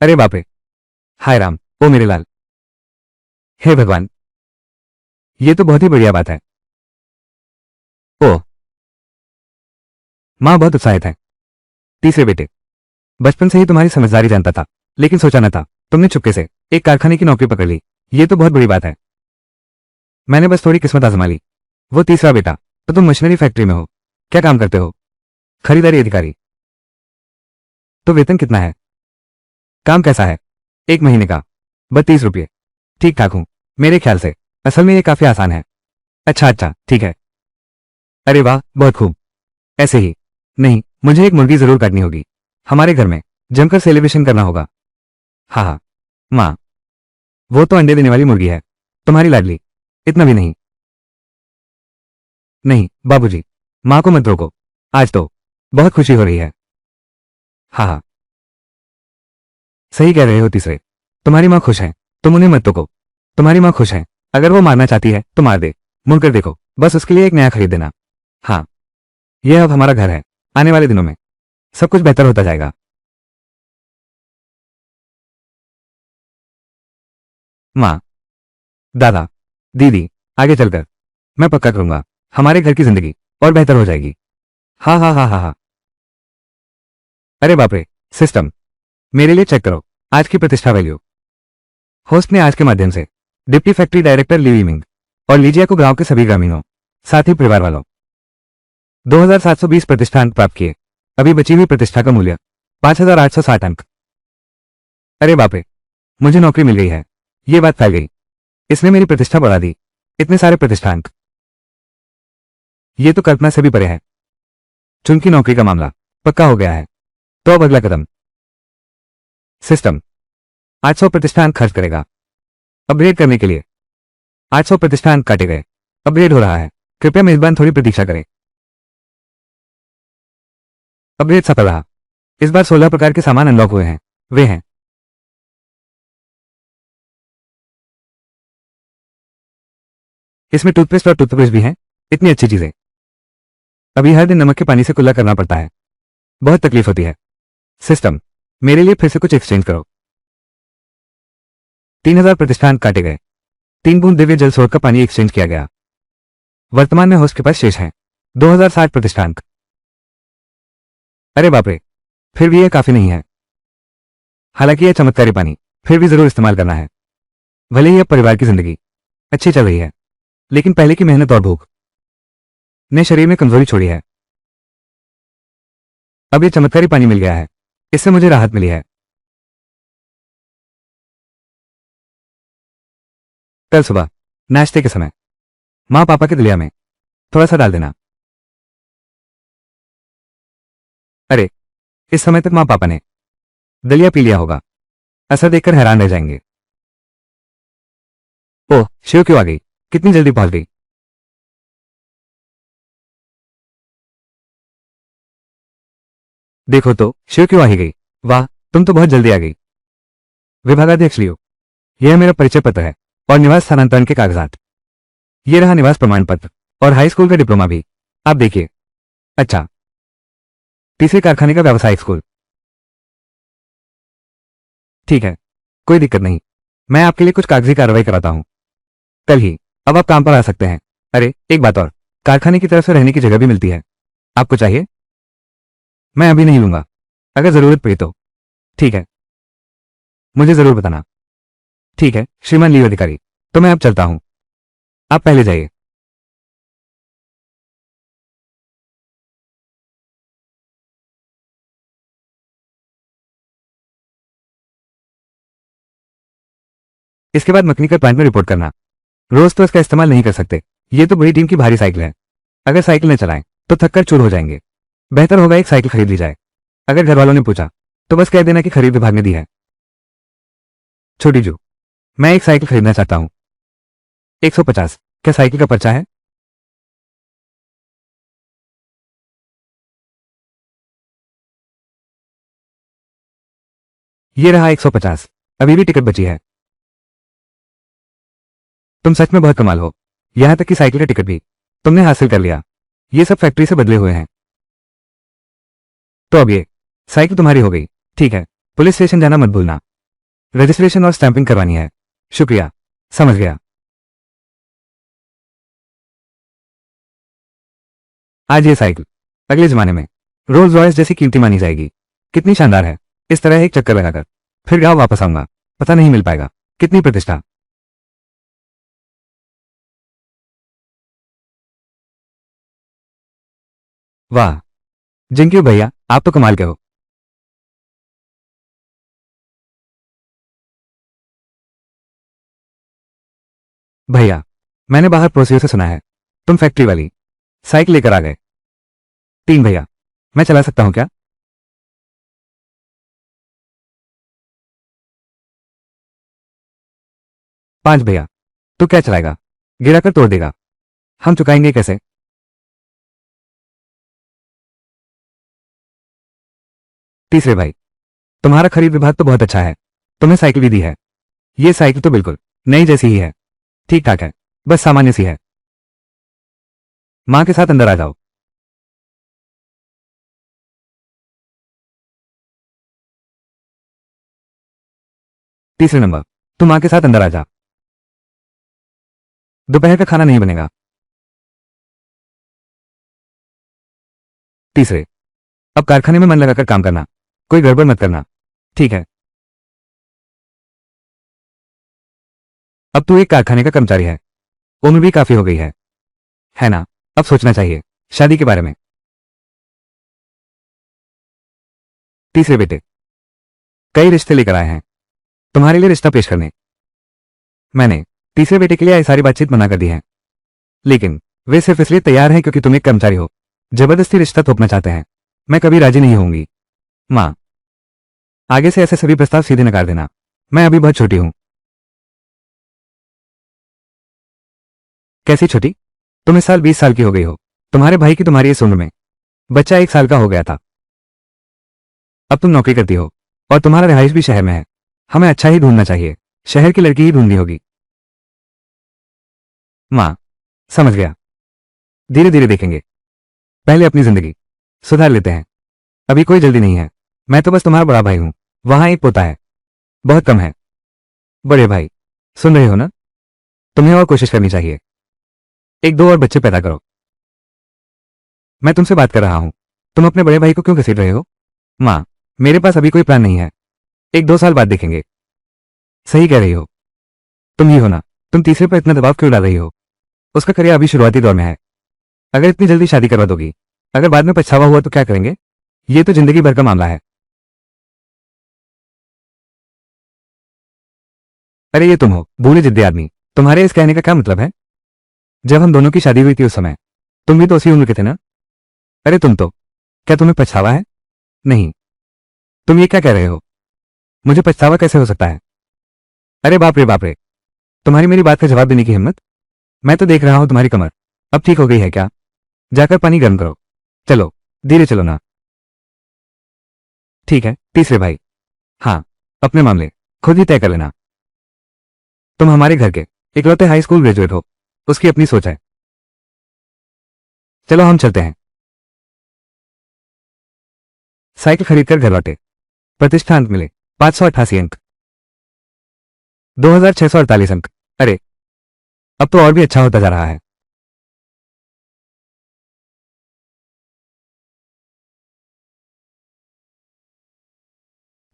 अरे बाप रे। हाय राम, ओ मेरे लाल। हे भगवान, ये तो बहुत ही बढ़िया बात है। ओह। माँ बहुत उत्साहित है। तीसरे बेटे, बचपन से ही तुम्हारी समझदारी जानता था, लेकिन सोचा न था तुमने चुपके से एक कारखाने की नौकरी पकड़ ली। ये तो बहुत बड़ी बात है। मैंने बस थोड़ी किस्मत आजमा ली। वो तीसरा बेटा, तो तुम मशीनरी फैक्ट्री में हो। क्या काम करते हो? खरीदारी अधिकारी। तो वेतन कितना है? काम कैसा है? 1 महीने का 32 रुपये। ठीक ठाक हूं मेरे ख्याल से। असल में ये काफी आसान है। अच्छा अच्छा, ठीक है। अरे वाह, बहुत खूब। ऐसे ही। नहीं, मुझे एक मुर्गी जरूर काटनी होगी। हमारे घर में जमकर सेलिब्रेशन करना होगा। हाँ हाँ। माँ, वो तो अंडे देने वाली मुर्गी है, तुम्हारी लाडली। इतना भी नहीं। नहीं बाबूजी, माँ को मत रोको। आज तो बहुत खुशी हो रही है। हाँ हाँ, सही कह रहे हो तीसरे। तुम्हारी माँ खुश है, तुम उन्हें मत टोको। तुम्हारी माँ खुश है। अगर वो मारना चाहती है तो मार दे। मुड़कर देखो, बस उसके लिए एक नया खरीद देना। हाँ, यह अब हमारा घर है। आने वाले दिनों में सब कुछ बेहतर होता जाएगा। माँ, दादा, दीदी, आगे चलकर मैं पक्का करूंगा हमारे घर की जिंदगी और बेहतर हो जाएगी। हाँ हाँ हाँ हाँ हाँ। अरे बाप रे। सिस्टम, मेरे लिए चेक करो आज की प्रतिष्ठा वैल्यू। होस्ट ने आज के माध्यम से डिप्टी फैक्ट्री डायरेक्टर लीवी मिंग और लीजिया को गांव के सभी ग्रामीणों, साथ ही परिवार वालों 2720 प्रतिष्ठा अंक प्राप्त किए। अभी बची हुई प्रतिष्ठा का मूल्य 5860 अंक। अरे बाप रे, मुझे नौकरी मिल गई है। ये बात फैल गई। इसने मेरी प्रतिष्ठा बढ़ा दी। इतने सारे प्रतिष्ठा अंक, ये तो कल्पना से भी परे है। चुनकी नौकरी का मामला पक्का हो गया है। तो अब अगला कदम। सिस्टम 800 प्रतिष्ठा अंक खर्च करेगा अपग्रेड करने के लिए। 800 प्रतिष्ठा अंक काटे गए। अपग्रेड हो रहा है। कृपया मेजबान थोड़ी प्रतीक्षा करें। अपग्रेड सफल रहा। इस बार 16 प्रकार के सामान अनलॉक हुए हैं। वे हैं, इसमें टूथपेस्ट और टूथब्रश भी हैं। इतनी अच्छी चीजें। अभी हर दिन नमक के पानी से कुल्ला करना पड़ता है। बहुत तकलीफ होती है। सिस्टम, मेरे लिए फिर से कुछ एक्सचेंज करो। 3000 प्रतिष्ठान काटे गए। 3 बूंद दिव्य जल स्रोत का पानी एक्सचेंज किया गया। वर्तमान में होस्ट के पास शेष है 2060 प्रतिष्ठांक। अरे बाप रे, फिर भी यह काफी नहीं है। हालांकि यह चमत्कारी पानी फिर भी जरूर इस्तेमाल करना है। भले ही अब परिवार की जिंदगी अच्छी चल रही है, लेकिन पहले की मेहनत और भूख ने शरीर में कमजोरी छोड़ी है। अब यह चमत्कारी पानी मिल गया है, इससे मुझे राहत मिली है। कल सुबह नाश्ते के समय माँ पापा के दलिया में थोड़ा सा डाल देना। अरे, इस समय तक माँ पापा ने दलिया पी लिया होगा। असर देखकर हैरान रह जाएंगे। ओह, शिव क्यों आ गई? कितनी जल्दी पहुंच गई। देखो तो शिव क्यों आ ही गई। वाह, तुम तो बहुत जल्दी आ गई। विभागाध्यक्ष लियो, यह मेरा परिचय पत्र है और निवास स्थानांतरण के कागजात। ये रहा निवास प्रमाण पत्र और हाई स्कूल का डिप्लोमा भी। आप देखिए। अच्छा, तीसरे कारखाने का व्यावसायिक स्कूल। ठीक है, कोई दिक्कत नहीं। मैं आपके लिए कुछ कागजी कार्रवाई कराता हूं कल ही। अब आप काम पर आ सकते हैं। अरे एक बात और, कारखाने की तरफ से रहने की जगह भी मिलती है। आपको चाहिए? मैं अभी नहीं लूंगा, अगर जरूरत पड़ी तो। ठीक है, मुझे जरूर बताना। ठीक है श्रीमान लीव अधिकारी, तो मैं अब चलता हूं। आप पहले जाइए। इसके बाद मकनी का प्लांट में रिपोर्ट करना। रोज तो इसका इस्तेमाल नहीं कर सकते। ये तो बड़ी टीम की भारी साइकिल है। अगर साइकिल न चलाएं तो थककर चूर हो जाएंगे। बेहतर होगा एक साइकिल खरीद ली जाए। अगर घर वालों ने पूछा तो बस कह देना कि खरीद विभाग ने दी है। छोटी जू, मैं एक साइकिल खरीदना चाहता हूं। 150। क्या साइकिल का पर्चा है? ये रहा 150। अभी भी टिकट बची है। तुम सच में बहुत कमाल हो। यहां तक कि साइकिल का टिकट भी तुमने हासिल कर लिया। ये सब फैक्ट्री से बदले हुए हैं। तो अब ये साइकिल तुम्हारी हो गई। ठीक है, पुलिस स्टेशन जाना मत भूलना। रजिस्ट्रेशन और स्टैंपिंग करवानी है। शुक्रिया, समझ गया। आज ये साइकिल अगले जमाने में रोल्स रॉयस जैसी कीमती मानी जाएगी। कितनी शानदार है। इस तरह एक चक्कर लगाकर फिर गांव वापस आऊंगा, पता नहीं मिल पाएगा। कितनी प्रतिष्ठा। वाह, जिंक्यू भैया, आप तो कमाल के हो। भैया, मैंने बाहर पड़ोसियों से सुना है तुम फैक्ट्री वाली साइकिल लेकर आ गए। 3 भैया, मैं चला सकता हूं क्या? 5 भैया, तू क्या चलाएगा? गिराकर तोड़ देगा। हम चुकाएंगे कैसे? तीसरे भाई, तुम्हारा खरीद विभाग तो बहुत अच्छा है, तुम्हें साइकिल भी दी है। ये साइकिल तो बिल्कुल नई जैसी ही है। ठीक ठाक है, बस सामान्य सी है। मां के साथ अंदर आ जाओ। तीसरे नंबर, तू मां के साथ अंदर आ जा। दोपहर का खाना नहीं बनेगा। तीसरे, अब कारखाने में मन लगाकर काम करना, कोई गड़बड़ मत करना। ठीक है। अब तू एक कारखाने का कर्मचारी है, उम्र भी काफी हो गई है ना? अब सोचना चाहिए शादी के बारे में। तीसरे बेटे, कई रिश्ते लेकर आए हैं तुम्हारे लिए रिश्ता पेश करने। मैंने तीसरे बेटे के लिए ये सारी बातचीत मना कर दी है, लेकिन वे सिर्फ इसलिए तैयार हैं क्योंकि तुम एक कर्मचारी हो। जबरदस्ती रिश्ता थोपना चाहते हैं। मैं कभी राजी नहीं होंगी। मां, आगे से ऐसे सभी प्रस्ताव सीधे नकार देना। मैं अभी बहुत छोटी हूं। कैसी छोटी? तुम इस साल 20 साल की हो गई हो। तुम्हारे भाई की तुम्हारी इस उम्र में बच्चा 1 साल का हो गया था। अब तुम नौकरी करती हो और तुम्हारा रिहाइश भी शहर में है। हमें अच्छा ही ढूंढना चाहिए। शहर की लड़की ही ढूंढनी होगी। मां, समझ गया। धीरे धीरे देखेंगे। पहले अपनी जिंदगी सुधार लेते हैं। अभी कोई जल्दी नहीं है। मैं तो बस तुम्हारा बड़ा भाई हूं। वहां एक पोता है, बहुत कम है। बड़े भाई, सुन रहे हो ना? तुम्हें और कोशिश करनी चाहिए। 1-2 और बच्चे पैदा करो। मैं तुमसे बात कर रहा हूं। तुम अपने बड़े भाई को क्यों घसीट रहे हो? मां, मेरे पास अभी कोई प्लान नहीं है। 1-2 साल बाद देखेंगे। सही कह रही हो। तुम ही हो ना? तुम तीसरे पर इतना दबाव क्यों डाल रही हो? उसका करियर अभी शुरुआती दौर में है। अगर इतनी जल्दी शादी करवा दोगी, अगर बाद में पछतावा हुआ तो क्या करेंगे? ये तो जिंदगी भर का मामला है। अरे ये तुम हो, भूले जिद्दी आदमी। तुम्हारे इस कहने का क्या मतलब है? जब हम दोनों की शादी हुई थी उस समय तुम भी तो उसी उम्र के थे ना? अरे तुम तो, क्या तुम्हें पछतावा है? नहीं। तुम ये क्या कह रहे हो? मुझे पछतावा कैसे हो सकता है? अरे बाप रे बाप रे, तुम्हारी मेरी बात का जवाब देने की हिम्मत? मैं तो देख रहा हूं तुम्हारी कमर अब ठीक हो गई है क्या? जाकर पानी गर्म करो। चलो, धीरे चलो ना। ठीक है तीसरे भाई। हाँ, अपने मामले खुद ही तय कर लेना। तुम हमारे घर के इकलौते हाई स्कूल ग्रेजुएट हो। उसकी अपनी सोच है। चलो हम चलते हैं। साइकिल खरीदकर घर लौटे। प्रतिष्ठा अंक मिले 588 अंक, 2648 अंक। अरे, अब तो और भी अच्छा होता जा रहा है।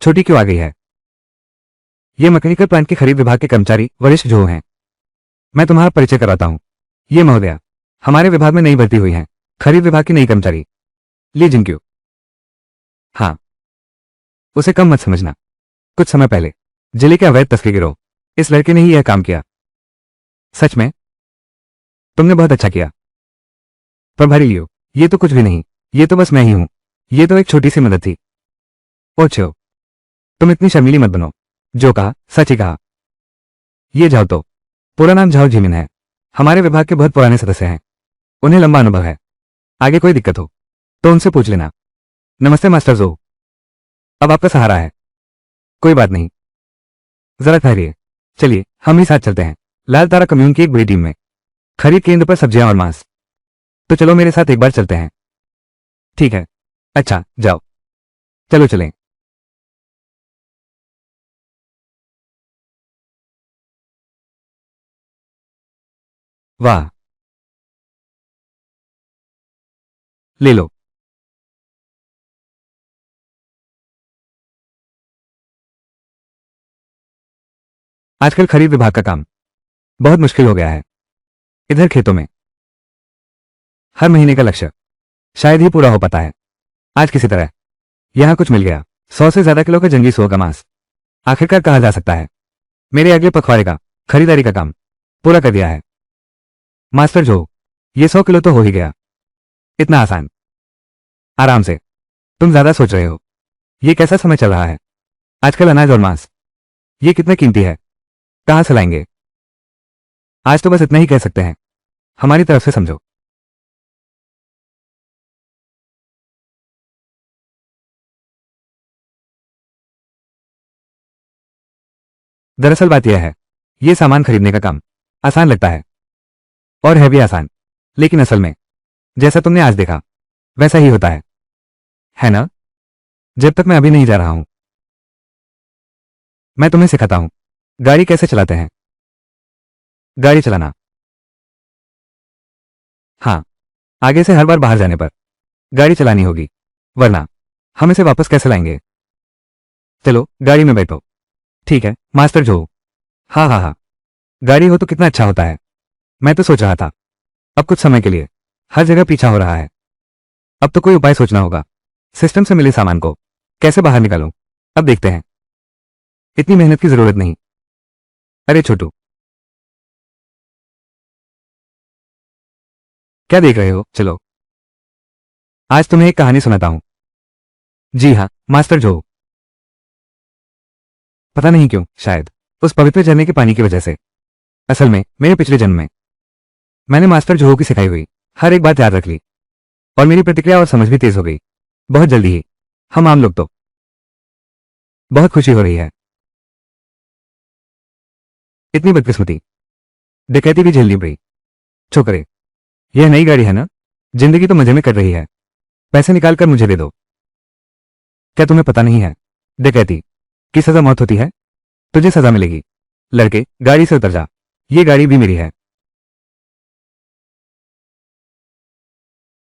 छोटी क्यों आ गई है? ये मैकेनिकल प्लांट के खरीद विभाग के कर्मचारी वरिष्ठ जो हैं। मैं तुम्हारा परिचय कराता हूं। ये महोदया हमारे विभाग में नई भर्ती हुई हैं, खरीद विभाग की नई कर्मचारी ली जिंक्यू। हाँ, उसे कम मत समझना। कुछ समय पहले जिले के अवैध तस्करी गिरोह इस लड़के ने ही यह काम किया। सच में तुमने बहुत अच्छा किया। पर भरी लियो, ये तो कुछ भी नहीं। ये तो बस मैं ही हूं। ये तो एक छोटी सी मदद थी। ओछो, तुम इतनी शर्मीली मत बनो। जो कहा सच ही कहा। ये झाओ तो पूरा नाम झाओ झिमिन है। हमारे विभाग के बहुत पुराने सदस्य हैं। उन्हें लंबा अनुभव है। आगे कोई दिक्कत हो तो उनसे पूछ लेना। नमस्ते मास्टर जो, अब आपका सहारा है। कोई बात नहीं, जरा ठहरिए। चलिए हम ही साथ चलते हैं। लाल तारा कम्यून की एक बड़ी टीम में खरीद केंद्र पर सब्जियां और मांस तो चलो मेरे साथ एक बार चलते हैं। ठीक है। अच्छा जाओ। चलो चलें। वाह। ले लो। आजकल खरीद विभाग का काम बहुत मुश्किल हो गया है। इधर खेतों में हर महीने का लक्ष्य शायद ही पूरा हो पाता है। आज किसी तरह यहां कुछ मिल गया। 100 से ज्यादा किलो का जंगली सुअर का मांस आखिरकार कहा जा सकता है मेरे अगले पखवाड़े का खरीदारी का काम पूरा कर दिया है। मास्टर जो, ये 100 किलो तो हो ही गया। इतना आसान। आराम से। तुम ज्यादा सोच रहे हो। ये कैसा समय चल रहा है आजकल? अनाज और मांस ये कितना कीमती है, कहां से लाएंगे? आज तो बस इतना ही कह सकते हैं, हमारी तरफ से समझो। दरअसल बात यह है, ये सामान खरीदने का काम आसान लगता है और है भी आसान, लेकिन असल में जैसा तुमने आज देखा वैसा ही होता है ना? जब तक मैं अभी नहीं जा रहा हूं, मैं तुम्हें सिखाता हूं गाड़ी कैसे चलाते हैं। गाड़ी चलाना। हाँ, आगे से हर बार बाहर जाने पर गाड़ी चलानी होगी, वरना हम इसे वापस कैसे लाएंगे? चलो गाड़ी में बैठो। ठीक है मास्टर जो। हाँ हाँ हाँ, गाड़ी हो तो कितना अच्छा होता है। मैं तो सोच रहा था अब कुछ समय के लिए हर जगह पीछा हो रहा है। अब तो कोई उपाय सोचना होगा, सिस्टम से मिले सामान को कैसे बाहर निकालूं। अब देखते हैं। इतनी मेहनत की जरूरत नहीं। अरे छोटू, क्या देख रहे हो? चलो आज तुम्हें एक कहानी सुनाता हूं। जी हाँ मास्टर जो। पता नहीं क्यों, शायद उस पवित्र झरने के पानी की वजह से। असल में मेरे पिछले जन्म में मैंने मास्टर जोहो की सिखाई हुई हर एक बात याद रख ली और मेरी प्रतिक्रिया और समझ भी तेज हो गई। बहुत जल्दी ही हम आम लोग तो बहुत खुशी हो रही है। इतनी बदकिस्मती, डकैती भी झेलनी पड़ी। छोकरे, यह नई गाड़ी है ना? जिंदगी तो मजे में कर रही है। पैसे निकाल कर मुझे दे दो। क्या तुम्हें पता नहीं है, डकैती की सजा मौत होती है? तुझे सजा मिलेगी। लड़के गाड़ी से उतर जा, ये गाड़ी भी मेरी है।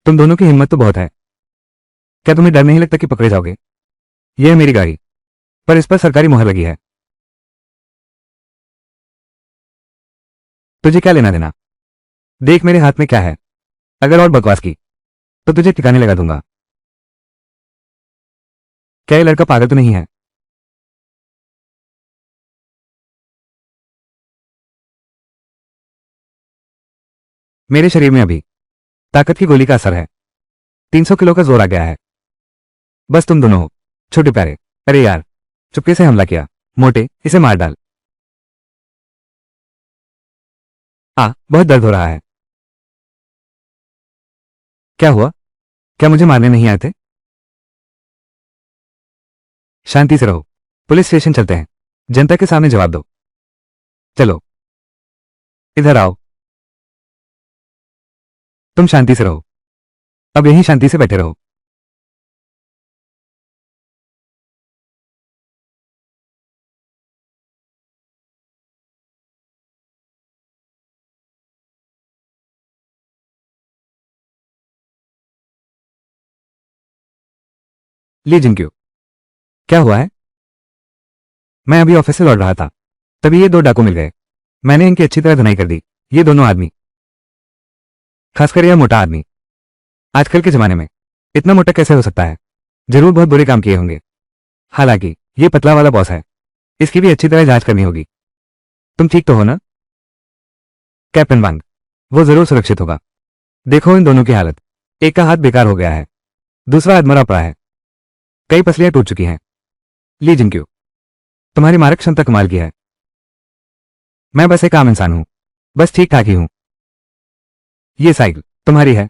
तुम दोनों की हिम्मत तो बहुत है। क्या तुम्हें डर नहीं लगता कि पकड़े जाओगे? यह है मेरी गाड़ी, पर इस पर सरकारी मुहर लगी है। तुझे क्या लेना देना? देख मेरे हाथ में क्या है। अगर और बकवास की तो तुझे ठिकाने लगा दूंगा। क्या ये लड़का पागल तो नहीं है? मेरे शरीर में अभी ताकत की गोली का असर है। 300 किलो का जोर आ गया है। बस तुम दोनों हो, छोटे प्यारे। अरे यार, चुपके से हमला किया। मोटे, इसे मार डाल। बहुत दर्द हो रहा है। क्या हुआ? क्या मुझे मारने नहीं आए थे? शांति से रहो। पुलिस स्टेशन चलते हैं, जनता के सामने जवाब दो। चलो इधर आओ। तुम शांति से रहो, अब यहीं शांति से बैठे रहो। ली जिंक्यू, क्या हुआ है? मैं अभी ऑफिस से लौट रहा था, तभी ये दो डाकू मिल गए। मैंने इनकी अच्छी तरह धुनाई कर दी। ये दोनों आदमी, खासकर यह मोटा आदमी, आजकल के जमाने में इतना मोटा कैसे हो सकता है? जरूर बहुत बुरे काम किए होंगे। हालांकि ये पतला वाला बॉस है, इसकी भी अच्छी तरह जांच करनी होगी। तुम ठीक तो हो ना? कैप्टन वांग, वो जरूर सुरक्षित होगा। देखो इन दोनों की हालत, एक का हाथ बेकार हो गया है, दूसरा अधमरा पड़ा है, कई पसलियां टूट चुकी हैं। ली जिंक्यू, तुम्हारी मारक क्षमता कमाल की है। मैं बस एक आम इंसान हूं, बस ठीक ठाक ही हूं। ये साइकिल तुम्हारी है?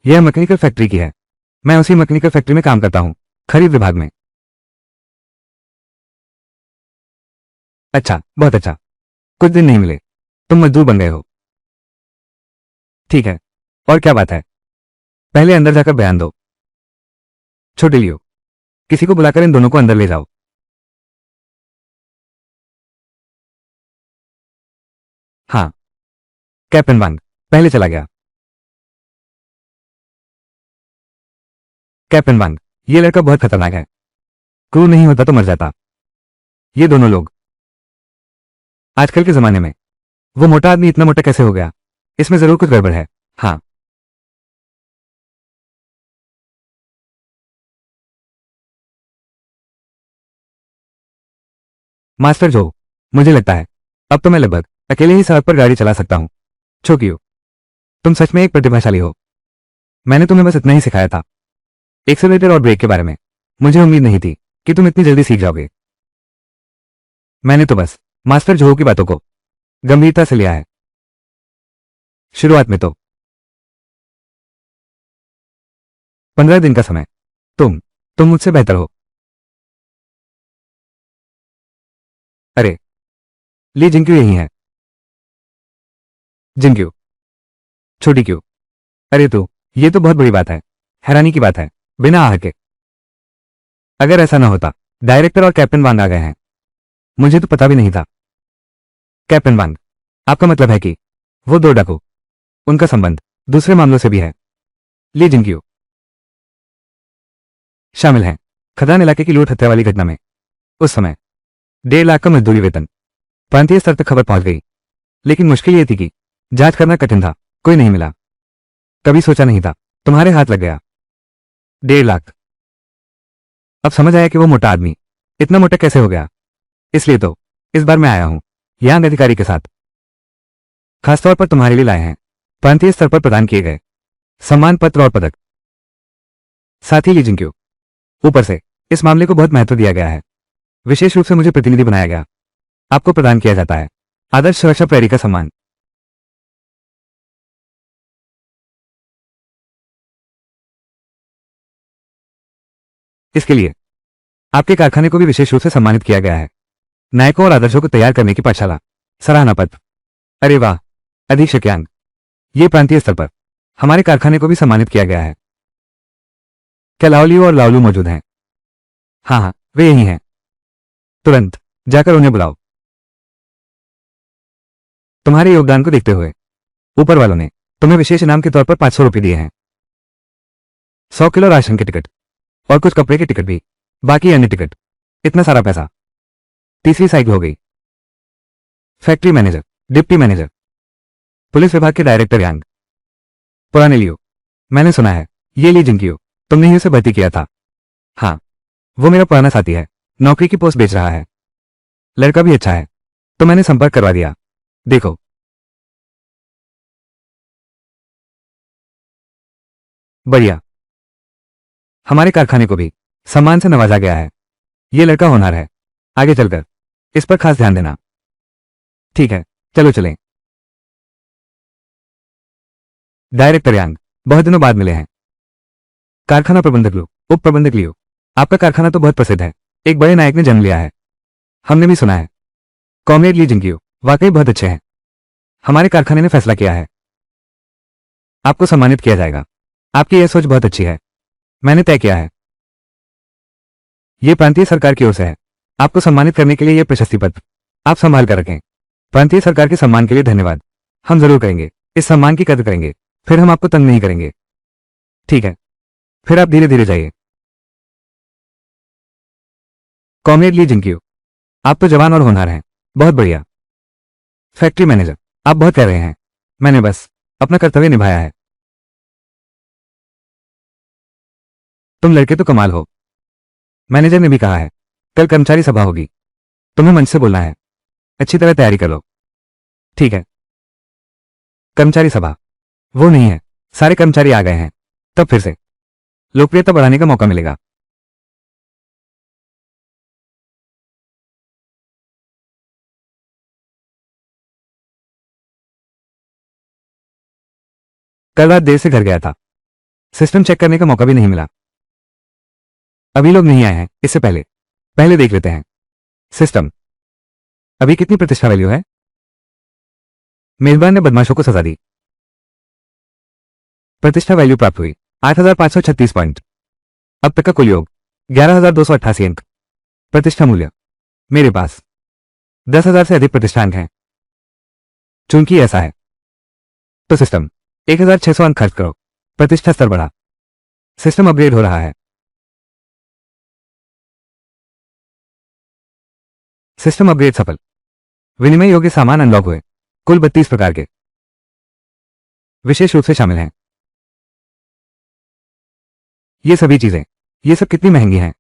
यह मैकेनिकल फैक्ट्री की है। मैं उसी मैकेनिकल फैक्ट्री में काम करता हूं, खरीद विभाग में। अच्छा, बहुत अच्छा। कुछ दिन नहीं मिले, तुम मजदूर बन गए हो। ठीक है, और क्या बात है? पहले अंदर जाकर बयान दो। छोटे लियो, किसी को बुलाकर इन दोनों को अंदर ले जाओ। हाँ, कैप्टन वांग पहले चला गया। कैप्टन वांग, ये लड़का बहुत खतरनाक है। क्रू नहीं होता तो मर जाता। ये दोनों लोग आजकल के जमाने में, वो मोटा आदमी इतना मोटा कैसे हो गया? इसमें जरूर कुछ गड़बड़ है। हाँ, मास्टर जो, मुझे लगता है अब तो मैं लगभग अकेले ही सड़क पर गाड़ी चला सकता हूँ। छोकियो, तुम सच में एक प्रतिभाशाली हो। मैंने तुम्हें बस इतना ही सिखाया था, एक्सेलरेटर और ब्रेक के बारे में। मुझे उम्मीद नहीं थी कि तुम इतनी जल्दी सीख जाओगे। मैंने तो बस मास्टर जो की बातों को गंभीरता से लिया है। शुरुआत में तो 15 दिन का समय। तुम मुझसे बेहतर हो। अरे, ली जिंक्यू यही है। जिंक्यू, छोटी क्यों? अरे तो, ये तो बहुत बड़ी बात है। हैरानी की बात है, बिना आह के। अगर ऐसा ना होता, डायरेक्टर और कैप्टन वांग आ गए हैं। मुझे तो पता भी नहीं था। कैप्टन वांग, आपका मतलब है कि वो दो डाकू, उनका संबंध दूसरे मामलों से भी है? ली जिंक्यू शामिल हैं खदान इलाके की लूट हत्या वाली घटना में। उस समय 1.5 लाख का मजदूरी वेतन। प्रांतीय स्तर तक खबर पहुंच गई, लेकिन मुश्किल ये थी कि जांच करना कठिन था। कोई नहीं मिला। कभी सोचा नहीं था तुम्हारे हाथ लग गया। 1.5 लाख। अब समझ आया कि वो मोटा आदमी इतना मोटा कैसे हो गया। इसलिए तो इस बार मैं आया हूं यांग अधिकारी के साथ। खासतौर पर तुम्हारे लिए लाए हैं प्रांतीय स्तर पर प्रदान किए गए सम्मान पत्र और पदक। साथ ही ली जिंक्यू, ऊपर से इस मामले को बहुत महत्व दिया गया है। विशेष रूप से मुझे प्रतिनिधि बनाया गया। आपको प्रदान किया जाता है आदर्श सुरक्षा प्रहरी का सम्मान। इसके लिए आपके कारखाने को भी विशेष रूप से सम्मानित किया गया है। नायकों और आदर्शों को तैयार करने की पाठशाला सराहना पत्र। अरे वाह, अधीक्षक यांग, ये प्रांतीय स्तर पर हमारे कारखाने को भी सम्मानित किया गया है। क्या लाओलियो और लाओलू मौजूद हैं? हाँ हाँ, वे यही हैं। तुरंत जाकर उन्हें बुलाओ। तुम्हारे योगदान को देखते हुए ऊपर वालों ने तुम्हें विशेष इनाम के तौर पर 500 रुपये दिए हैं। 100 किलो राशन के टिकट और कुछ कपड़े के टिकट भी, बाकी अन्य टिकट। इतना सारा पैसा। तीसरी साइकिल हो गई। Factory manager, deputy manager, police विभाग के डायरेक्टर यांग। पुराने लियो, मैंने सुना है ये ली जिंक्यू, तुमने ही उसे भर्ती किया था। हाँ, वो मेरा पुराना साथी है। नौकरी की पोस्ट बेच रहा है। लड़का भी अच्छा है, तो मैंने संपर्क करवा दिया। देखो, बढ़िया। हमारे कारखाने को भी सम्मान से नवाजा गया है। ये लड़का होनहार है। आगे चलकर इस पर खास ध्यान देना। ठीक है, चलो चलें। डायरेक्टर यांग, बहुत दिनों बाद मिले हैं। कारखाना प्रबंधक लो, उप प्रबंधक लियो, आपका कारखाना तो बहुत प्रसिद्ध है। एक बड़े नायक ने जन्म लिया है। हमने भी सुना है। कॉमरेड ली जिंक्यू वाकई बहुत अच्छे हैं। हमारे कारखाने ने फैसला किया है आपको सम्मानित किया जाएगा। आपकी यह सोच बहुत अच्छी है। मैंने तय किया है, यह प्रांतीय सरकार की ओर से है। आपको सम्मानित करने के लिए यह प्रशस्ति पत्र आप संभाल कर रखें। प्रांतीय सरकार के सम्मान के लिए धन्यवाद। हम जरूर करेंगे, इस सम्मान की कदर करेंगे। फिर हम आपको तंग नहीं करेंगे। ठीक है, फिर आप धीरे धीरे जाइए। कॉमरेड ली जिंक्यू, आप तो जवान और होनहार हैं। बहुत बढ़िया। फैक्ट्री मैनेजर, आप बहुत कह रहे हैं। मैंने बस अपना कर्तव्य निभाया है। तुम लड़के तो कमाल हो। मैनेजर ने भी कहा है कल कर्मचारी सभा होगी, तुम्हें मंच से बोलना है। अच्छी तरह तैयारी कर लो। ठीक है। कर्मचारी सभा, वो नहीं है, सारे कर्मचारी आ गए हैं। तब फिर से लोकप्रियता बढ़ाने का मौका मिलेगा। कल रात देर से घर गया था, सिस्टम चेक करने का मौका भी नहीं मिला। अभी लोग नहीं आए हैं। इससे पहले पहले देख लेते हैं सिस्टम। अभी कितनी प्रतिष्ठा वैल्यू है? मेजबान ने बदमाशों को सजा दी। प्रतिष्ठा वैल्यू प्राप्त हुई 8,536 पॉइंट। अब तक का कुल योग 11,288 अंक। प्रतिष्ठा मूल्य मेरे पास 10,000 से अधिक प्रतिष्ठांक हैं। चूंकि ऐसा है तो सिस्टम 1,600 अंक खर्च करो। प्रतिष्ठा स्तर बढ़ा। सिस्टम अपग्रेड हो रहा है। सिस्टम अपग्रेड सफल। विनिमय योग्य सामान अनलॉक हुए। कुल 32 प्रकार के विशेष रूप से शामिल हैं। ये सभी चीजें, ये सब कितनी महंगी हैं।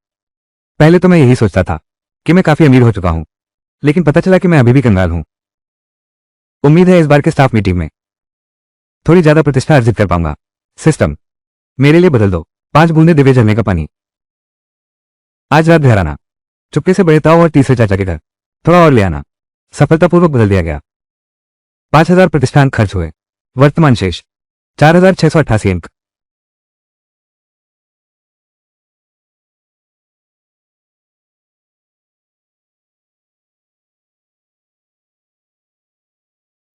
पहले तो मैं यही सोचता था कि मैं काफी अमीर हो चुका हूं, लेकिन पता चला कि मैं अभी भी कंगाल हूं। उम्मीद है इस बार के स्टाफ मीटिंग में थोड़ी ज्यादा प्रतिष्ठा अर्जित कर पाऊंगा। सिस्टम मेरे लिए बदल दो 5 बूंदे दिव्य झरने का पानी। आज रात घर आना, चुपके से बड़े ताऊ और तीसरे चाचा के घर थोड़ा और ले आना। सफलतापूर्वक बदल दिया गया। 5,000 प्रतिष्ठांक खर्च हुए। वर्तमान शेष 4,688 अंक।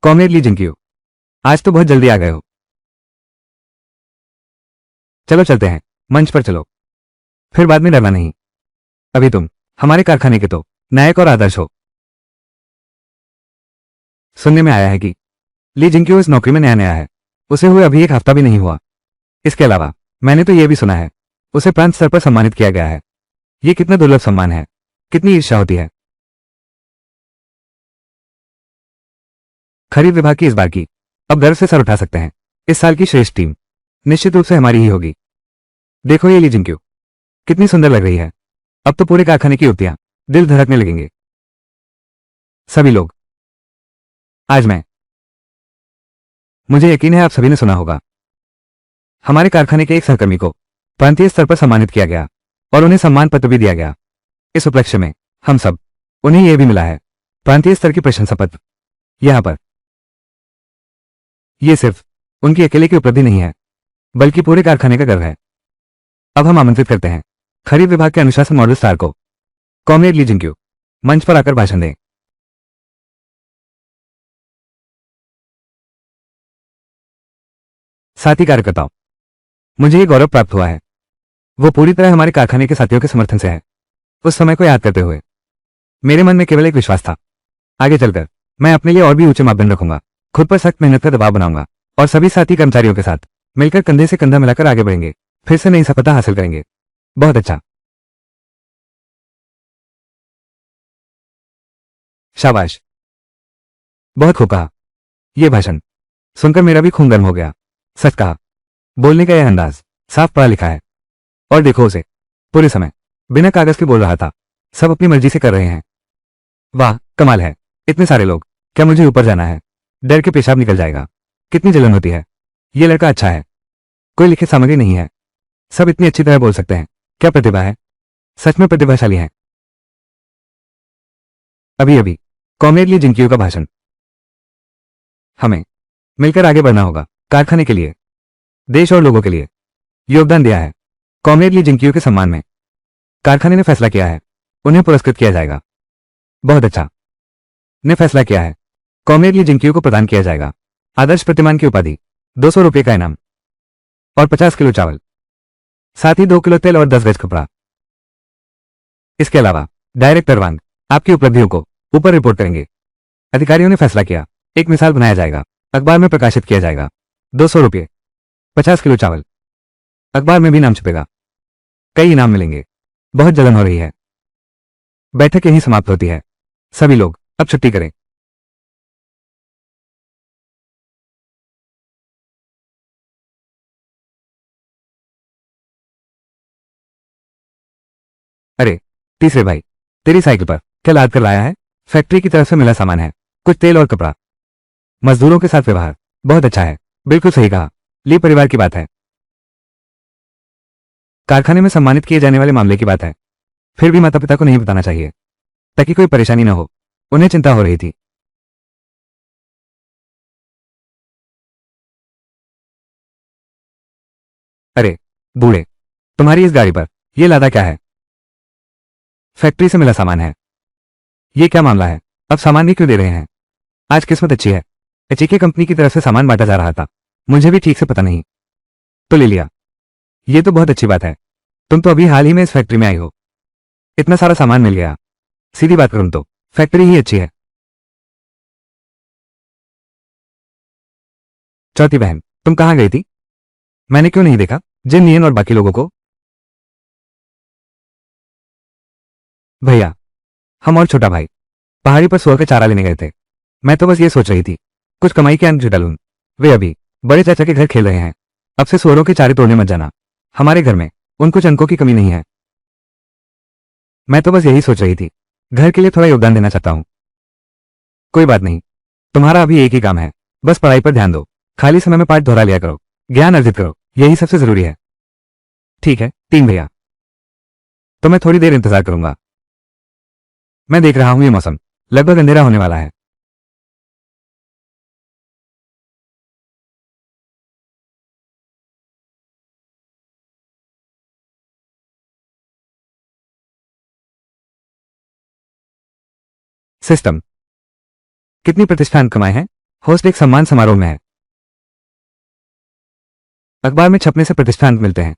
कॉमरेड ली जिंकियो, आज तो बहुत जल्दी आ गए हो। चलो चलते हैं, मंच पर चलो, फिर बाद में डरना नहीं। अभी तुम हमारे कारखाने के तो नायक और आदर्श हो। सुनने में आया है कि ली जिंकियो इस नौकरी में नया नया है। उसे हुए अभी एक हफ्ता भी नहीं हुआ। इसके अलावा मैंने तो यह भी सुना है उसे प्रांत स्तर पर सम्मानित किया गया है। यह कितना दुर्लभ सम्मान है, कितनी ईर्ष्या होती है। खरीद विभाग की इस बार की अब गर्व से सर उठा सकते हैं। इस साल की श्रेष्ठ टीम निश्चित रूप से हमारी ही होगी। देखो ये ली जिंकियो कितनी सुंदर लग रही है। अब तो पूरे कारखाने की युवतियां दिल धड़कने लगेंगे। सभी लोग आज मुझे यकीन है आप सभी ने सुना होगा हमारे कारखाने के एक सहकर्मी को प्रांतीय स्तर पर सम्मानित किया गया और उन्हें सम्मान पत्र भी दिया गया। इस उपलक्ष्य में हम सब उन्हें यह भी मिला है प्रांतीय स्तर की प्रशंसा पत्र। यहां पर यह सिर्फ उनकी अकेले की उपलब्धि नहीं है, बल्कि पूरे कारखाने का गर्व है। अब हम आमंत्रित करते हैं खरीद विभाग के अनुशासन मॉडल स्टार को, कॉमरेड ली जिंकियो, मंच पर आकर भाषण दें। साथी कार्यकर्ताओं, मुझे यह गौरव प्राप्त हुआ है वो पूरी तरह हमारे कारखाने के साथियों के समर्थन से है। उस समय को याद करते हुए मेरे मन में केवल एक विश्वास था, आगे चलकर मैं अपने लिए और भी ऊंचे मापदंड रखूंगा, खुद पर सख्त मेहनत का दबाव बनाऊंगा और सभी साथी कर्मचारियों के साथ मिलकर कंधे से कंधा मिलाकर आगे बढ़ेंगे, फिर से नई सफलता हासिल करेंगे। बहुत अच्छा, शाबाश, बहुत खूब कहा। यह भाषण सुनकर मेरा भी खून गर्म हो गया। सच कहा, बोलने का यह अंदाज साफ पढ़ा लिखा है। और देखो उसे पूरे समय बिना कागज के बोल रहा था। सब अपनी मर्जी से कर रहे हैं। वाह कमाल है। इतने सारे लोग, क्या मुझे ऊपर जाना है? डर के पेशाब निकल जाएगा। कितनी जलन होती है। यह लड़का अच्छा है, कोई लिखित सामग्री नहीं है, सब इतनी अच्छी तरह बोल सकते हैं। क्या प्रतिभा है, सच में प्रतिभाशाली है। अभी अभी कॉमरेड ली जिंकियो का भाषण। हमें मिलकर आगे बढ़ना होगा, कारखाने के लिए, देश और लोगों के लिए योगदान दिया है। कॉमरेड ली जिंकियो के सम्मान में कारखाने ने फैसला किया है उन्हें पुरस्कृत किया जाएगा। बहुत अच्छा, ने फैसला किया है कॉमरेड ली जिंकियो को प्रदान किया जाएगा आदर्श प्रतिमान की उपाधि, 200 रुपये का इनाम और 50 किलो चावल, साथ ही 2 किलो तेल और 10 गज कपड़ा। इसके अलावा डायरेक्टर वांग आपकी उपलब्धियों को ऊपर रिपोर्ट करेंगे। अधिकारियों ने फैसला किया एक मिसाल बनाया जाएगा, अखबार में प्रकाशित किया जाएगा। 200 रुपये, 50 किलो चावल, अखबार में भी नाम छपेगा, कई इनाम मिलेंगे। बहुत जलन हो रही है। बैठक यहीं समाप्त होती है। सभी लोग अब छुट्टी करें। अरे तीसरे भाई, तेरी साइकिल पर क्या लाद कर लाया है? फैक्ट्री की तरफ से मिला सामान है, कुछ तेल और कपड़ा। मजदूरों के साथ व्यवहार बहुत अच्छा है। बिल्कुल सही कहा, ली परिवार की बात है। कारखाने में सम्मानित किए जाने वाले मामले की बात है। फिर भी माता पिता को नहीं बताना चाहिए ताकि कोई परेशानी न हो। उन्हें चिंता हो रही थी। अरे बूढ़े, तुम्हारी इस गाड़ी पर यह लादा क्या है? फैक्ट्री से मिला सामान है। ये क्या मामला है? अब सामान भी क्यों दे रहे हैं? आज किस्मत अच्छी है, एचईके कंपनी की तरफ से सामान बांटा जा रहा था। मुझे भी ठीक से पता नहीं। तो ले लिया। ये तो बहुत अच्छी बात है। तुम तो अभी हाल ही में इस फैक्ट्री में आई हो, इतना सारा सामान मिल गया। सीधी बात करूं तो फैक्ट्री ही अच्छी है। चौथी बहन, तुम कहाँ गई थी? मैंने क्यों नहीं देखा जिन, नियन और बाकी लोगों को? भैया, हम और छोटा भाई पहाड़ी पर सुअर का चारा लेने गए थे। मैं तो बस ये सोच रही थी कुछ कमाई के अंक जुटा लूं। वे अभी बड़े चाचा के घर खेल रहे हैं। अब से सुअरों के चारे तोड़ने मत जाना, हमारे घर में उन कुछ अंकों की कमी नहीं है। मैं तो बस यही सोच रही थी, घर के लिए थोड़ा योगदान देना चाहता हूं। कोई बात नहीं, तुम्हारा अभी एक ही काम है, बस पढ़ाई पर ध्यान दो। खाली समय में पाठ दोहरा लिया करो, ज्ञान अर्जित करो, यही सबसे जरूरी है। ठीक है तीन भैया, तो मैं थोड़ी देर इंतजार करूंगा। मैं देख रहा हूं ये मौसम लगभग अंधेरा होने वाला है। सिस्टम, कितनी प्रतिष्ठान कमाए हैं? होस्ट एक सम्मान समारोह में है। अखबार में छपने से प्रतिष्ठान मिलते हैं।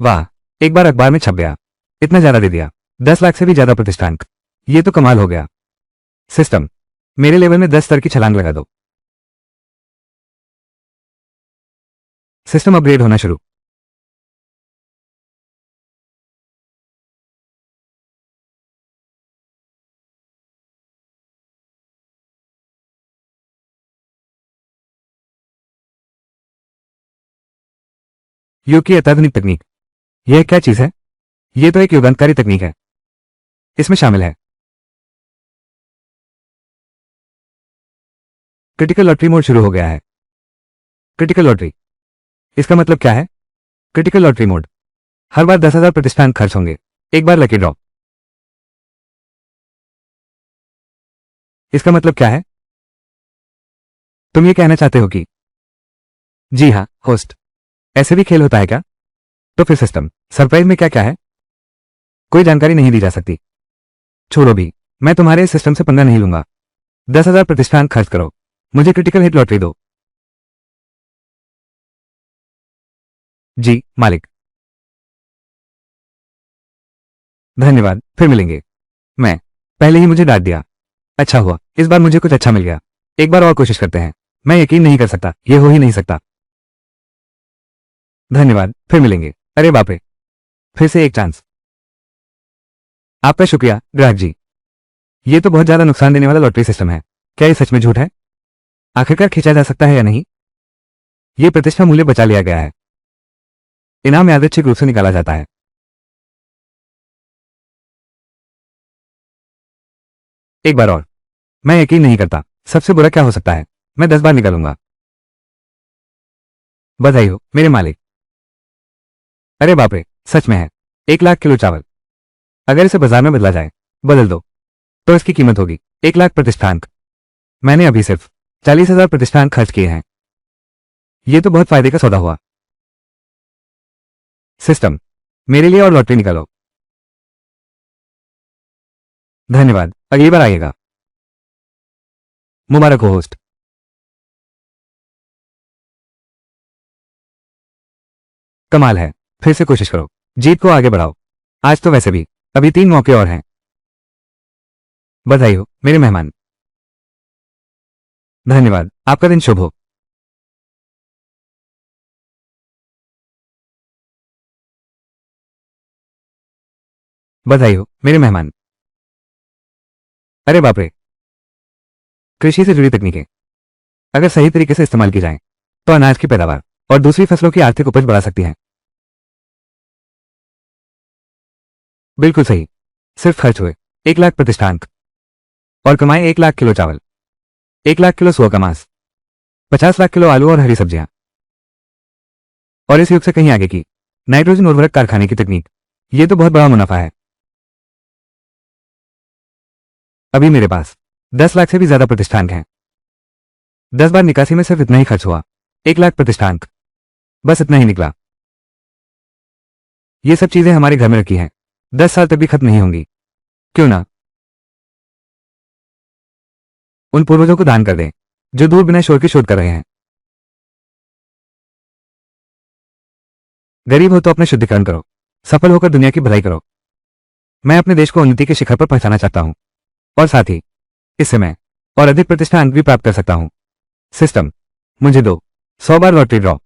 वाह, एक बार अखबार में छप गया, इतना ज्यादा दे दिया, 10 लाख से भी ज्यादा प्रतिष्ठान। ये तो कमाल हो गया। सिस्टम, मेरे लेवल में 10 स्तर की छलांग लगा दो। सिस्टम अपग्रेड होना शुरू। योग की अत्याधुनिक तकनीक, यह क्या चीज है? यह तो एक युगांतकारी तकनीक है। इसमें शामिल है क्रिटिकल लॉटरी मोड शुरू हो गया है। क्रिटिकल लॉटरी, इसका मतलब क्या है? क्रिटिकल लॉटरी मोड, हर बार 10,000 प्रतिष्ठान खर्च होंगे, एक बार लकी ड्रॉ। इसका मतलब क्या है? तुम ये कहना चाहते हो कि? जी हाँ होस्ट, ऐसे भी खेल होता है क्या? तो फिर सिस्टम सरप्राइज में क्या क्या है? कोई जानकारी नहीं दी जा सकती। छोड़ो भी, मैं तुम्हारे इस सिस्टम से पंगा नहीं लूंगा। 10,000 प्रतिष्ठान खर्च करो, मुझे क्रिटिकल हिट लॉटरी दो। जी मालिक। धन्यवाद, फिर मिलेंगे। मैं पहले ही मुझे डांट दिया। अच्छा हुआ, इस बार मुझे कुछ अच्छा मिल गया। एक बार और कोशिश करते हैं। मैं यकीन नहीं कर सकता, ये हो ही नहीं सकता। धन्यवाद, फिर मिलेंगे। अरे बाप रे, फिर से एक चांस। आपका शुक्रिया ग्राहक जी। ये तो बहुत ज्यादा नुकसान देने वाला लॉटरी सिस्टम है। क्या ये सच में झूठ है? आखिरकार खींचा जा सकता है या नहीं? ये प्रतिष्ठा मूल्य बचा लिया गया है। इनाम यादृच्छिक रूप से निकाला जाता है। एक बार और। मैं यकीन नहीं करता, सबसे बुरा क्या हो सकता है? मैं 10 बार निकालूंगा। बधाई हो मेरे मालिक। अरे बाप रे, सच में है। 1 लाख किलो चावल। अगर इसे बाजार में बदला जाए, बदल दो, तो इसकी कीमत होगी 1 लाख प्रतिष्ठान। मैंने अभी सिर्फ 40,000 प्रतिष्ठान खर्च किए हैं। ये तो बहुत फायदे का सौदा हुआ। सिस्टम, मेरे लिए और लॉटरी निकालो। धन्यवाद, अगली बार आइएगा। मुबारक हो होस्ट। कमाल है, फिर से कोशिश करो, जीत को आगे बढ़ाओ। आज तो वैसे भी अभी 3 मौके और हैं। बधाई हो मेरे मेहमान। धन्यवाद, आपका दिन शुभ हो। बधाई हो मेरे मेहमान। अरे बाप रे, कृषि से जुड़ी तकनीकें अगर सही तरीके से इस्तेमाल की जाएं, तो अनाज की पैदावार और दूसरी फसलों की आर्थिक उपज बढ़ा सकती हैं। बिल्कुल सही। सिर्फ खर्च हुए 1 लाख प्रतिष्ठान और कमाए 1 लाख किलो चावल, 1 लाख किलो सुअर का मांस, 50 लाख किलो आलू और हरी सब्जियां। और इस युग से कहीं आगे की नाइट्रोजन उर्वरक कारखाने की तकनीक, ये तो बहुत बड़ा मुनाफा है। अभी मेरे पास 10 लाख से भी ज्यादा प्रतिष्ठान हैं। 10 बार निकासी में सिर्फ इतना ही खर्च हुआ, 1 लाख प्रतिष्ठान, बस इतना ही निकला। ये सब चीजें हमारे घर में रखी हैं, 10 साल तक भी खत्म नहीं होंगी। क्यों ना उन पूर्वजों को दान कर दें जो दूर बिना शोर के शोध कर रहे हैं। गरीब हो तो अपना शुद्धिकरण करो, सफल होकर दुनिया की भलाई करो। मैं अपने देश को उन्नति के शिखर पर पहुंचाना चाहता हूं और साथ ही इससे मैं और अधिक प्रतिष्ठा अंक भी प्राप्त कर सकता हूं। सिस्टम, मुझे दो 100 बार लॉटरी ड्रॉ।